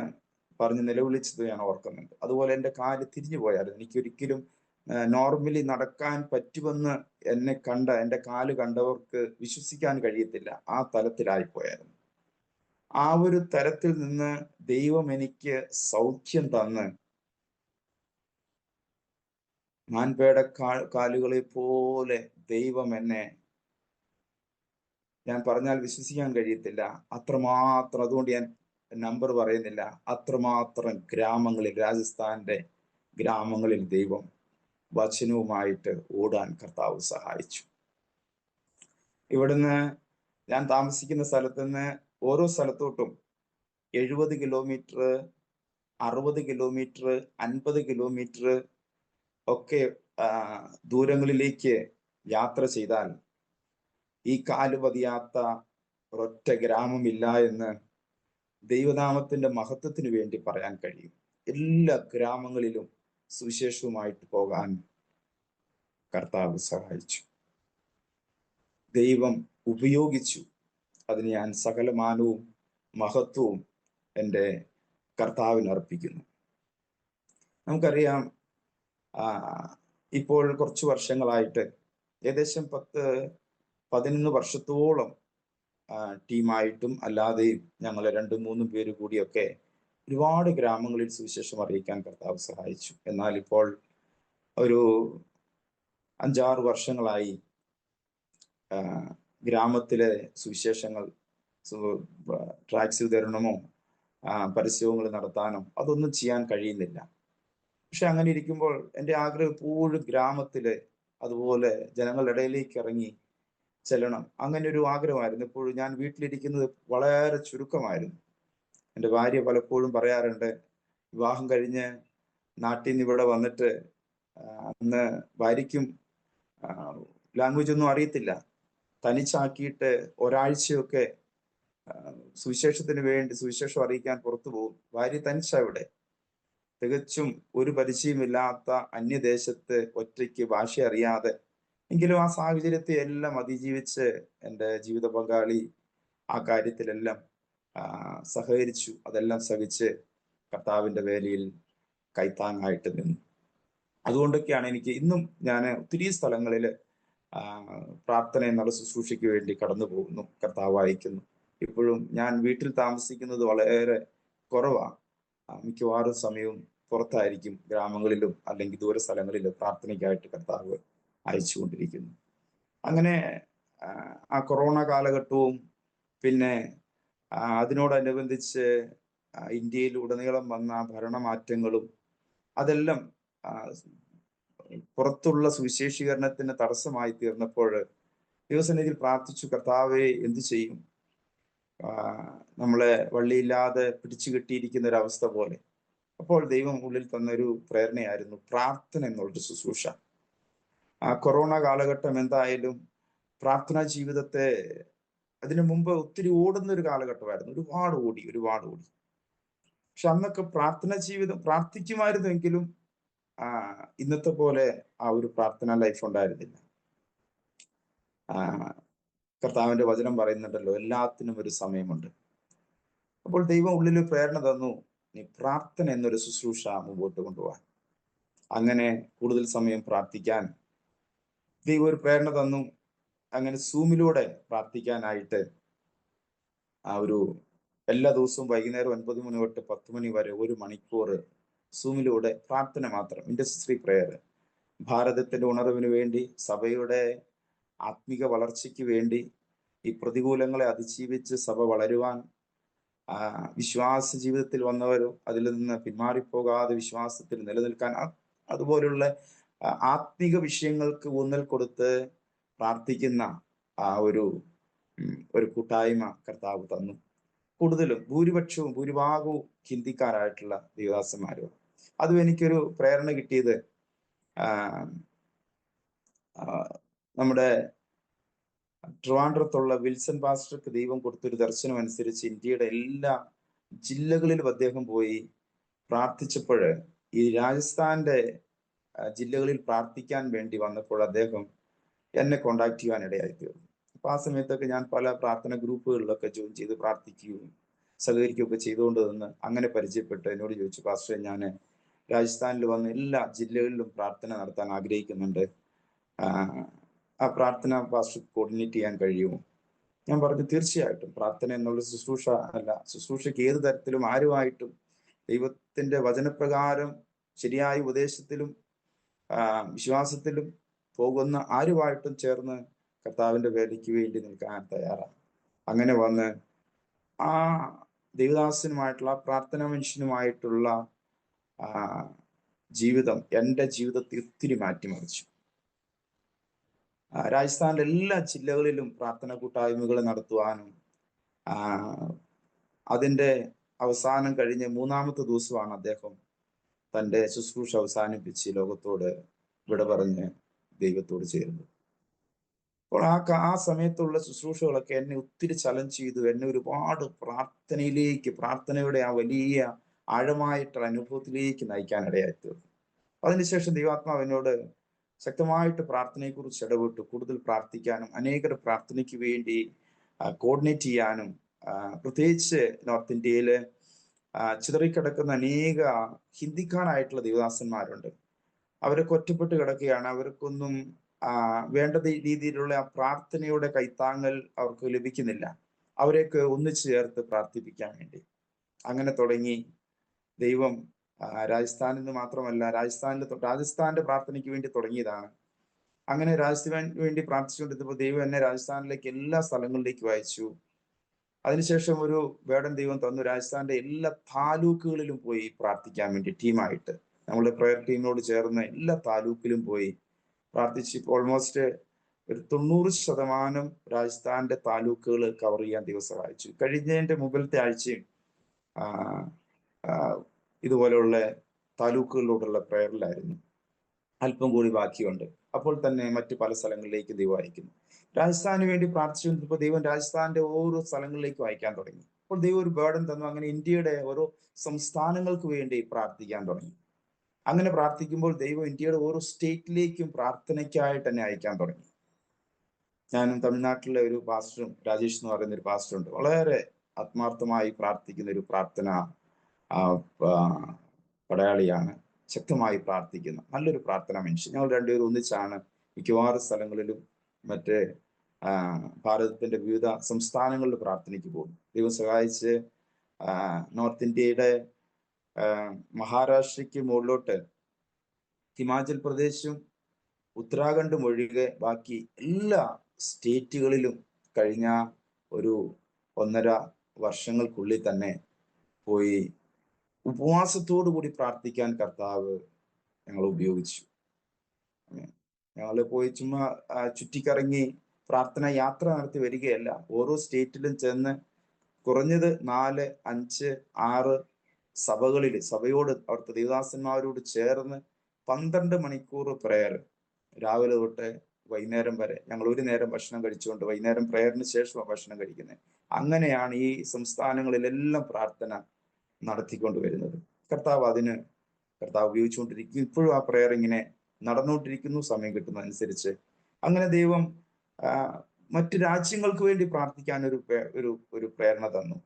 B: പറഞ്ഞ് നിലവിളിച്ചത് ഞാൻ ഓർക്കുന്നുണ്ട്. അതുപോലെ എൻ്റെ കാല് തിരിഞ്ഞു പോയായിരുന്നു. എനിക്കൊരിക്കലും നോർമലി നടക്കാൻ പറ്റുമെന്ന് എൻ്റെ കാല് കണ്ടവർക്ക് വിശ്വസിക്കാൻ കഴിയത്തില്ല. ആ തലത്തിലായിപ്പോയായിരുന്നു. ആ ഒരു തരത്തിൽ നിന്ന് ദൈവം എനിക്ക് സൗഖ്യം തന്ന് മാൻപേട കാലുകളെ പോലെ ദൈവം എന്നെ, ഞാൻ പറഞ്ഞാൽ വിശ്വസിക്കാൻ കഴിയത്തില്ല, അത്രമാത്രം. അതുകൊണ്ട് ഞാൻ നമ്പർ പറയുന്നില്ല. അത്രമാത്രം ഗ്രാമങ്ങളിൽ, രാജസ്ഥാന്റെ ഗ്രാമങ്ങളിൽ ദൈവം വചനവുമായിട്ട് ഓടാൻ കർത്താവ് സഹായിച്ചു. ഇവിടുന്ന് ഞാൻ താമസിക്കുന്ന സ്ഥലത്ത് നിന്ന് ഓരോ സ്ഥലത്തോട്ടും 70 കിലോമീറ്റർ, 60 കിലോമീറ്റർ, 50 കിലോമീറ്റർ ഒക്കെ ദൂരങ്ങളിലേക്ക് യാത്ര ചെയ്താൽ ഈ കാല് പതിയാത്ത ഒരൊറ്റ ഗ്രാമമില്ല എന്ന് ദൈവനാമത്തിന്റെ മഹത്വത്തിന് വേണ്ടി പറയാൻ കഴിയും. എല്ലാ ഗ്രാമങ്ങളിലും സുവിശേഷവുമായിട്ട് പോകാൻ കർത്താവ് സഹായിച്ചു, ദൈവം ഉപയോഗിച്ചു. അതിന് ഞാൻ സകലമാനവും മഹത്വവും എൻ്റെ കർത്താവിന് അർപ്പിക്കുന്നു. നമുക്കറിയാം, ഇപ്പോൾ കുറച്ച് വർഷങ്ങളായിട്ട് ഏകദേശം 10-11 വർഷത്തോളം ടീമായിട്ടും അല്ലാതെയും ഞങ്ങൾ 2-3 പേര് കൂടിയൊക്കെ ഒരുപാട് ഗ്രാമങ്ങളിൽ സുവിശേഷം അറിയിക്കാൻ കർത്താവ് സഹായിച്ചു. എന്നാൽ ഇപ്പോൾ ഒരു 5-6 വർഷങ്ങളായി ഗ്രാമത്തിലെ സുവിശേഷങ്ങൾ, ട്രാക്സ് വിതരണമോ പരസ്യങ്ങൾ നടത്താനോ അതൊന്നും ചെയ്യാൻ കഴിയുന്നില്ല. പക്ഷെ അങ്ങനെ ഇരിക്കുമ്പോൾ എൻ്റെ ആഗ്രഹം എപ്പോഴും ഗ്രാമത്തില് അതുപോലെ ജനങ്ങളുടെ ഇടയിലേക്ക് ഇറങ്ങി ചെല്ലണം, അങ്ങനെ ഒരു ആഗ്രഹമായിരുന്നു എപ്പോഴും. ഞാൻ വീട്ടിലിരിക്കുന്നത് വളരെ ചുരുക്കമായിരുന്നു. എൻ്റെ ഭാര്യ പലപ്പോഴും പറയാറുണ്ട്, വിവാഹം കഴിഞ്ഞ് നാട്ടിൽ നിന്ന് ഇവിടെ വന്നിട്ട് അന്ന് ഭാര്യയ്ക്കും ലാംഗ്വേജ് ഒന്നും അറിയത്തില്ല. തനിച്ചാക്കിയിട്ട് ഒരാഴ്ചയൊക്കെ സുവിശേഷത്തിന് വേണ്ടി സുവിശേഷം അറിയിക്കാൻ പുറത്തു പോകും. ഭാര്യ തനിച്ചാ ഇവിടെ, തികച്ചും ഒരു പരിചയമില്ലാത്ത അന്യദേശത്ത് ഒറ്റയ്ക്ക് ഭാഷ അറിയാതെ. എങ്കിലും ആ സാഹചര്യത്തെ എല്ലാം അതിജീവിച്ച് എൻ്റെ ജീവിത പങ്കാളി ആ കാര്യത്തിലെല്ലാം സഹകരിച്ചു. അതെല്ലാം സഹിച്ച് കർത്താവിൻ്റെ വേലയിൽ കൈത്താങ്ങായിട്ട് നിന്നു. അതുകൊണ്ടൊക്കെയാണ് എനിക്ക് ഇന്നും ഞാൻ ഒത്തിരി സ്ഥലങ്ങളിൽ പ്രാർത്ഥന എന്നുള്ള ശുശ്രൂഷയ്ക്ക് വേണ്ടി കടന്നു പോകുന്നു, കർത്താവ് അയക്കുന്നു. ഇപ്പോഴും ഞാൻ വീട്ടിൽ താമസിക്കുന്നത് വളരെ കുറവാണ്. മിക്കവാറും സമയവും പുറത്തായിരിക്കും, ഗ്രാമങ്ങളിലും അല്ലെങ്കിൽ ദൂര സ്ഥലങ്ങളിലും പ്രാർത്ഥനയ്ക്കായിട്ട് കർത്താവ് അയച്ചുകൊണ്ടിരിക്കുന്നു. അങ്ങനെ ആ കൊറോണ കാലഘട്ടവും പിന്നെ അതിനോടനുബന്ധിച്ച് ഇന്ത്യയിൽ ഉടനീളം വന്ന ഭരണമാറ്റങ്ങളും അതെല്ലാം പുറത്തുള്ള സുവിശേഷീകരണത്തിന് തടസ്സമായി തീർന്നപ്പോൾ ദൈവസന്നിധിയിൽ പ്രാർത്ഥിച്ചു, കർത്താവെ എന്തു ചെയ്യും? നമ്മളെ വള്ളിയില്ലാതെ പിടിച്ചു കെട്ടിയിരിക്കുന്ന ഒരു അവസ്ഥ പോലെ. അപ്പോൾ ദൈവം ഉള്ളിൽ തന്നൊരു പ്രേരണയായിരുന്നു പ്രാർത്ഥന എന്നുള്ളൊരു ശുശ്രൂഷ. ആ കൊറോണ കാലഘട്ടം എന്തായാലും പ്രാർത്ഥനാ ജീവിതത്തെ അതിനു മുമ്പ് ഒത്തിരി ഓടുന്ന ഒരു കാലഘട്ടമായിരുന്നു. ഒരുപാട് ഓടി. പക്ഷെ അന്നൊക്കെ പ്രാർത്ഥനാ ജീവിതം പ്രാർത്ഥിക്കുമായിരുന്നെങ്കിലും ഇന്നത്തെ പോലെ ആ ഒരു പ്രാർത്ഥനാ ലൈഫ് ഉണ്ടായിരുന്നില്ല. കർത്താവിന്റെ വചനം പറയുന്നുണ്ടല്ലോ, എല്ലാത്തിനും ഒരു സമയമുണ്ട്. അപ്പോൾ ദൈവം ഉള്ളിൽ പ്രേരണ തന്നു, നീ പ്രാർത്ഥന എന്നൊരു ശുശ്രൂഷ മുമ്പോട്ട് കൊണ്ടുപോകാൻ. അങ്ങനെ കൂടുതൽ സമയം പ്രാർത്ഥിക്കാൻ ദൈവം ഒരു പ്രേരണ തന്നു. അങ്ങനെ സൂമിലൂടെ പ്രാർത്ഥിക്കാനായിട്ട് ഒരു എല്ലാ ദിവസവും വൈകുന്നേരം 9 മണി തൊട്ട് 10 മണി വരെ 1 മണിക്കൂർ സൂമിലൂടെ പ്രാർത്ഥന മാത്രം, ഇന്റർസെസറി പ്രെയർ, ഭാരതത്തിന്റെ ഉണർവിന് വേണ്ടി, സഭയുടെ ആത്മീക വളർച്ചയ്ക്ക് വേണ്ടി, ഈ പ്രതികൂലങ്ങളെ അതിജീവിച്ച് സഭ വളരുവാൻ, വിശ്വാസ ജീവിതത്തിൽ വന്നവരോ അതിൽ നിന്ന് പിന്മാറിപ്പോകാതെ വിശ്വാസത്തിൽ നിലനിൽക്കാൻ, അതുപോലുള്ള ആത്മീക വിഷയങ്ങൾക്ക് ഊന്നൽ കൊടുത്ത് പ്രാർത്ഥിക്കുന്ന ഒരു കൂട്ടായ്മ കർത്താവ് തന്നു. കൂടുതലും ഭൂരിഭാഗവും ഹിന്ദിക്കാരായിട്ടുള്ള ദേവദാസന്മാരും. അതും എനിക്കൊരു പ്രേരണ കിട്ടിയത് നമ്മുടെ ട്രിവാൻഡ്രത്തുള്ള വിൽസൺ പാസ്റ്റർക്ക് ദൈവം കൊടുത്തൊരു ദർശനം അനുസരിച്ച് ഇന്ത്യയുടെ എല്ലാ ജില്ലകളിലും അദ്ദേഹം പോയി പ്രാർത്ഥിച്ചപ്പോൾ ഈ രാജസ്ഥാന്റെ ജില്ലകളിൽ പ്രാർത്ഥിക്കാൻ വേണ്ടി വന്നപ്പോൾ അദ്ദേഹം എന്നെ കോണ്ടാക്ട് ചെയ്യാൻ ഇടയായി തീർന്നു. അപ്പൊ ആ സമയത്തൊക്കെ ഞാൻ പല പ്രാർത്ഥന ഗ്രൂപ്പുകളിലൊക്കെ ജോയിൻ ചെയ്ത് പ്രാർത്ഥിക്കുകയും സഹകരിക്കുകയൊക്കെ ചെയ്തുകൊണ്ട് നിന്ന് അങ്ങനെ പരിചയപ്പെട്ട് എന്നോട് ചോദിച്ചു, പാസ്റ്ററെ, ഞാൻ രാജസ്ഥാനിൽ വന്ന് എല്ലാ ജില്ലകളിലും പ്രാർത്ഥന നടത്താൻ ആഗ്രഹിക്കുന്നുണ്ട്, ആ പ്രാർത്ഥന പാസ്റ്റർ കോർഡിനേറ്റ് ചെയ്യാൻ കഴിയുമോ? ഞാൻ പറഞ്ഞു, തീർച്ചയായിട്ടും. പ്രാർത്ഥന എന്നുള്ള ശുശ്രൂഷ അല്ല, ശുശ്രൂഷയ്ക്ക് ഏത് തരത്തിലും ആരുമായിട്ടും ദൈവത്തിന്റെ വചനപ്രകാരം ശരിയായ ഉപദേശത്തിലും വിശ്വാസത്തിലും പോകുന്ന ആരുമായിട്ടും ചേർന്ന് കർത്താവിന്റെ വേലയ്ക്ക് വേണ്ടി നിൽക്കാൻ തയ്യാറാണ്. അങ്ങനെ വന്ന് ആ ദൈവദാസനുമായിട്ടുള്ള പ്രാർത്ഥനാ മനുഷ്യനുമായിട്ടുള്ള ജീവിതം എൻ്റെ ജീവിതത്തെ ഒത്തിരി മാറ്റിമറിച്ചു. രാജസ്ഥാനിലെ എല്ലാ ജില്ലകളിലും പ്രാർത്ഥന കൂട്ടായ്മകൾ നടത്തുവാനും അതിൻ്റെ അവസാനം കഴിഞ്ഞ് 3-ാമത്തെ ദിവസമാണ് അദ്ദേഹം തൻ്റെ ശുശ്രൂഷ അവസാനിപ്പിച്ച് ലോകത്തോട് വിട പറഞ്ഞ് ദൈവത്തോട് ചേർന്നു. അപ്പോൾ ആ സമയത്തുള്ള ശുശ്രൂഷകളൊക്കെ എന്നെ ഒത്തിരി ചലഞ്ച് ചെയ്തു. എന്നെ ഒരുപാട് പ്രാർത്ഥനയുടെ ആ വലിയ ആഴമായിട്ടുള്ള അനുഭവത്തിലേക്ക് നയിക്കാനിടയായി തീർന്നു. അതിനുശേഷം ദൈവാത്മാവ് എന്നോട് ശക്തമായിട്ട് പ്രാർത്ഥനയെക്കുറിച്ച് ഇടപെട്ടു. കൂടുതൽ പ്രാർത്ഥിക്കാനും അനേകരുടെ പ്രാർത്ഥനയ്ക്ക് വേണ്ടി കോർഡിനേറ്റ് ചെയ്യാനും, പ്രത്യേകിച്ച് നോർത്ത് ഇന്ത്യയില് ചിതറിക്കിടക്കുന്ന അനേക ഹിന്ദിക്കാരായിട്ടുള്ള ദേവദാസന്മാരുണ്ട്. അവരൊക്കെ ഒറ്റപ്പെട്ട് കിടക്കുകയാണ്. അവർക്കൊന്നും വേണ്ട രീതിയിലുള്ള ആ പ്രാർത്ഥനയുടെ കൈത്താങ്ങൽ അവർക്ക് ലഭിക്കുന്നില്ല. അവരെയൊക്കെ ഒന്നിച്ചു ചേർത്ത് പ്രാർത്ഥിപ്പിക്കാൻ വേണ്ടി അങ്ങനെ തുടങ്ങി. ദൈവം രാജസ്ഥാനിൽ നിന്ന് മാത്രമല്ല, രാജസ്ഥാന്റെ പ്രാർത്ഥനയ്ക്ക് വേണ്ടി തുടങ്ങിയതാണ്. അങ്ങനെ രാജസ്ഥാന് വേണ്ടി പ്രാർത്ഥിച്ചുകൊണ്ടിരുന്നപ്പോൾ ദൈവം എന്നെ രാജസ്ഥാനിലേക്ക് എല്ലാ സ്ഥലങ്ങളിലേക്ക് അയച്ചു. അതിനുശേഷം ഒരു വേടൻ ദൈവം തന്നു, രാജസ്ഥാന്റെ എല്ലാ താലൂക്കുകളിലും പോയി പ്രാർത്ഥിക്കാൻ വേണ്ടി ടീമായിട്ട് നമ്മുടെ പ്രയർ ടീമിനോട് ചേർന്ന് എല്ലാ താലൂക്കിലും പോയി പ്രാർത്ഥിച്ച് ഓൾമോസ്റ്റ് ഒരു 90% രാജസ്ഥാന്റെ താലൂക്കുകൾ കവർ ചെയ്യാൻ ദൈവം സഹായിച്ചു. കഴിഞ്ഞതിന്റെ മുമ്പിലത്തെ ആഴ്ചയും ഇതുപോലെയുള്ള താലൂക്കുകളിലോട്ടുള്ള പ്രയറിലായിരുന്നു. അല്പം കൂടി ബാക്കിയുണ്ട്. അപ്പോൾ തന്നെ മറ്റു പല സ്ഥലങ്ങളിലേക്ക് ദൈവം അയക്കുന്നു. രാജസ്ഥാന് വേണ്ടി പ്രാർത്ഥിച്ചുകൊണ്ടിരുന്നപ്പോൾ ദൈവം രാജസ്ഥാന്റെ ഓരോ സ്ഥലങ്ങളിലേക്കും അയക്കാൻ തുടങ്ങി. അപ്പോൾ ദൈവം ഒരു ബേർഡൻ തന്നു. അങ്ങനെ ഇന്ത്യയുടെ ഓരോ സംസ്ഥാനങ്ങൾക്ക് വേണ്ടി പ്രാർത്ഥിക്കാൻ തുടങ്ങി. അങ്ങനെ പ്രാർത്ഥിക്കുമ്പോൾ ദൈവം ഇന്ത്യയുടെ ഓരോ സ്റ്റേറ്റിലേക്കും പ്രാർത്ഥനയ്ക്കായിട്ട് തന്നെ അയക്കാൻ തുടങ്ങി. ഞാനും തമിഴ്നാട്ടിലെ ഒരു പാസ്റ്ററും, രാജേഷ് എന്ന് പറയുന്ന ഒരു പാസ്റ്ററുണ്ട്, വളരെ ആത്മാർത്ഥമായി പ്രാർത്ഥിക്കുന്ന ഒരു പ്രാർത്ഥന പടയാളിയാണ്. ശക്തമായി പ്രാർത്ഥിക്കുന്ന നല്ലൊരു പ്രാർത്ഥന മനുഷ്യൻ. ഞങ്ങൾ രണ്ടുപേരും ഒന്നിച്ചാണ് മിക്കവാറും സ്ഥലങ്ങളിലും മറ്റേ ഭാരതത്തിന്റെ വിവിധ സംസ്ഥാനങ്ങളിൽ പ്രാർത്ഥനയ്ക്ക് പോകും. ദൈവം സഹായിച്ച് നോർത്ത് ഇന്ത്യയുടെ മഹാരാഷ്ട്രയ്ക്ക് മുകളിലോട്ട് ഹിമാചൽ പ്രദേശും ഉത്തരാഖണ്ഡും ഒഴികെ ബാക്കി എല്ലാ സ്റ്റേറ്റുകളിലും കഴിഞ്ഞ ഒരു 1.5 വർഷങ്ങൾക്കുള്ളിൽ തന്നെ പോയി ഉപവാസത്തോടു കൂടി പ്രാർത്ഥിക്കാൻ കർത്താവ് ഞങ്ങൾ ഉപയോഗിച്ചു. ഞങ്ങൾ പോയി ചുമ്മാ ചുറ്റിക്കറങ്ങി പ്രാർത്ഥന യാത്ര നടത്തി വരികയല്ല. ഓരോ സ്റ്റേറ്റിലും ചെന്ന് കുറഞ്ഞത് 4, 5, 6 സഭകളിൽ സഭയോട് അവിടുത്തെ ദേവദാസന്മാരോട് ചേർന്ന് 12 മണിക്കൂർ പ്രയർ രാവിലെ തൊട്ട് വൈകുന്നേരം വരെ. ഞങ്ങൾ ഒരു നേരം ഭക്ഷണം കഴിച്ചുകൊണ്ട് വൈകുന്നേരം പ്രയറിന് ശേഷമാണ് ഭക്ഷണം കഴിക്കുന്നത്. അങ്ങനെയാണ് ഈ സംസ്ഥാനങ്ങളിലെല്ലാം പ്രാർത്ഥന നടത്തിക്കൊണ്ട് വരുന്നത്. കർത്താവ് ഉപയോഗിച്ചുകൊണ്ടിരിക്കും. ഇപ്പോഴും ആ പ്രയർ ഇങ്ങനെ നടന്നുകൊണ്ടിരിക്കുന്നു, സമയം കിട്ടുന്നതനുസരിച്ച്. അങ്ങനെ ദൈവം മറ്റു രാജ്യങ്ങൾക്ക് വേണ്ടി പ്രാർത്ഥിക്കാൻ ഒരു പ്രേരണ തന്നു.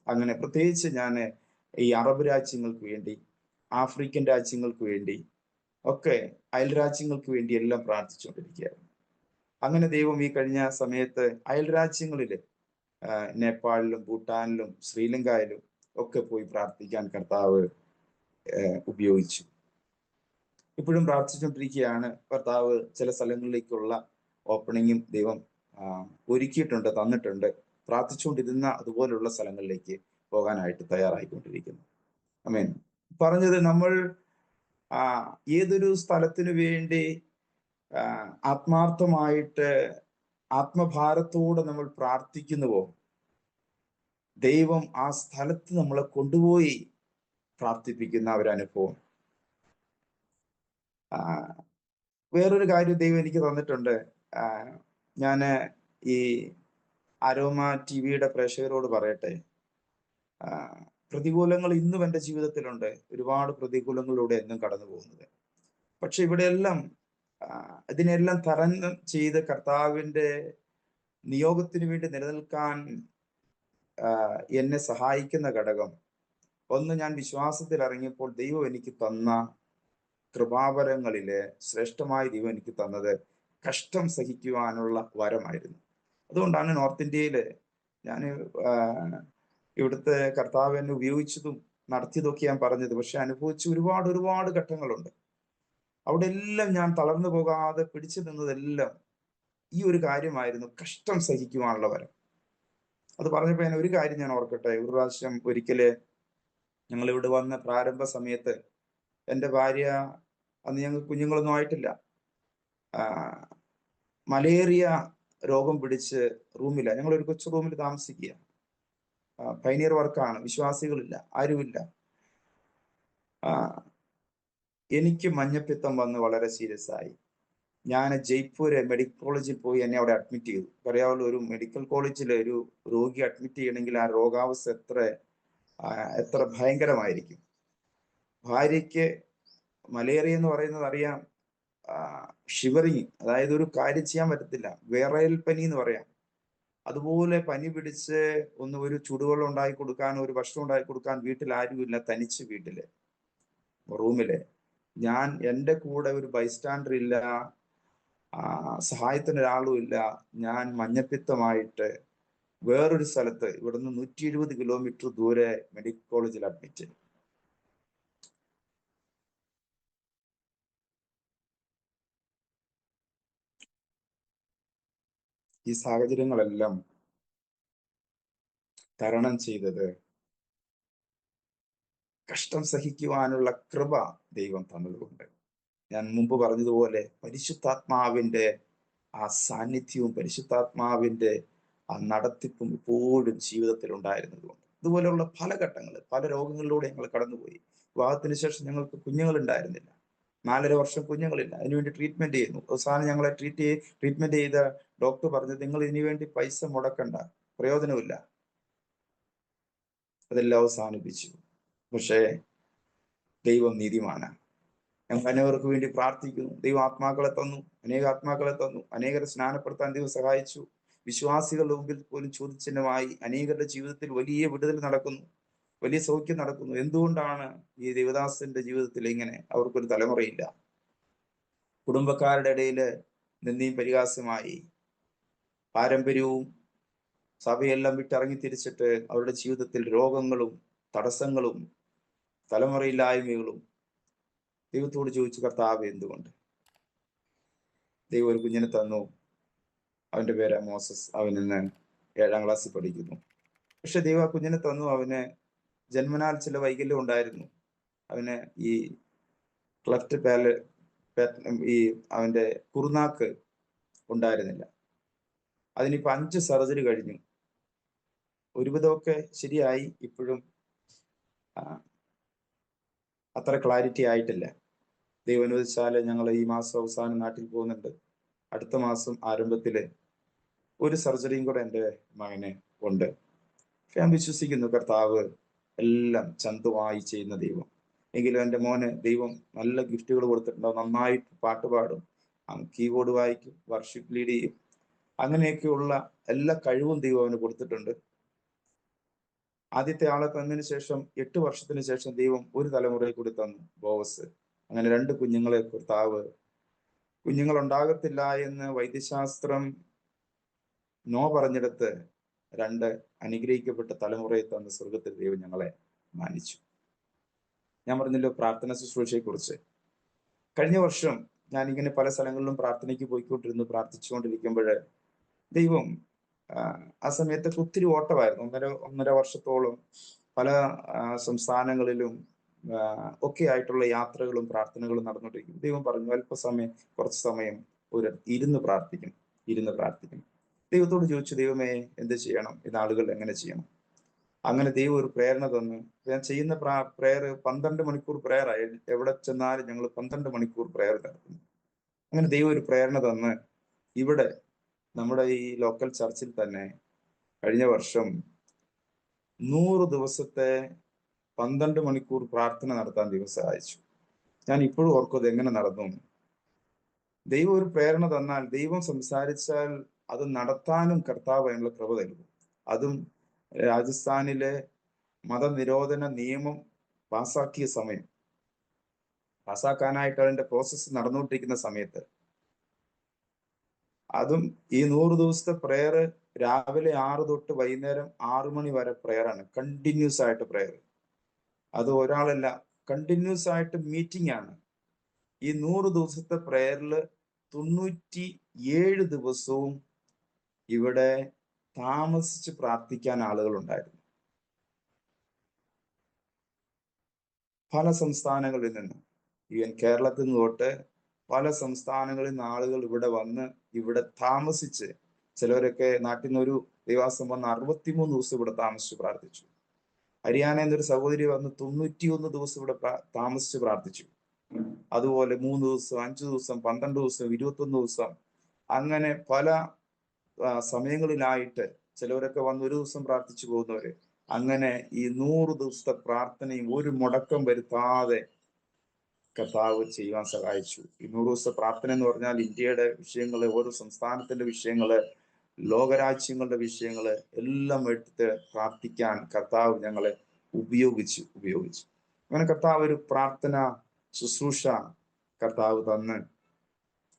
B: അങ്ങനെ പ്രത്യേകിച്ച് ഞാൻ ഈ അറബ് രാജ്യങ്ങൾക്ക് വേണ്ടി, ആഫ്രിക്കൻ രാജ്യങ്ങൾക്ക് വേണ്ടി ഒക്കെ, അയൽ രാജ്യങ്ങൾക്ക് വേണ്ടി എല്ലാം പ്രാർത്ഥിച്ചുകൊണ്ടിരിക്കുകയായിരുന്നു. അങ്ങനെ ദൈവം ഈ കഴിഞ്ഞ സമയത്ത് അയൽ രാജ്യങ്ങളിൽ നേപ്പാളിലും ഭൂട്ടാനിലും ശ്രീലങ്കയിലും ഒക്കെ പോയി പ്രാർത്ഥിക്കാൻ കർത്താവ് ഉപയോഗിച്ചു. ഇപ്പോഴും പ്രാർത്ഥിച്ചുകൊണ്ടിരിക്കുകയാണ്. കർത്താവ് ചില സ്ഥലങ്ങളിലേക്കുള്ള ഓപ്പണിങ്ങും ദൈവം ഒരുക്കിയിട്ടുണ്ട്, തന്നിട്ടുണ്ട്. പ്രാർത്ഥിച്ചുകൊണ്ടിരുന്ന അതുപോലുള്ള സ്ഥലങ്ങളിലേക്ക് പോകാനായിട്ട് തയ്യാറായിക്കൊണ്ടിരിക്കുന്നു. ആമേൻ. പറഞ്ഞത്, നമ്മൾ ഏതൊരു സ്ഥലത്തിനു വേണ്ടി ആത്മാർത്ഥമായിട്ട് ആത്മഭാരത്തോടെ നമ്മൾ പ്രാർത്ഥിക്കുന്നുവോ, ദൈവം ആ സ്ഥലത്ത് നമ്മളെ കൊണ്ടുപോയി പ്രാർത്ഥിപ്പിക്കുന്ന ഒരനുഭവം. വേറൊരു കാര്യം ദൈവം എനിക്ക് തന്നിട്ടുണ്ട്. ഞാൻ ഈ അരോമ ടിവിയുടെ പ്രേക്ഷകരോട് പറയട്ടെ, പ്രതികൂലങ്ങൾ ഇന്നും എൻ്റെ ജീവിതത്തിലുണ്ട്. ഒരുപാട് പ്രതികൂലങ്ങളിലൂടെ എന്നും കടന്നു പോകുന്നത്. പക്ഷെ ഇവിടെയെല്ലാം ഇതിനെല്ലാം തരണം ചെയ്ത് കർത്താവിൻ്റെ നിയോഗത്തിന് വേണ്ടി നിലനിൽക്കാൻ എന്നെ സഹായിക്കുന്ന ഘടകം ഒന്ന്, ഞാൻ വിശ്വാസത്തിൽ ഇറങ്ങിയപ്പോൾ ദൈവം എനിക്ക് തന്ന കൃപാവരങ്ങളില് ശ്രേഷ്ഠമായ ദൈവം എനിക്ക് തന്നത് കഷ്ടം സഹിക്കുവാനുള്ള വരമായിരുന്നു. അതുകൊണ്ടാണ് നോർത്ത് ഇന്ത്യയില് ഞാൻ ഇവിടുത്തെ കർത്താവ് എന്നെ ഉപയോഗിച്ചതും നടത്തിയതൊക്കെ ഞാൻ പറഞ്ഞത്. പക്ഷെ അനുഭവിച്ച ഒരുപാട് ഘട്ടങ്ങളുണ്ട്. അവിടെ എല്ലാം ഞാൻ തളർന്നു പോകാതെ പിടിച്ചു നിന്നതെല്ലാം ഈ ഒരു കാര്യമായിരുന്നു, കഷ്ടം സഹിക്കുവാനുള്ള വരം. അത് പറഞ്ഞപ്പോ ഒരു കാര്യം ഞാൻ ഓർക്കട്ടെ. ഒരു പ്രാവശ്യം ഒരിക്കല് ഞങ്ങൾ ഇവിടെ വന്ന പ്രാരംഭ സമയത്ത് എൻ്റെ ഭാര്യ, അന്ന് ഞങ്ങൾ കുഞ്ഞുങ്ങളൊന്നും ആയിട്ടില്ല, മലേറിയ രോഗം പിടിച്ച് റൂമില്ല. ഞങ്ങൾ ഒരു കൊച്ചു റൂമിൽ താമസിക്കുക. പൈനിയർ വർക്കാണ്, വിശ്വാസികളില്ല, ആരുമില്ല. എനിക്ക് മഞ്ഞപ്പിത്തം വന്ന് വളരെ സീരിയസ് ആയി. ഞാൻ ജയ്പൂർ മെഡിക്കൽ കോളേജിൽ പോയി എന്നെ അവിടെ അഡ്മിറ്റ് ചെയ്തു. പറയാമല്ലോ, ഒരു മെഡിക്കൽ കോളേജിൽ ഒരു രോഗി അഡ്മിറ്റ് ചെയ്യണമെങ്കിൽ ആ രോഗാവസ്ഥ എത്ര ഭയങ്കരമായിരിക്കും. ഭാര്യയ്ക്ക് മലേറിയ എന്ന് പറയുന്നത് അറിയാം, ഷിവറിങ്, അതായത് ഒരു കാര്യം ചെയ്യാൻ പറ്റത്തില്ല, വിറയൽ പനി എന്ന് പറയാം. അതുപോലെ പനി പിടിച്ച് ഒരു ചുടുവെള്ളം ഉണ്ടാക്കി കൊടുക്കാൻ, ഒരു ഭക്ഷണം ഉണ്ടാക്കി കൊടുക്കാൻ വീട്ടിൽ ആരുമില്ല, തനിച്ച് വീട്ടില് റൂമില്. എൻ്റെ കൂടെ ഒരു ബൈസ്റ്റാൻഡർ ഇല്ല, സഹായത്തിന് ഒരാളും ഇല്ല. ഞാൻ മഞ്ഞപ്പിത്തമായിട്ട് വേറൊരു സ്ഥലത്ത്, ഇവിടുന്ന് 170 കിലോമീറ്റർ ദൂരെ മെഡിക്കൽ കോളേജിൽ അഡ്മിറ്റ്. ഈ സാഹചര്യങ്ങളെല്ലാം തരണം ചെയ്തത് കഷ്ടം സഹിക്കുവാനുള്ള കൃപ ദൈവം തന്നതുകൊണ്ട്. ഞാൻ മുമ്പ് പറഞ്ഞതുപോലെ പരിശുദ്ധാത്മാവിന്റെ ആ സാന്നിധ്യവും പരിശുദ്ധാത്മാവിന്റെ ആ നടത്തിപ്പും എപ്പോഴും ജീവിതത്തിൽ ഉണ്ടായിരുന്നതുകൊണ്ട്. ഇതുപോലെയുള്ള പല ഘട്ടങ്ങൾ, പല രോഗങ്ങളിലൂടെ ഞങ്ങൾ കടന്നുപോയി. വിവാഹത്തിന് ശേഷം ഞങ്ങൾക്ക് കുഞ്ഞുങ്ങൾ ഉണ്ടായിരുന്നില്ല, 4.5 വർഷം കുഞ്ഞുങ്ങളില്ല. അതിനുവേണ്ടി ട്രീറ്റ്മെന്റ് ചെയ്യുന്നു. അവസാനം ഞങ്ങളെ ട്രീറ്റ്മെന്റ് ചെയ്ത ഡോക്ടർ പറഞ്ഞത്, നിങ്ങൾ ഇതിനു വേണ്ടി പൈസ മുടക്കണ്ട, പ്രയോജനമില്ല. അതെല്ലാം അവസാനിപ്പിച്ചു. പക്ഷേ ദൈവം നീതിമാനാണ്. ഞങ്ങൾ അനേകർക്ക് വേണ്ടി പ്രാർത്ഥിക്കുന്നു. ദൈവം ആത്മാക്കളെ തന്നു, അനേക ആത്മാക്കളെ തന്നു. അനേകരെ സ്നാനപ്പെടുത്താൻ ദൈവം സഹായിച്ചു. വിശ്വാസികളുടെ മുമ്പിൽ പോലും ചോദ്യചിഹ്നമായി അനേകരുടെ ജീവിതത്തിൽ വലിയ വിടുതൽ നടക്കുന്നു, വലിയ സൗഖ്യം നടക്കുന്നു. എന്തുകൊണ്ടാണ് ഈ ദേവദാസന്റെ ജീവിതത്തിൽ ഇങ്ങനെ? അവർക്കൊരു തലമുറയില്ല. കുടുംബക്കാരുടെ ഇടയിൽ നിന്ദിയും പരിഹാസമായി, പാരമ്പര്യവും സഭയെല്ലാം വിട്ടിറങ്ങി തിരിച്ചിട്ട് അവരുടെ ജീവിതത്തിൽ രോഗങ്ങളും തടസ്സങ്ങളും തലമുറയില്ലായ്മകളും ദൈവത്തോട് ചോദിച്ചു, കർത്താവ് എന്തുകൊണ്ട്? ദൈവം ഒരു കുഞ്ഞിനെ തന്നു. അവന്റെ പേര് മോസസ്. അവൻ ഇന്ന് 7ാം ക്ലാസ്സിൽ പഠിക്കുന്നു. പക്ഷെ ദൈവം ആ കുഞ്ഞിനെ തന്നു. അവന് ജന്മനാൽ ചില വൈകല്യം ഉണ്ടായിരുന്നു. അവന് ഈ ക്ലഫ്റ്റ് ഈ അവന്റെ കുറുനാക്ക് ഉണ്ടായിരുന്നില്ല. അതിനിപ്പോ 5 സർജറി കഴിഞ്ഞു. ഒരുവിധമൊക്കെ ശരിയായി. ഇപ്പോഴും അത്ര ക്ലാരിറ്റി ആയിട്ടില്ല. ദൈവം അനുവദിച്ചാല് ഞങ്ങൾ ഈ മാസം അവസാനം നാട്ടിൽ പോകുന്നുണ്ട്. അടുത്ത മാസം ആരംഭത്തില് ഒരു സർജറിയും കൂടെ എൻ്റെ മകന് ഉണ്ട്. ഞാൻ വിശ്വസിക്കുന്നു കർത്താവ് എല്ലാം ചന്തമായി ചെയ്യുന്ന ദൈവം. എങ്കിലും എൻ്റെ മോന് ദൈവം നല്ല ഗിഫ്റ്റുകൾ കൊടുത്തിട്ടുണ്ടാവും. നന്നായിട്ട് പാട്ട് പാടും, കീബോർഡ് വായിക്കും, വർഷിപ്പ് ലീഡ് ചെയ്യും. അങ്ങനെയൊക്കെയുള്ള എല്ലാ കഴിവും ദൈവം അവന് കൊടുത്തിട്ടുണ്ട്. ആദ്യത്തെ ആളെ തന്നതിന് ശേഷം 8 വർഷത്തിന് ശേഷം ദൈവം ഒരു തലമുറയിൽ കൂടി തന്നു, ബോവസ്. അങ്ങനെ 2 കുഞ്ഞുങ്ങളെ കർത്താവ്, കുഞ്ഞുങ്ങൾ ഉണ്ടാകത്തില്ല എന്ന് വൈദ്യശാസ്ത്രം നോ പറഞ്ഞെടുത്ത് 2 അനുഗ്രഹിക്കപ്പെട്ട തലമുറയെ തന്ന സ്വർഗത്തിൽ ദൈവം ഞങ്ങളെ മാനിച്ചു. ഞാൻ പറഞ്ഞല്ലോ പ്രാർത്ഥന ശുശ്രൂഷയെ കുറിച്ച്. കഴിഞ്ഞ വർഷം ഞാൻ ഇങ്ങനെ പല സ്ഥലങ്ങളിലും പ്രാർത്ഥനയ്ക്ക് പോയിക്കൊണ്ടിരുന്നു. പ്രാർത്ഥിച്ചുകൊണ്ടിരിക്കുമ്പോൾ ദൈവം ആ സമയത്തൊക്കെ ഒത്തിരി ഓട്ടമായിരുന്നു. ഒന്നര വർഷത്തോളം പല സംസ്ഥാനങ്ങളിലും ഒക്കെ ആയിട്ടുള്ള യാത്രകളും പ്രാർത്ഥനകളും നടന്നുകൊണ്ടിരിക്കും. ദൈവം പറഞ്ഞു, കുറച്ച് സമയം ഇരുന്ന് പ്രാർത്ഥിക്കണം. ദൈവത്തോട് ചോദിച്ചു, ദൈവമേ എന്ത് ചെയ്യണം? ഇത് ആളുകൾ എങ്ങനെ ചെയ്യണം? അങ്ങനെ ദൈവം ഒരു പ്രേരണ തന്നു. ഞാൻ ചെയ്യുന്ന പ്രേയർ 12 മണിക്കൂർ പ്രേയർ ആയി. എവിടെ ചെന്നാലും ഞങ്ങൾ 12 മണിക്കൂർ പ്രേയർ നടത്തുന്നു. അങ്ങനെ ദൈവം ഒരു പ്രേരണ തന്ന് ഇവിടെ നമ്മുടെ ഈ ലോക്കൽ ചർച്ചിൽ തന്നെ കഴിഞ്ഞ വർഷം 100 ദിവസത്തെ 12 മണിക്കൂർ പ്രാർത്ഥന നടത്താൻ ദൈവം സഹായിച്ചു. ഞാൻ ഇപ്പോഴും ഓർക്കും അത് എങ്ങനെ നടന്നു. ദൈവം ഒരു പ്രേരണ തന്നാൽ, ദൈവം സംസാരിച്ചാൽ അത് നടത്താനും കർത്താവ് അതിനുള്ള കൃപ നൽകും. അതും രാജസ്ഥാനിലെ മതനിരോധന നിയമം പാസ്സാക്കാനായിട്ട് അതിന്റെ പ്രോസസ്സ് നടന്നുകൊണ്ടിരിക്കുന്ന സമയത്ത്, അതും ഈ 100 ദിവസത്തെ പ്രേയർ രാവിലെ 6 തൊട്ട് വൈകുന്നേരം 6 മണി വരെ പ്രേയറാണ്. കണ്ടിന്യൂസ് ആയിട്ട് പ്രേയർ. അത് ഒരാളല്ല, കണ്ടിന്യൂസ് ആയിട്ട് മീറ്റിംഗ് ആണ്. ഈ 100 ദിവസത്തെ പ്രേയറിൽ 97 ദിവസവും ഇവിടെ താമസിച്ച് പ്രാർത്ഥിക്കാൻ ആളുകൾ ഉണ്ടായിരുന്നു. പല സംസ്ഥാനങ്ങളിൽ നിന്ന്, ഈവൻ കേരളത്തിൽ നിന്ന് തൊട്ട് പല സംസ്ഥാനങ്ങളിൽ നിന്ന് ആളുകൾ ഇവിടെ വന്ന് ഇവിടെ താമസിച്ച്, ചിലവരൊക്കെ നാട്ടിൽ നിന്ന് ഒരു ദിവസം വന്ന് 63 ദിവസം ഇവിടെ താമസിച്ച് പ്രാർത്ഥിച്ചു. ഹരിയാന എന്നൊരു സഹോദരി വന്ന് 91 ദിവസം ഇവിടെ താമസിച്ച് പ്രാർത്ഥിച്ചു. അതുപോലെ 3 ദിവസം, 5 ദിവസം, 12 ദിവസം, 21 ദിവസം, അങ്ങനെ പല സമയങ്ങളിലായിട്ട് ചിലവരൊക്കെ വന്ന് ഒരു ദിവസം പ്രാർത്ഥിച്ചു പോകുന്നവര്. അങ്ങനെ ഈ 100 ദിവസത്തെ പ്രാർത്ഥനയും ഒരു മുടക്കം വരുത്താതെ കർത്താവ് ചെയ്യുവാൻ സഹായിച്ചു. ഈ 100 ദിവസത്തെ പ്രാർത്ഥന എന്ന് പറഞ്ഞാൽ ഇന്ത്യയുടെ വിഷയങ്ങള്, ഓരോ സംസ്ഥാനത്തിന്റെ വിഷയങ്ങള്, ലോകരാജ്യങ്ങളുടെ വിഷയങ്ങള് എല്ലാം എടുത്ത് പ്രാർത്ഥിക്കാൻ കർത്താവ് ഞങ്ങളെ ഉപയോഗിച്ചു. അങ്ങനെ കർത്താവ് ഒരു പ്രാർത്ഥന ശുശ്രൂഷ കർത്താവ് തന്ന്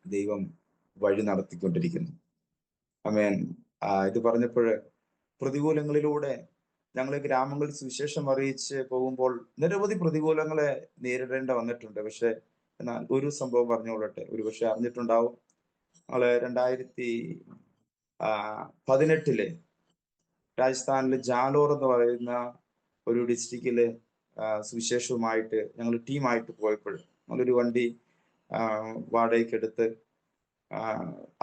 B: ദൈവം വഴി നടത്തിക്കൊണ്ടിരിക്കുന്നു. ആമേൻ. ഇത് പറഞ്ഞപ്പോഴ് പ്രതികൂലങ്ങളിലൂടെ ഞങ്ങൾ ഗ്രാമങ്ങളിൽ സുവിശേഷം അറിയിച്ച് പോകുമ്പോൾ നിരവധി പ്രതികൂലങ്ങളെ നേരിടേണ്ട വന്നിട്ടുണ്ട്. പക്ഷെ എന്നാൽ ഒരു സംഭവം പറഞ്ഞുകൊള്ളട്ടെ, ഒരുപക്ഷെ അറിഞ്ഞിട്ടുണ്ടാവും. ഞങ്ങള് 2018 രാജസ്ഥാനിലെ ജാലോർ എന്ന് പറയുന്ന ഒരു ഡിസ്ട്രിക്റ്റില് സുവിശേഷവുമായിട്ട് ഞങ്ങൾ ടീമായിട്ട് പോയപ്പോൾ ഞങ്ങളൊരു വണ്ടി വാടകയ്ക്ക് എടുത്ത്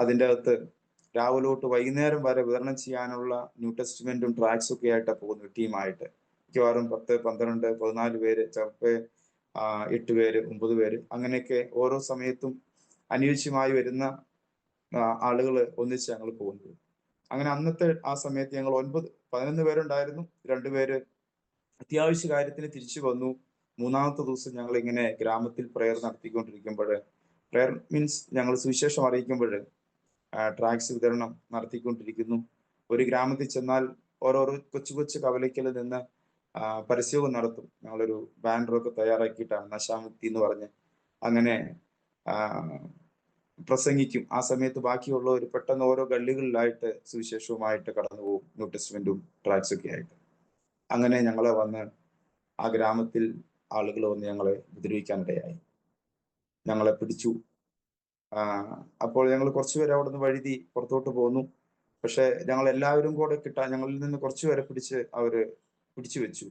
B: അതിൻ്റെ അകത്ത് രാവിലെ തൊട്ട് വൈകുന്നേരം വരെ വിതരണം ചെയ്യാനുള്ള ന്യൂ ടെസ്റ്റ്മെന്റും ട്രാക്സും ഒക്കെ ആയിട്ടാണ് പോകുന്നത് ടീമായിട്ട്. മിക്കവാറും 10, 12, 14 പേര്, ചിലപ്പോൾ 8 പേര്, 9 പേര്, അങ്ങനെയൊക്കെ ഓരോ സമയത്തും അനുയോജ്യമായി വരുന്ന ആളുകൾ ഒന്നിച്ച് ഞങ്ങൾ പോകുന്നത്. അങ്ങനെ അന്നത്തെ ആ സമയത്ത് ഞങ്ങൾ 11 പേരുണ്ടായിരുന്നു. 2 പേര് അത്യാവശ്യ കാര്യത്തിന് തിരിച്ചു വന്നു. 3-ാമത്തെ ദിവസം ഞങ്ങൾ ഇങ്ങനെ ഗ്രാമത്തിൽ പ്രേയർ നടത്തിക്കൊണ്ടിരിക്കുമ്പോൾ, പ്രേയർ മീൻസ് ഞങ്ങൾ സുവിശേഷം അറിയിക്കുമ്പോൾ ട്രാക്സ് വിതരണം നടത്തിക്കൊണ്ടിരിക്കുന്നു. ഒരു ഗ്രാമത്തിൽ ചെന്നാൽ ഓരോരോ കൊച്ചു കവലയ്ക്കൽ നിന്ന് പരസ്യവും നടത്തും. ഞങ്ങളൊരു ബാനറൊക്കെ തയ്യാറാക്കിയിട്ടാണ്, നശാമുക്തി എന്ന് പറഞ്ഞ് അങ്ങനെ പ്രസംഗിക്കും. ആ സമയത്ത് ബാക്കിയുള്ളവർ പെട്ടെന്ന് ഓരോ ഗള്ളികളിലായിട്ട് സുവിശേഷവുമായിട്ട് കടന്നു പോകും, ന്യൂ ടെസ്റ്റ്മെന്റും ട്രാക്സ് ഒക്കെ ആയിട്ട്. അങ്ങനെ ഞങ്ങളെ വന്ന് ആ ഗ്രാമത്തിൽ ആളുകൾ വന്ന് ഞങ്ങളെ ഉപദ്രവിക്കാനിടയായി. ഞങ്ങളെ പിടിച്ചു. അപ്പോൾ ഞങ്ങൾ കുറച്ചുപേരെ അവിടെ നിന്ന് വഴുതി പുറത്തോട്ട് പോന്നു. പക്ഷെ ഞങ്ങൾ എല്ലാവരും കൂടെ ഞങ്ങളിൽ നിന്ന് കുറച്ചുപേരെ അവര് പിടിച്ചു വെച്ചു.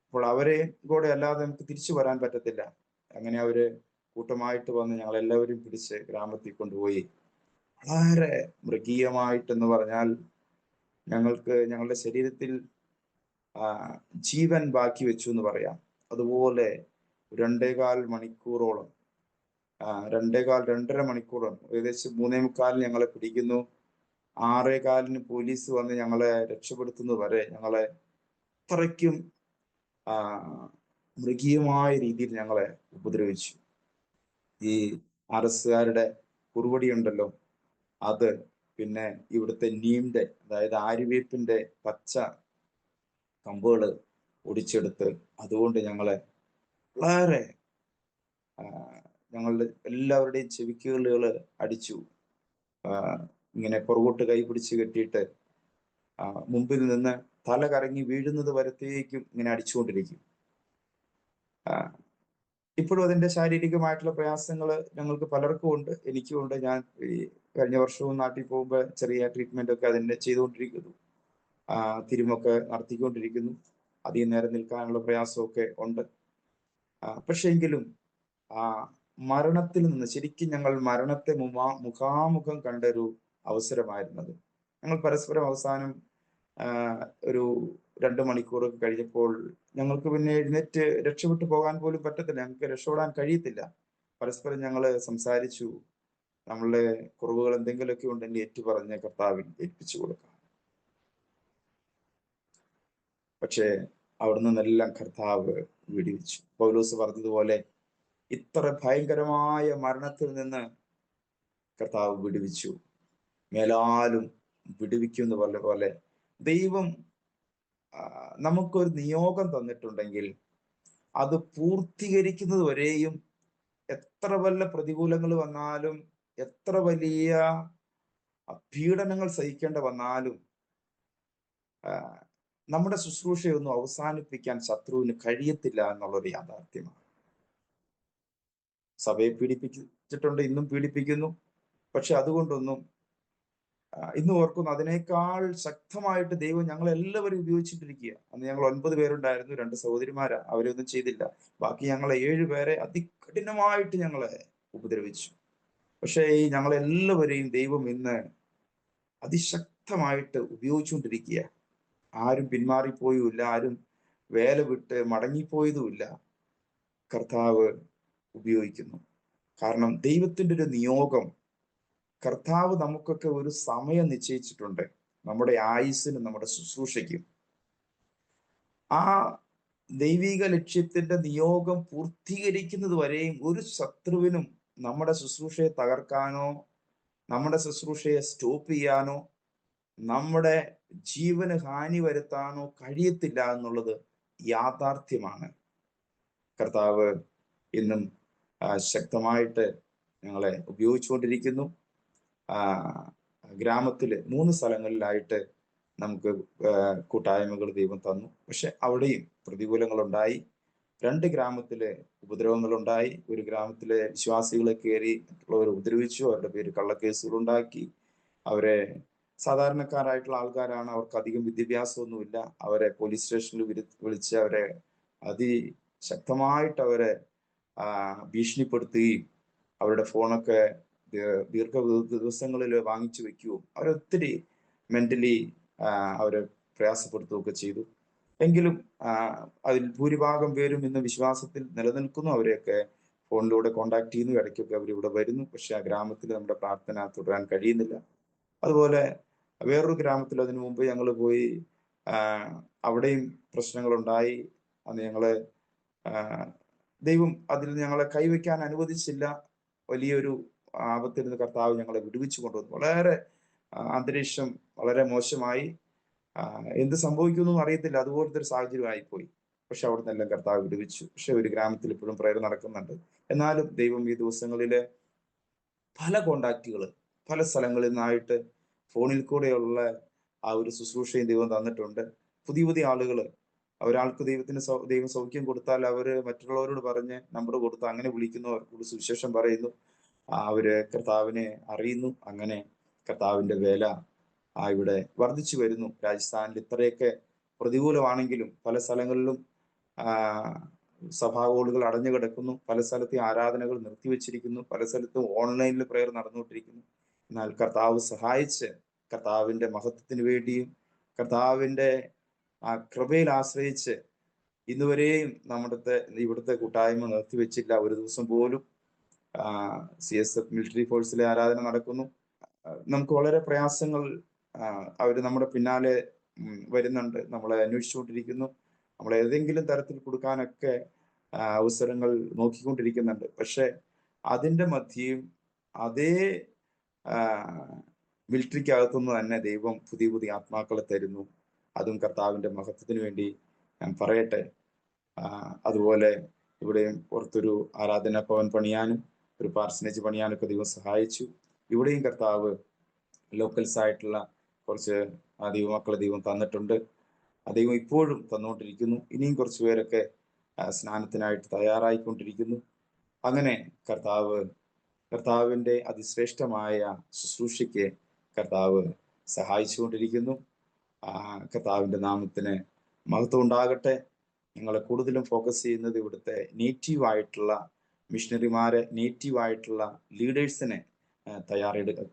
B: അപ്പോൾ അവരെ കൂടെ അല്ലാതെ നമുക്ക് തിരിച്ചു വരാൻ പറ്റത്തില്ല. അങ്ങനെ അവര് കൂട്ടമായിട്ട് വന്ന് ഞങ്ങൾ എല്ലാവരും പിടിച്ച് ഗ്രാമത്തിൽ കൊണ്ടുപോയി. വളരെ മൃഗീയമായിട്ടെന്ന് പറഞ്ഞാൽ ഞങ്ങളുടെ ശരീരത്തിൽ ജീവൻ ബാക്കി വെച്ചു എന്ന് പറയാം. അതുപോലെ 2.25 മണിക്കൂറോളം 2.5-2.5 മണിക്കൂറോളം, ഏകദേശം 3:45 ഞങ്ങളെ പിടിക്കുന്നു. 6:15 പോലീസ് വന്ന് ഞങ്ങളെ രക്ഷപ്പെടുത്തുന്നത് വരെ ഞങ്ങളെ അത്രയ്ക്കും മൃഗീയമായ രീതിയിൽ ഞങ്ങളെ ഉപദ്രവിച്ചു. ഈ അറസ്റ്റുകാരുടെ കുറുവടി ഉണ്ടല്ലോ, അത്, പിന്നെ ഇവിടുത്തെ നീമിന്റെ, അതായത് ആര്യവേപ്പിന്റെ പച്ച കമ്പുകള് ഒടിച്ചെടുത്ത് അതുകൊണ്ട് ഞങ്ങളെ വളരെ ഞങ്ങളുടെ എല്ലാവരുടെയും ചെവിക്കുകളുകള് അടിച്ചു. ഇങ്ങനെ പുറകോട്ട് കൈ പിടിച്ച് കെട്ടിയിട്ട് മുമ്പിൽ നിന്ന് തല കറങ്ങി വീഴുന്നത് വരത്തേക്കും ഇങ്ങനെ അടിച്ചുകൊണ്ടിരിക്കും. ഇപ്പോഴും അതിന്റെ ശാരീരികമായിട്ടുള്ള പ്രയാസങ്ങൾ ഞങ്ങൾക്ക് പലർക്കും ഉണ്ട്, എനിക്കും ഉണ്ട്. ഞാൻ ഈ കഴിഞ്ഞ വർഷവും നാട്ടിൽ പോകുമ്പോൾ ചെറിയ ട്രീറ്റ്മെന്റ് ഒക്കെ അതിന്റെ ചെയ്തുകൊണ്ടിരിക്കുന്നു. തിരുമൊക്കെ നടത്തിക്കൊണ്ടിരിക്കുന്നു. അധികം നേരം നിൽക്കാനുള്ള പ്രയാസമൊക്കെ ഉണ്ട്. പക്ഷെ എങ്കിലും മരണത്തിൽ നിന്ന് ശരിക്കും ഞങ്ങൾ മരണത്തെ മുഖാമുഖം കണ്ടൊരു അവസരമായിരുന്നത്. ഞങ്ങൾ പരസ്പരം അവസാനം ഒരു 2 മണിക്കൂറൊക്കെ കഴിഞ്ഞപ്പോൾ ഞങ്ങൾക്ക് പിന്നെ എഴുന്നേറ്റ് രക്ഷപ്പെട്ടു പോകാൻ പോലും പറ്റത്തില്ല. ഞങ്ങൾക്ക് രക്ഷപ്പെടാൻ കഴിയത്തില്ല. പരസ്പരം ഞങ്ങൾ സംസാരിച്ചു, നമ്മളുടെ കുറവുകൾ എന്തെങ്കിലുമൊക്കെ ഉണ്ടെങ്കിൽ ഏറ്റുപറഞ്ഞ് കർത്താവിൽ ഏൽപ്പിച്ചു കൊടുക്കാം. പക്ഷേ അവിടെ നിന്നെല്ലാം കർത്താവ് വിടുവിച്ചു. പൗലോസ് പറഞ്ഞതുപോലെ ഇത്ര ഭയങ്കരമായ മരണത്തിൽ നിന്ന് കർത്താവ് വിടുവിച്ചു, മേലാലും വിടുവിക്കും എന്ന് പറഞ്ഞ പോലെ ദൈവം നമുക്കൊരു നിയോഗം തന്നിട്ടുണ്ടെങ്കിൽ അത് പൂർത്തീകരിക്കുന്നത് വരെയും എത്ര വല്ല പ്രതികൂലങ്ങൾ വന്നാലും, എത്ര വലിയ പീഡനങ്ങൾ സഹിക്കേണ്ട വന്നാലും നമ്മുടെ ശുശ്രൂഷയൊന്നും അവസാനിപ്പിക്കാൻ ശത്രുവിന് കഴിയത്തില്ല എന്നുള്ളൊരു യാഥാർത്ഥ്യമാണ്. സഭയെ പീഡിപ്പിച്ചിട്ടുണ്ട്, ഇന്നും പീഡിപ്പിക്കുന്നു. പക്ഷെ അതുകൊണ്ടൊന്നും ഇന്ന് ഓർക്കുന്നു, അതിനേക്കാൾ ശക്തമായിട്ട് ദൈവം ഞങ്ങളെല്ലാവരും ഉപയോഗിച്ചിട്ടിരിക്കുക. അന്ന് ഞങ്ങൾ 9 പേരുണ്ടായിരുന്നു, 2 സഹോദരിമാരാ, അവരൊന്നും ചെയ്തില്ല. ബാക്കി ഞങ്ങളെ 7 പേരെ അതികഠിനമായിട്ട് ഞങ്ങളെ ഉപദ്രവിച്ചു. പക്ഷേ ഈ ഞങ്ങളെല്ലാവരെയും ദൈവം ഇന്ന് അതിശക്തമായിട്ട് ഉപയോഗിച്ചുകൊണ്ടിരിക്കുക. ആരും പിന്മാറിപ്പോയുമില്ല, ആരും വേല വിട്ട് മടങ്ങിപ്പോയതുമില്ല. കർത്താവ് ഉപയോഗിക്കുന്നു. കാരണം ദൈവത്തിൻ്റെ ഒരു നിയോഗം, കർത്താവ് നമുക്കൊക്കെ ഒരു സമയം നിശ്ചയിച്ചിട്ടുണ്ട്, നമ്മുടെ ആയുസ്സിനും നമ്മുടെ ശുശ്രൂഷയ്ക്കും. ആ ദൈവിക ലക്ഷ്യത്തിന്റെ നിയോഗം പൂർത്തീകരിക്കുന്നത് വരെയും ഒരു ശത്രുവിനും നമ്മുടെ ശുശ്രൂഷയെ തകർക്കാനോ, നമ്മുടെ ശുശ്രൂഷയെ സ്റ്റോപ്പ് ചെയ്യാനോ, നമ്മുടെ ജീവന് ഹാനി വരുത്താനോ കഴിയത്തില്ല എന്നുള്ളത് യാഥാർത്ഥ്യമാണ്. കർത്താവ് ഇന്നും ശക്തമായിട്ട് ഞങ്ങളെ ഉപയോഗിച്ചുകൊണ്ടിരിക്കുന്നു. ഗ്രാമത്തില് 3 സ്ഥലങ്ങളിലായിട്ട് നമുക്ക് കൂട്ടായ്മകൾ ദൈവം തന്നു. പക്ഷെ അവിടെയും പ്രതികൂലങ്ങളുണ്ടായി. 2 ഗ്രാമത്തിലെ ഉപദ്രവങ്ങളുണ്ടായി. ഒരു ഗ്രാമത്തിലെ വിശ്വാസികളെ കയറി മറ്റുള്ളവർ ഉപദ്രവിച്ചു, അവരുടെ പേര് കള്ളക്കേസുകൾ ഉണ്ടാക്കി. അവരെ സാധാരണക്കാരായിട്ടുള്ള ആൾക്കാരാണ്, അവർക്ക് അധികം വിദ്യാഭ്യാസമൊന്നുമില്ല. അവരെ പോലീസ് സ്റ്റേഷനിൽ വിളിച്ച് അവരെ അതിശക്തമായിട്ട് അവരെ ഭീഷണിപ്പെടുത്തുകയും അവരുടെ ഫോണൊക്കെ ദീർഘ ദിവസങ്ങളിൽ വാങ്ങിച്ചു വെക്കുകയും അവരൊത്തിരി മെന്റലി അവരെ പ്രയാസപ്പെടുത്തുകയൊക്കെ ചെയ്തു. എങ്കിലും അതിൽ ഭൂരിഭാഗം പേരും ഇന്ന് വിശ്വാസത്തിൽ നിലനിൽക്കുന്നു. അവരെയൊക്കെ ഫോണിലൂടെ കോണ്ടാക്ട് ചെയ്യുന്നു, ഇടയ്ക്കൊക്കെ അവരിവിടെ വരുന്നു. പക്ഷെ ആ ഗ്രാമത്തിൽ നമ്മുടെ പ്രാർത്ഥന തുടരാൻ കഴിയുന്നില്ല. അതുപോലെ വേറൊരു ഗ്രാമത്തിൽ അതിനു മുമ്പ് ഞങ്ങൾ പോയി, അവിടെയും പ്രശ്നങ്ങളുണ്ടായി. അന്ന് ഞങ്ങള് ദൈവം അതിൽ ഞങ്ങളെ കൈവയ്ക്കാൻ അനുവദിച്ചില്ല. വലിയൊരു ആപത്തിൽ നിന്ന് കർത്താവ് ഞങ്ങളെ വിടുവിച്ചു കൊണ്ടുവന്നു. വളരെ അന്തരീക്ഷം വളരെ മോശമായി. എന്ത് സംഭവിക്കുമെന്നും അറിയത്തില്ല, അതുപോലത്തെ ഒരു സാഹചര്യമായിപ്പോയി. പക്ഷെ അവിടെ നിന്നെല്ലാം കർത്താവ് വിടുവിച്ചു. പക്ഷെ ഒരു ഗ്രാമത്തിൽ ഇപ്പോഴും പ്രയർ നടക്കുന്നുണ്ട്. എന്നാലും ദൈവം ഈ ദിവസങ്ങളില് പല കോണ്ടാക്റ്റുകൾ പല സ്ഥലങ്ങളിൽ നിന്നായിട്ട് ഫോണിൽ കൂടെയുള്ള ആ ഒരു ശുശ്രൂഷയും ദൈവം തന്നിട്ടുണ്ട്. പുതിയ പുതിയ ആളുകൾ ഒരാൾക്ക് ദൈവം സൗഖ്യം കൊടുത്താൽ അവര് മറ്റുള്ളവരോട് പറഞ്ഞ് നമ്പർ കൊടുത്ത് അങ്ങനെ വിളിക്കുന്നവർക്ക് സുവിശേഷം പറയുന്നു. അവര് കർത്താവിനെ അറിയുന്നു. അങ്ങനെ കർത്താവിന്റെ വേല ഇവിടെ വർദ്ധിച്ചു വരുന്നു. രാജസ്ഥാനിൽ ഇത്രയൊക്കെ പ്രതികൂലമാണെങ്കിലും പല സ്ഥലങ്ങളിലും സഭാ ഹോളുകൾ അടഞ്ഞു കിടക്കുന്നു. പല സ്ഥലത്തും ആരാധനകൾ നിർത്തിവെച്ചിരിക്കുന്നു. പല സ്ഥലത്തും ഓൺലൈനിൽ പ്രയർ നടന്നുകൊണ്ടിരിക്കുന്നു. എന്നാൽ കർത്താവ് സഹായിച്ച് കർത്താവിന്റെ മഹത്വത്തിന് വേണ്ടിയും കർത്താവിന്റെ കൃപയിൽ ആശ്രയിച്ച് ഇന്നുവരെയും ഇവിടുത്തെ കൂട്ടായ്മ നിർത്തിവെച്ചില്ല. ഒരു ദിവസം പോലും CSF മിലിറ്ററി ഫോഴ്സിലെ ആരാധന നടക്കുന്നു. നമുക്ക് വളരെ പ്രയാസങ്ങൾ അവര് നമ്മുടെ പിന്നാലെ വരുന്നുണ്ട്, നമ്മളെ അന്വേഷിച്ചുകൊണ്ടിരിക്കുന്നു. നമ്മൾ ഏതെങ്കിലും തരത്തിൽ കൊടുക്കാനൊക്കെ അവസരങ്ങൾ നോക്കിക്കൊണ്ടിരിക്കുന്നുണ്ട്. പക്ഷെ അതിന്റെ മധ്യയും അതേ മിലിറ്ററിക്കകത്തുനിന്ന് തന്നെ ദൈവം പുതിയ പുതിയ ആത്മാക്കളെ തരുന്നു. അതും കർത്താവിന്റെ മഹത്വത്തിന് വേണ്ടി ഞാൻ പറയട്ടെ. അതുപോലെ ഇവിടെയും പുറത്തൊരു ആരാധനാ ഭവൻ പണിയാനും ഒരു പാർസനേജ് പണിയാനൊക്കെ ദൈവം സഹായിച്ചു. ഇവിടെയും കർത്താവ് ലോക്കൽസ് ആയിട്ടുള്ള കുറച്ച് ദൈവമക്കളെ ദൈവം തന്നിട്ടുണ്ട്. ദൈവം ഇപ്പോഴും തന്നുകൊണ്ടിരിക്കുന്നു. ഇനിയും കുറച്ചു പേരൊക്കെ സ്നാനത്തിനായിട്ട് തയ്യാറായിക്കൊണ്ടിരിക്കുന്നു. അങ്ങനെ കർത്താവിന്റെ അതിശ്രേഷ്ഠമായ ശുശ്രൂഷയ്ക്ക് കർത്താവ് സഹായിച്ചുകൊണ്ടിരിക്കുന്നു. കർത്താവിന്റെ നാമത്തിന് മഹത്വം ഉണ്ടാകട്ടെ. ഞങ്ങളെ കൂടുതലും ഫോക്കസ് ചെയ്യുന്നത് ഇവിടുത്തെ നേറ്റീവായിട്ടുള്ള മിഷണറിമാരെ, നേറ്റീവായിട്ടുള്ള ലീഡേഴ്സിനെ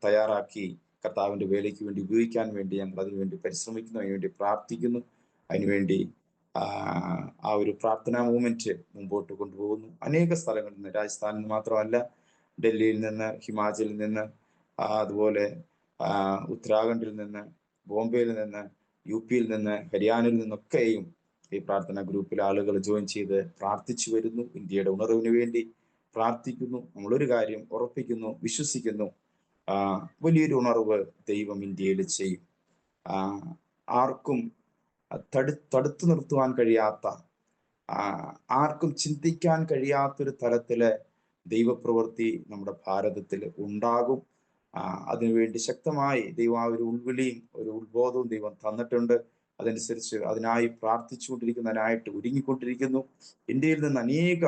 B: തയ്യാറാക്കി കർത്താവിന്റെ വേലയ്ക്ക് വേണ്ടി ഉപയോഗിക്കാൻ വേണ്ടി ഞങ്ങൾ അതിനുവേണ്ടി പരിശ്രമിക്കുന്നു, അതിനുവേണ്ടി പ്രാർത്ഥിക്കുന്നു. അതിനുവേണ്ടി ഒരു പ്രാർത്ഥനാ മൂവ്മെന്റ് മുമ്പോട്ട് കൊണ്ടുപോകുന്നു. അനേക സ്ഥലങ്ങളിൽ നിന്ന്, രാജസ്ഥാനിൽ നിന്ന് മാത്രമല്ല, ഡൽഹിയിൽ നിന്ന്, ഹിമാചലിൽ നിന്ന്, അതുപോലെ ഉത്തരാഖണ്ഡിൽ നിന്ന്, ബോംബെയിൽ നിന്ന്, UP യിൽ നിന്ന്, ഹരിയാനയിൽ നിന്നൊക്കെയും ഈ പ്രാർത്ഥനാ ഗ്രൂപ്പിൽ ആളുകൾ ജോയിൻ ചെയ്ത് പ്രാർത്ഥിച്ചു വരുന്നു. ഇന്ത്യയുടെ ഉണർവിന് വേണ്ടി പ്രാർത്ഥിക്കുന്നു. നമ്മളൊരു കാര്യം ഉറപ്പിക്കുന്നു, വിശ്വസിക്കുന്നു, വലിയൊരു ഉണർവ് ദൈവം ഇന്ത്യയിൽ ചെയ്യും. ആർക്കും തടുത്തു നിർത്തുവാൻ കഴിയാത്ത, ആർക്കും ചിന്തിക്കാൻ കഴിയാത്തൊരു തലത്തില് ദൈവപ്രവൃത്തി നമ്മുടെ ഭാരതത്തിൽ ഉണ്ടാകും. അതിനുവേണ്ടി ശക്തമായി ദൈവം ഒരു ഉൾവിളിയും ഒരു ഉത്ബോധവും ദൈവം തന്നിട്ടുണ്ട്. അതനുസരിച്ച് അതിനായി പ്രാർത്ഥിച്ചുകൊണ്ടിരിക്കുന്നതിനായിട്ട് ഒരുങ്ങിക്കൊണ്ടിരിക്കുന്നു. ഇന്ത്യയിൽ നിന്ന് അനേക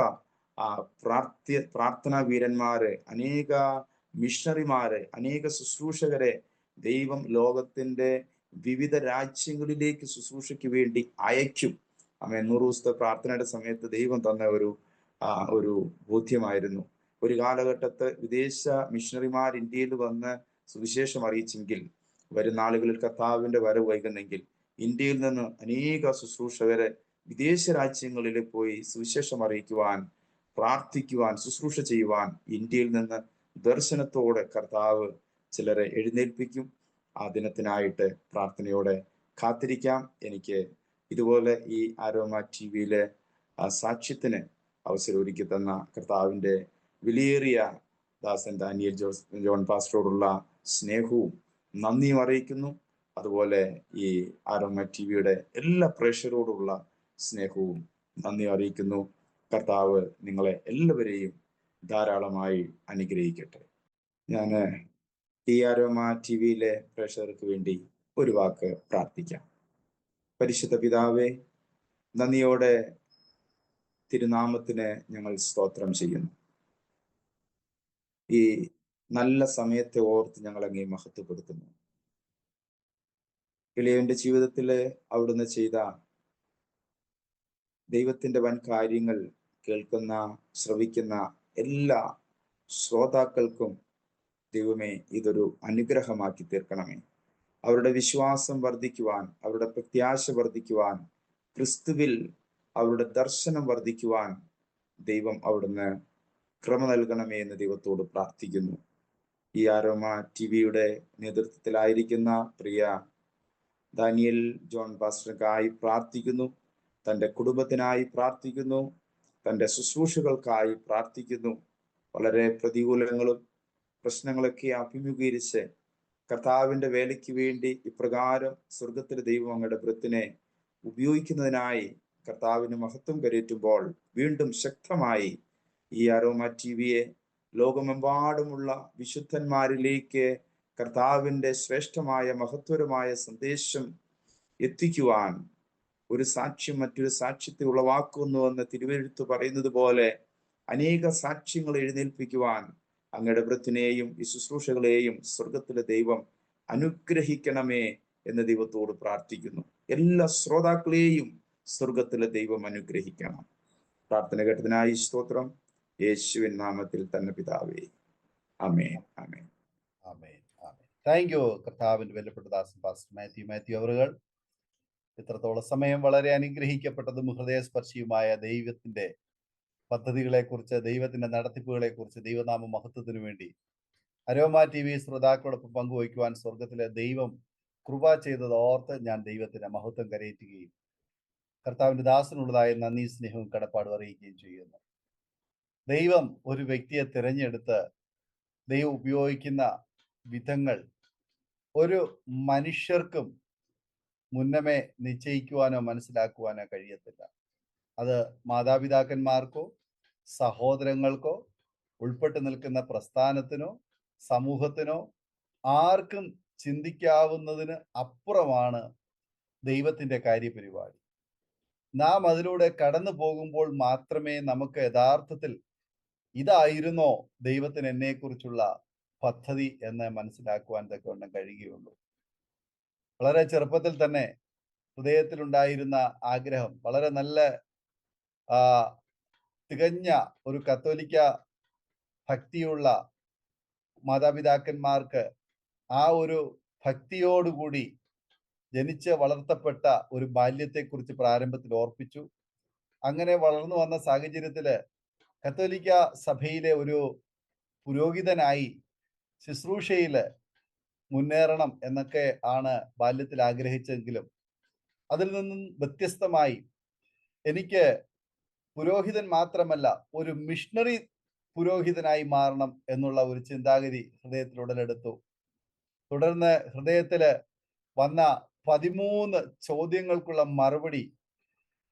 B: പ്രാർത്ഥനാ വീരന്മാരെ, അനേക മിഷണറിമാരെ, അനേക ശുശ്രൂഷകരെ ദൈവം ലോകത്തിന്റെ വിവിധ രാജ്യങ്ങളിലേക്ക് ശുശ്രൂഷയ്ക്ക് വേണ്ടി അയക്കും. 100 ദിവസത്തെ പ്രാർത്ഥനയുടെ സമയത്ത് ദൈവം തന്ന ഒരു ബോധ്യമായിരുന്നു. ഒരു കാലഘട്ടത്ത് വിദേശ മിഷണറിമാർ ഇന്ത്യയിൽ വന്ന് സുവിശേഷം അറിയിച്ചെങ്കിൽ, വരുന്ന നാളുകളിൽ കർത്താവിന്റെ വരവ് വൈകുന്നെങ്കിൽ ഇന്ത്യയിൽ നിന്ന് അനേക ശുശ്രൂഷകരെ വിദേശ രാജ്യങ്ങളിൽ പോയി സുവിശേഷം അറിയിക്കുവാൻ, പ്രാർത്ഥിക്കുവാൻ, ശുശ്രൂഷ ചെയ്യുവാൻ ഇന്ത്യയിൽ നിന്ന് ദർശനത്തോടെ കർത്താവ് ചിലരെ എഴുന്നേൽപ്പിക്കും. ആ ദിനത്തിനായിട്ട് പ്രാർത്ഥനയോടെ കാത്തിരിക്കാം. എനിക്ക് ഇതുപോലെ ഈ അരോമ TVയിലെ സാക്ഷ്യത്തിന് അവസരം ഒരുക്കി തന്ന കർത്താവിന്റെ വിലയേറിയ ദാസൻ ഡാനിയൽ ജോൺ പാസ്റ്ററോടുള്ള സ്നേഹവും നന്ദിയും അറിയിക്കുന്നു. അതുപോലെ ഈ അരോമ TVയുടെ എല്ലാ പ്രേക്ഷകരോടുള്ള സ്നേഹവും നന്ദി അറിയിക്കുന്നു. കർത്താവ് നിങ്ങളെ എല്ലാവരെയും ധാരാളമായി അനുഗ്രഹിക്കട്ടെ. ഞാൻ ഈ അരോമ TVയിലെ പ്രേക്ഷകർക്ക് വേണ്ടി ഒരു വാക്ക് പ്രാർത്ഥിക്കാം. പരിശുദ്ധ പിതാവേ, നന്ദിയോടെ തിരുനാമത്തിന് ഞങ്ങൾ സ്തോത്രം ചെയ്യുന്നു. ഈ നല്ല സമയത്തെ ഓർത്ത് ഞങ്ങൾ അങ്ങേ മഹത്വപ്പെടുത്തുന്നു. ഇളയവന്റെ ജീവിതത്തില് അവിടുന്ന് ചെയ്ത ദൈവത്തിന്റെ വൻ കാര്യങ്ങൾ കേൾക്കുന്ന, ശ്രവിക്കുന്ന എല്ലാ ശ്രോതാക്കൾക്കും ദൈവമേ ഇതൊരു അനുഗ്രഹമാക്കി തീർക്കണമേ. അവരുടെ വിശ്വാസം വർദ്ധിക്കുവാൻ, അവരുടെ പ്രത്യാശ വർദ്ധിക്കുവാൻ, ക്രിസ്തുവിൽ അവരുടെ ദർശനം വർദ്ധിക്കുവാൻ ദൈവം അവിടുന്ന് ക്രമ നൽകണമേ എന്ന് ദൈവത്തോട് പ്രാർത്ഥിക്കുന്നു. ഈ അരോമ TVയുടെ നേതൃത്വത്തിലായിരിക്കുന്ന പ്രിയ ഡാനിയൽ ജോൺ പാസ്റ്റർക്കായി പ്രാർത്ഥിക്കുന്നു. തൻ്റെ കുടുംബത്തിനായി പ്രാർത്ഥിക്കുന്നു. തൻ്റെ ശുശ്രൂഷകൾക്കായി പ്രാർത്ഥിക്കുന്നു. വളരെ പ്രതികൂലങ്ങളും പ്രശ്നങ്ങളൊക്കെ അഭിമുഖീകരിച്ച് കർത്താവിന്റെ വേലയ്ക്ക് വേണ്ടി ഇപ്രകാരം സ്വർഗത്തിലെ ദൈവം അങ്ങയുടെ ബ്രത്തിനെ ഉപയോഗിക്കുന്നതിനായി കർത്താവിന് മഹത്വം കരേറ്റുമ്പോൾ വീണ്ടും ശക്തമായി ഈ അരോമ TVയെ ലോകമെമ്പാടുമുള്ള വിശുദ്ധന്മാരിലേക്ക് കർത്താവിന്റെ ശ്രേഷ്ഠമായ മഹത്വരമായ സന്ദേശം എത്തിക്കുവാൻ ഒരു സാക്ഷ്യം മറ്റൊരു സാക്ഷ്യത്തെ ഉളവാക്കുന്നുവെന്ന് തിരുവെഴുത്ത് പറയുന്നത് പോലെ അനേക സാക്ഷ്യങ്ങൾ എഴുന്നേൽപ്പിക്കുവാൻ അങ്ങയുടെ വൃത്തിനെയും ഈ ശുശ്രൂഷകളെയും സ്വർഗത്തിലെ ദൈവം അനുഗ്രഹിക്കണമേ എന്ന് ദൈവത്തോട് പ്രാർത്ഥിക്കുന്നു. എല്ലാ ശ്രോതാക്കളെയും സ്വർഗത്തിലെ ദൈവം അനുഗ്രഹിക്കണം. പ്രാർത്ഥന കേട്ടതിനായി സ്തോത്രം. യേശുവിൻ നാമത്തിൽ തന്നെ പിതാവേ, ആമേൻ, ആമേൻ,
A: ആമേൻ, ആമേൻ. താങ്ക് യു കർത്താവിന്റെ വിലപ്പെട്ട ദാസൻ പാസ്റ്റർ മാത്യു അവറുകൾ. ഇത്രത്തോളം സമയം വളരെ അനുഗ്രഹിക്കപ്പെട്ടതും ഹൃദയസ്പർശിയുമായ ദൈവത്തിന്റെ പദ്ധതികളെ കുറിച്ച്, ദൈവത്തിന്റെ നടത്തിപ്പുകളെ കുറിച്ച്, ദൈവനാമ മഹത്വത്തിനു വേണ്ടി അരോമ TV ശ്രോതാക്കളോടൊപ്പം പങ്കുവയ്ക്കുവാൻ സ്വർഗത്തിലെ ദൈവം കൃപ ചെയ്തത് ഓർത്ത് ഞാൻ ദൈവത്തിന്റെ മഹത്വം കരയറ്റുകയും കർത്താവിന്റെ ദാസനുള്ളതായ നന്ദി, സ്നേഹവും കടപ്പാടും അറിയിക്കുകയും ചെയ്യുന്നു. ദൈവം ഒരു വ്യക്തിയെ തിരഞ്ഞെടുത്ത് ദൈവം ഉപയോഗിക്കുന്ന വിധങ്ങൾ ഒരു മനുഷ്യർക്കും മുന്നമേ നിശ്ചയിക്കുവാനോ മനസ്സിലാക്കുവാനോ കഴിയത്തില്ല. അത് മാതാപിതാക്കന്മാർക്കോ സഹോദരങ്ങൾക്കോ ഉൾപ്പെട്ടു നിൽക്കുന്ന പ്രസ്ഥാനത്തിനോ സമൂഹത്തിനോ ആർക്കും ചിന്തിക്കാവുന്നതിന് അപ്പുറമാണ് ദൈവത്തിന്റെ കാര്യപരിപാടി. നാം അതിലൂടെ കടന്നു പോകുമ്പോൾ മാത്രമേ നമുക്ക് യഥാർത്ഥത്തിൽ ഇതായിരുന്നോ ദൈവത്തിന് എന്നെക്കുറിച്ചുള്ള പദ്ധതി എന്ന് മനസ്സിലാക്കുവാൻ തക്കവണ്ണം കഴിയുകയുള്ളൂ. വളരെ ചെറുപ്പത്തിൽ തന്നെ ഹൃദയത്തിലുണ്ടായിരുന്ന ആഗ്രഹം, വളരെ നല്ല തികഞ്ഞ ഒരു കത്തോലിക്ക ഭക്തിയുള്ള മാതാപിതാക്കന്മാർക്ക് ആ ഒരു ഭക്തിയോടുകൂടി ജനിച്ച് വളർത്തപ്പെട്ട ഒരു ബാല്യത്തെക്കുറിച്ച് പ്രാരംഭത്തിൽ ഓർപ്പിച്ചു. അങ്ങനെ വളർന്നു വന്ന സാഹചര്യത്തില് കത്തോലിക്ക സഭയിലെ ഒരു പുരോഹിതനായി ശുശ്രൂഷയില് മുന്നേറണം എന്നൊക്കെ ആണ് ബാല്യത്തിൽ ആഗ്രഹിച്ചെങ്കിലും അതിൽ നിന്നും വ്യത്യസ്തമായി എനിക്ക് പുരോഹിതൻ മാത്രമല്ല ഒരു മിഷണറി പുരോഹിതനായി മാറണം എന്നുള്ള ഒരു ചിന്താഗതി ഹൃദയത്തിൽ ഉടലെടുത്തു. തുടർന്ന് ഹൃദയത്തില് വന്ന 13 ചോദ്യങ്ങൾക്കുള്ള മറുപടി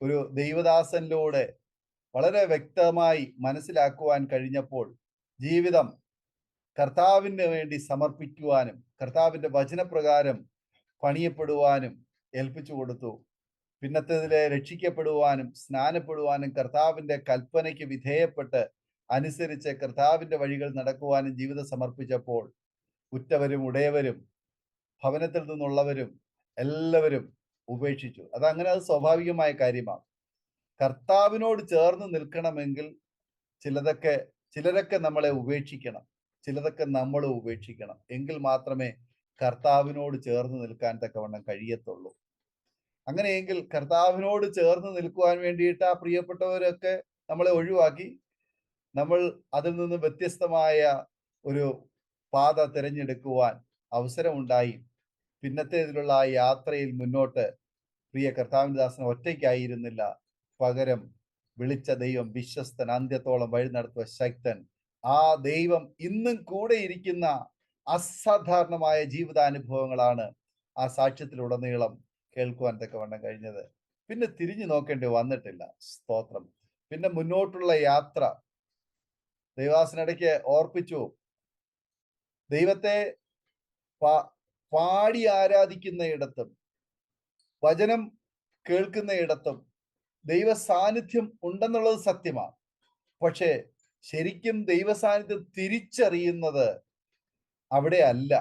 A: ഒരു ദൈവദാസനിലൂടെ വളരെ വ്യക്തമായി മനസ്സിലാക്കുവാൻ കഴിഞ്ഞപ്പോൾ ജീവിതം കർത്താവിന് വേണ്ടി സമർപ്പിക്കുവാനും കർത്താവിന്റെ വചനപ്രകാരം പണിയപ്പെടുവാനും ഏൽപ്പിച്ചു കൊടുത്തു. പിന്നത്തേതിലെ രക്ഷിക്കപ്പെടുവാനും സ്നാനപ്പെടുവാനും കർത്താവിന്റെ കൽപ്പനയ്ക്ക് വിധേയപ്പെട്ട് അനുസരിച്ച് കർത്താവിന്റെ വഴികൾ നടക്കുവാനും ജീവിതം സമർപ്പിച്ചപ്പോൾ ഉറ്റവരും ഉടയവരും ഭവനത്തിൽ നിന്നുള്ളവരും എല്ലാവരും ഉപേക്ഷിച്ചു. അതങ്ങനെ, അത് സ്വാഭാവികമായ കാര്യമാണ്. കർത്താവിനോട് ചേർന്ന് നിൽക്കണമെങ്കിൽ ചിലരൊക്കെ നമ്മളെ ഉപേക്ഷിക്കണം, ചിലതൊക്കെ നമ്മൾ ഉപേക്ഷിക്കണം. എങ്കിൽ മാത്രമേ കർത്താവിനോട് ചേർന്ന് നിൽക്കാൻ തക്കവണ്ണം കഴിയത്തുള്ളൂ. അങ്ങനെയെങ്കിൽ കർത്താവിനോട് ചേർന്ന് നിൽക്കുവാൻ വേണ്ടിയിട്ട് ആ പ്രിയപ്പെട്ടവരൊക്കെ നമ്മളെ ഒഴിവാക്കി നമ്മൾ അതിൽ നിന്ന് വ്യത്യസ്തമായ ഒരു പാത തിരഞ്ഞെടുക്കുവാൻ അവസരമുണ്ടായി. പിന്നത്തേതിലുള്ള ആ യാത്രയിൽ മുന്നോട്ട് പ്രിയ കർത്താവിന്റെ ദാസൻ ഒറ്റയ്ക്കായിരുന്നില്ല. പകരം വിളിച്ച ദൈവം വിശ്വസ്തൻ, അന്ത്യത്തോളം വഴി നടത്തുക ശക്തൻ. ആ ദൈവം ഇന്നും കൂടെ ഇരിക്കുന്ന അസാധാരണമായ ജീവിതാനുഭവങ്ങളാണ് ആ സാക്ഷ്യത്തിലുടനീളം കേൾക്കുവാൻ തക്കവണ്ണം കഴിഞ്ഞത്. പിന്നെ തിരിഞ്ഞു നോക്കേണ്ടി വന്നിട്ടില്ല. സ്തോത്രം. പിന്നെ മുന്നോട്ടുള്ള യാത്ര ദൈവാസനിടയ്ക്ക് ഓർപ്പിച്ചു, ദൈവത്തെ പാടി ആരാധിക്കുന്ന ഇടത്തും വചനം കേൾക്കുന്ന ഇടത്തും ദൈവ സാന്നിധ്യം ഉണ്ടെന്നുള്ളത് സത്യമാണ്. പക്ഷേ ശരിക്കും ദൈവ സാന്നിധ്യം തിരിച്ചറിയുന്നത് അവിടെ അല്ല.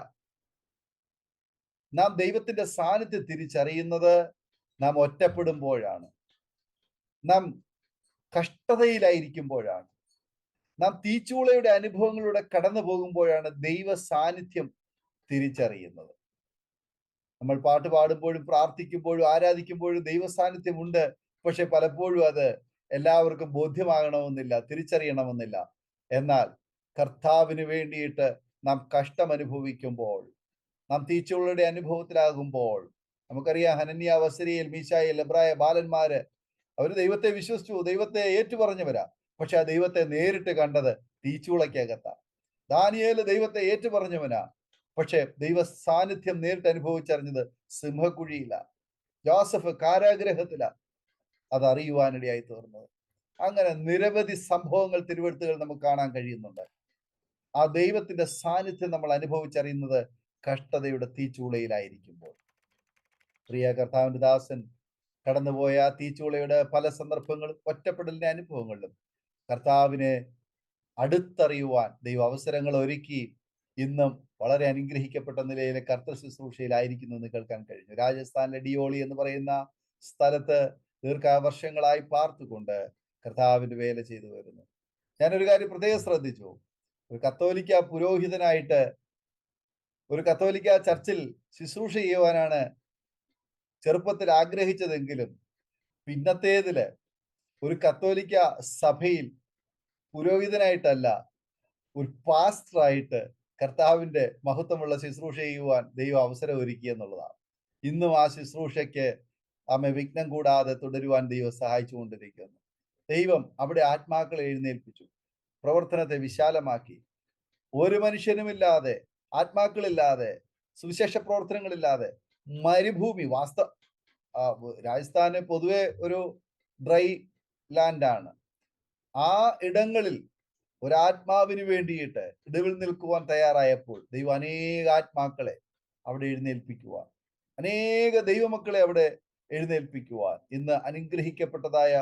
A: നാം ദൈവത്തിന്റെ സാന്നിധ്യം തിരിച്ചറിയുന്നത് നാം ഒറ്റപ്പെടുമ്പോഴാണ്, നാം കഷ്ടതയിലായിരിക്കുമ്പോഴാണ്, നാം തീച്ചൂളയുടെ അനുഭവങ്ങളിലൂടെ കടന്നു പോകുമ്പോഴാണ് ദൈവ സാന്നിധ്യം തിരിച്ചറിയുന്നത്. നമ്മൾ പാട്ട് പാടുമ്പോഴും പ്രാർത്ഥിക്കുമ്പോഴും ആരാധിക്കുമ്പോഴും ദൈവ സാന്നിധ്യം ഉണ്ട്. പക്ഷെ പലപ്പോഴും അത് എല്ലാവർക്കും ബോധ്യമാകണമെന്നില്ല, തിരിച്ചറിയണമെന്നില്ല. എന്നാൽ കർത്താവിന് വേണ്ടിയിട്ട് നാം കഷ്ടം അനുഭവിക്കുമ്പോൾ, നാം തീച്ചൂളയുടെ അനുഭവത്തിലാകുമ്പോൾ, നമുക്കറിയാം ഹനന്യ, വസരിയേൽ, മീശായേൽ, എബ്രായ ബാലന്മാര് അവര് ദൈവത്തെ വിശ്വസിച്ചു, ദൈവത്തെ ഏറ്റുപറഞ്ഞവരാ. പക്ഷെ ആ ദൈവത്തെ നേരിട്ട് കണ്ടത് തീച്ചൂളയ്ക്കകത്താ. ദാനിയേല് ദൈവത്തെ ഏറ്റുപറഞ്ഞവനാ, പക്ഷെ ദൈവ സാന്നിധ്യം നേരിട്ട് അനുഭവിച്ചറിഞ്ഞത് സിംഹക്കുഴിയില. ജോസഫ് കാരാഗ്രഹത്തില അത് അറിയുവാനിടയായി തീർന്നത്. അങ്ങനെ നിരവധി സംഭവങ്ങൾ, തിരുവെഴുത്തുകൾ നമുക്ക് കാണാൻ കഴിയുന്നുണ്ട്. ആ ദൈവത്തിന്റെ സാന്നിധ്യം നമ്മൾ അനുഭവിച്ചറിയുന്നത് കഷ്ടതയുടെ തീച്ചൂളയിലായിരിക്കുമ്പോൾ. പ്രിയ കർത്താവിന്റെ ദാസൻ കടന്നുപോയ തീച്ചൂളയുടെ പല സന്ദർഭങ്ങളും ഒറ്റപ്പെടലിന്റെ അനുഭവങ്ങളിലും കർത്താവിനെ അടുത്തറിയുവാൻ ദൈവം അവസരങ്ങൾ ഒരുക്കി ഇന്നും വളരെ അനുഗ്രഹിക്കപ്പെട്ട നിലയിലെ കർത്തൃ ശുശ്രൂഷയിലായിരിക്കുന്നു എന്ന് കേൾക്കാൻ കഴിഞ്ഞു. രാജസ്ഥാനിലെ ഡിയോളി എന്ന് പറയുന്ന സ്ഥലത്ത് ദീർഘവർഷങ്ങളായി പാർത്തുകൊണ്ട് കർത്താവിന്റെ വേല ചെയ്തു വരുന്നു. ഞാനൊരു കാര്യം പ്രത്യേകം ശ്രദ്ധിച്ചു. ഒരു കത്തോലിക്ക പുരോഹിതനായിട്ട് ഒരു കത്തോലിക്ക ചർച്ചിൽ ശുശ്രൂഷ ചെയ്യുവാനാണ് ചെറുപ്പത്തിൽ ആഗ്രഹിച്ചതെങ്കിലും പിന്നത്തേതില് ഒരു കത്തോലിക്ക സഭയിൽ പുരോഹിതനായിട്ടല്ല, ഒരു പാസ്റ്ററായിട്ട് കർത്താവിന്റെ മഹത്വമുള്ള ശുശ്രൂഷ ചെയ്യുവാൻ ദൈവം അവസരം ഒരുക്കി എന്നുള്ളതാണ്. ഇന്നും ആ ശുശ്രൂഷയ്ക്ക് നമ്മെ വിഘ്നം കൂടാതെ തുടരുവാൻ ദൈവം സഹായിച്ചുകൊണ്ടിരിക്കുന്നു. ദൈവം അവിടെ ആത്മാക്കളെ എഴുന്നേൽപ്പിച്ചു, പ്രവർത്തനത്തെ വിശാലമാക്കി. ഒരു മനുഷ്യനുമില്ലാതെ, ആത്മാക്കളില്ലാതെ, സുവിശേഷ പ്രവർത്തനങ്ങളില്ലാതെ മരുഭൂമി രാജസ്ഥാന് പൊതുവെ ഒരു ഡ്രൈ ലാൻഡാണ്. ആ ഇടങ്ങളിൽ ഒരാത്മാവിന് വേണ്ടിയിട്ട് ഇടവിൽ നിൽക്കുവാൻ തയ്യാറായപ്പോൾ ദൈവം അനേക ആത്മാക്കളെ അവിടെ എഴുന്നേൽപ്പിക്കുവാൻ, അനേക ദൈവമക്കളെ അവിടെ എഴുന്നേൽപ്പിക്കുവാൻ ഇന്ന് അനുഗ്രഹിക്കപ്പെട്ടതായ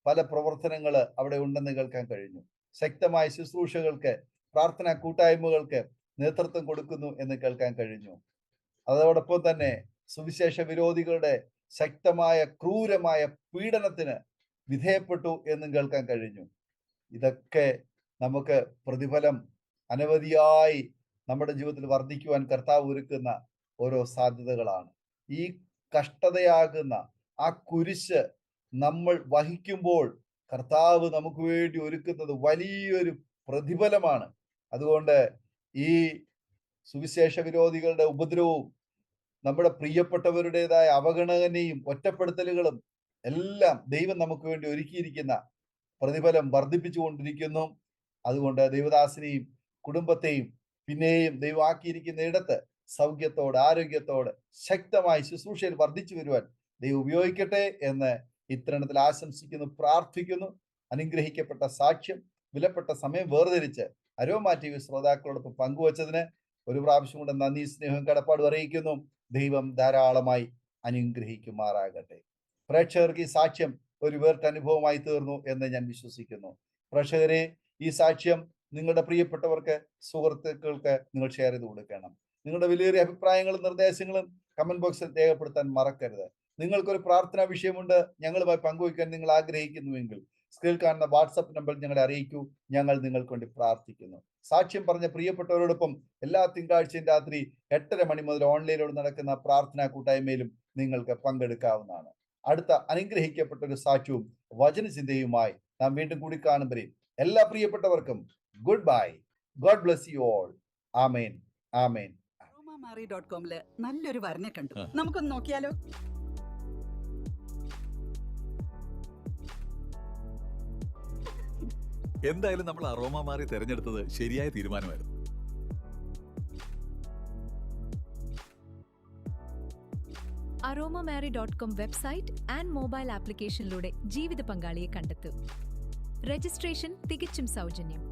A: പല പ്രവർത്തനങ്ങൾ അവിടെ ഉണ്ടെന്ന് കേൾക്കാൻ കഴിഞ്ഞു. ശക്തമായ ശുശ്രൂഷകൾക്ക്, പ്രാർത്ഥനാ കൂട്ടായ്മകൾക്ക് നേതൃത്വം കൊടുക്കുന്നു എന്ന് കേൾക്കാൻ കഴിഞ്ഞു. അതോടൊപ്പം തന്നെ സുവിശേഷ വിരോധികളുടെ ശക്തമായ ക്രൂരമായ പീഡനത്തിന് വിധേയപ്പെട്ടു എന്നും കേൾക്കാൻ കഴിഞ്ഞു. ഇതൊക്കെ നമുക്ക് പ്രതിഫലം അനവധിയായി നമ്മുടെ ജീവിതത്തിൽ വർദ്ധിക്കുവാൻ കർത്താവ് ഒരുക്കുന്ന ഓരോ സാധ്യതകളാണ്. ഈ കഷ്ടതയാകുന്ന ആ കുരിശ് നമ്മൾ വഹിക്കുമ്പോൾ കർത്താവ് നമുക്ക് വേണ്ടി ഒരുക്കുന്നത് വലിയൊരു പ്രതിഫലമാണ്. അതുകൊണ്ട് ഈ സുവിശേഷ വിരോധികളുടെ ഉപദ്രവവും നമ്മുടെ പ്രിയപ്പെട്ടവരുടേതായ അവഗണനയും ഒറ്റപ്പെടുത്തലുകളും എല്ലാം ദൈവം നമുക്ക് വേണ്ടി ഒരുക്കിയിരിക്കുന്ന പ്രതിഫലം വർദ്ധിപ്പിച്ചുകൊണ്ടിരിക്കുന്നു. അതുകൊണ്ട് ദൈവദാസനെയും കുടുംബത്തെയും പിന്നെയും ദൈവം ആക്കിയിരിക്കുന്ന ഇടത്ത് സൗഖ്യത്തോടെ, ആരോഗ്യത്തോടെ ശക്തമായി ശുശ്രൂഷയിൽ വർദ്ധിച്ചു വരുവാൻ ദൈവം ഉപയോഗിക്കട്ടെ എന്ന് ഇത്തരണത്തിൽ ആശംസിക്കുന്നു, പ്രാർത്ഥിക്കുന്നു. അനുഗ്രഹിക്കപ്പെട്ട സാക്ഷ്യം, വിലപ്പെട്ട സമയം വേർതിരിച്ച് അരോമ TV ശ്രോതാക്കളോടൊപ്പം പങ്കുവച്ചതിന് ഒരു പ്രാവശ്യം കൂടെ നന്ദി, സ്നേഹം, കടപ്പാടും അറിയിക്കുന്നു. ദൈവം ധാരാളമായി അനുഗ്രഹിക്കുമാറാകട്ടെ. പ്രേക്ഷകർക്ക് ഈ സാക്ഷ്യം ഒരു വേറിട്ട അനുഭവമായി തീർന്നു എന്ന് ഞാൻ വിശ്വസിക്കുന്നു. പ്രേക്ഷകരെ, ഈ സാക്ഷ്യം നിങ്ങളുടെ പ്രിയപ്പെട്ടവർക്ക്, സുഹൃത്തുക്കൾക്ക് നിങ്ങൾ ഷെയർ ചെയ്ത് കൊടുക്കണം. നിങ്ങളുടെ വിലയേറിയ അഭിപ്രായങ്ങളും നിർദ്ദേശങ്ങളും കമന്റ് ബോക്സിൽ രേഖപ്പെടുത്താൻ മറക്കരുത്. നിങ്ങൾക്കൊരു പ്രാർത്ഥനാ വിഷയമുണ്ട്, ഞങ്ങളുമായി പങ്കുവയ്ക്കാൻ നിങ്ങൾ ആഗ്രഹിക്കുന്നുവെങ്കിൽ സ്ക്രീനിൽ കാണുന്ന വാട്സപ്പ് നമ്പറിൽ ഞങ്ങളെ അറിയിക്കൂ. ഞങ്ങൾ നിങ്ങൾക്ക് വേണ്ടി പ്രാർത്ഥിക്കുന്നു. സാക്ഷ്യം പറഞ്ഞ പ്രിയപ്പെട്ടവരോടൊപ്പം എല്ലാ തിങ്കളാഴ്ചയും രാത്രി 8:30 മണി മുതൽ ഓൺലൈനിലൂടെ നടക്കുന്ന പ്രാർത്ഥനാ കൂട്ടായ്മയിലും നിങ്ങൾക്ക് പങ്കെടുക്കാവുന്നതാണ്. അടുത്ത അനുഗ്രഹിക്കപ്പെട്ട ഒരു സാക്ഷ്യവും വചനചിന്തയുമായി നാം വീണ്ടും കൂടി കാണും വരെ എല്ലാ പ്രിയപ്പെട്ടവർക്കും good bye. God bless you all. Amen, amen.
E: aromamary.com നല്ലൊരു വരനെ കണ്ടു. നമുക്കൊന്ന് നോക്കിയാലോ?
D: എന്തായാലും നമ്മൾ അറോമ മാറി തിരഞ്ഞെടുത്തത് ശരിയായ തീരുമാനമായിരുന്നു.
C: aromamary.com വെബ്സൈറ്റ് ആൻഡ് മൊബൈൽ ആപ്ലിക്കേഷനിലൂടെ ജീവിത പങ്കാളിയെ കണ്ടെത്തൂ. രജിസ്ട്രേഷൻ തികച്ചും സൗജന്യം.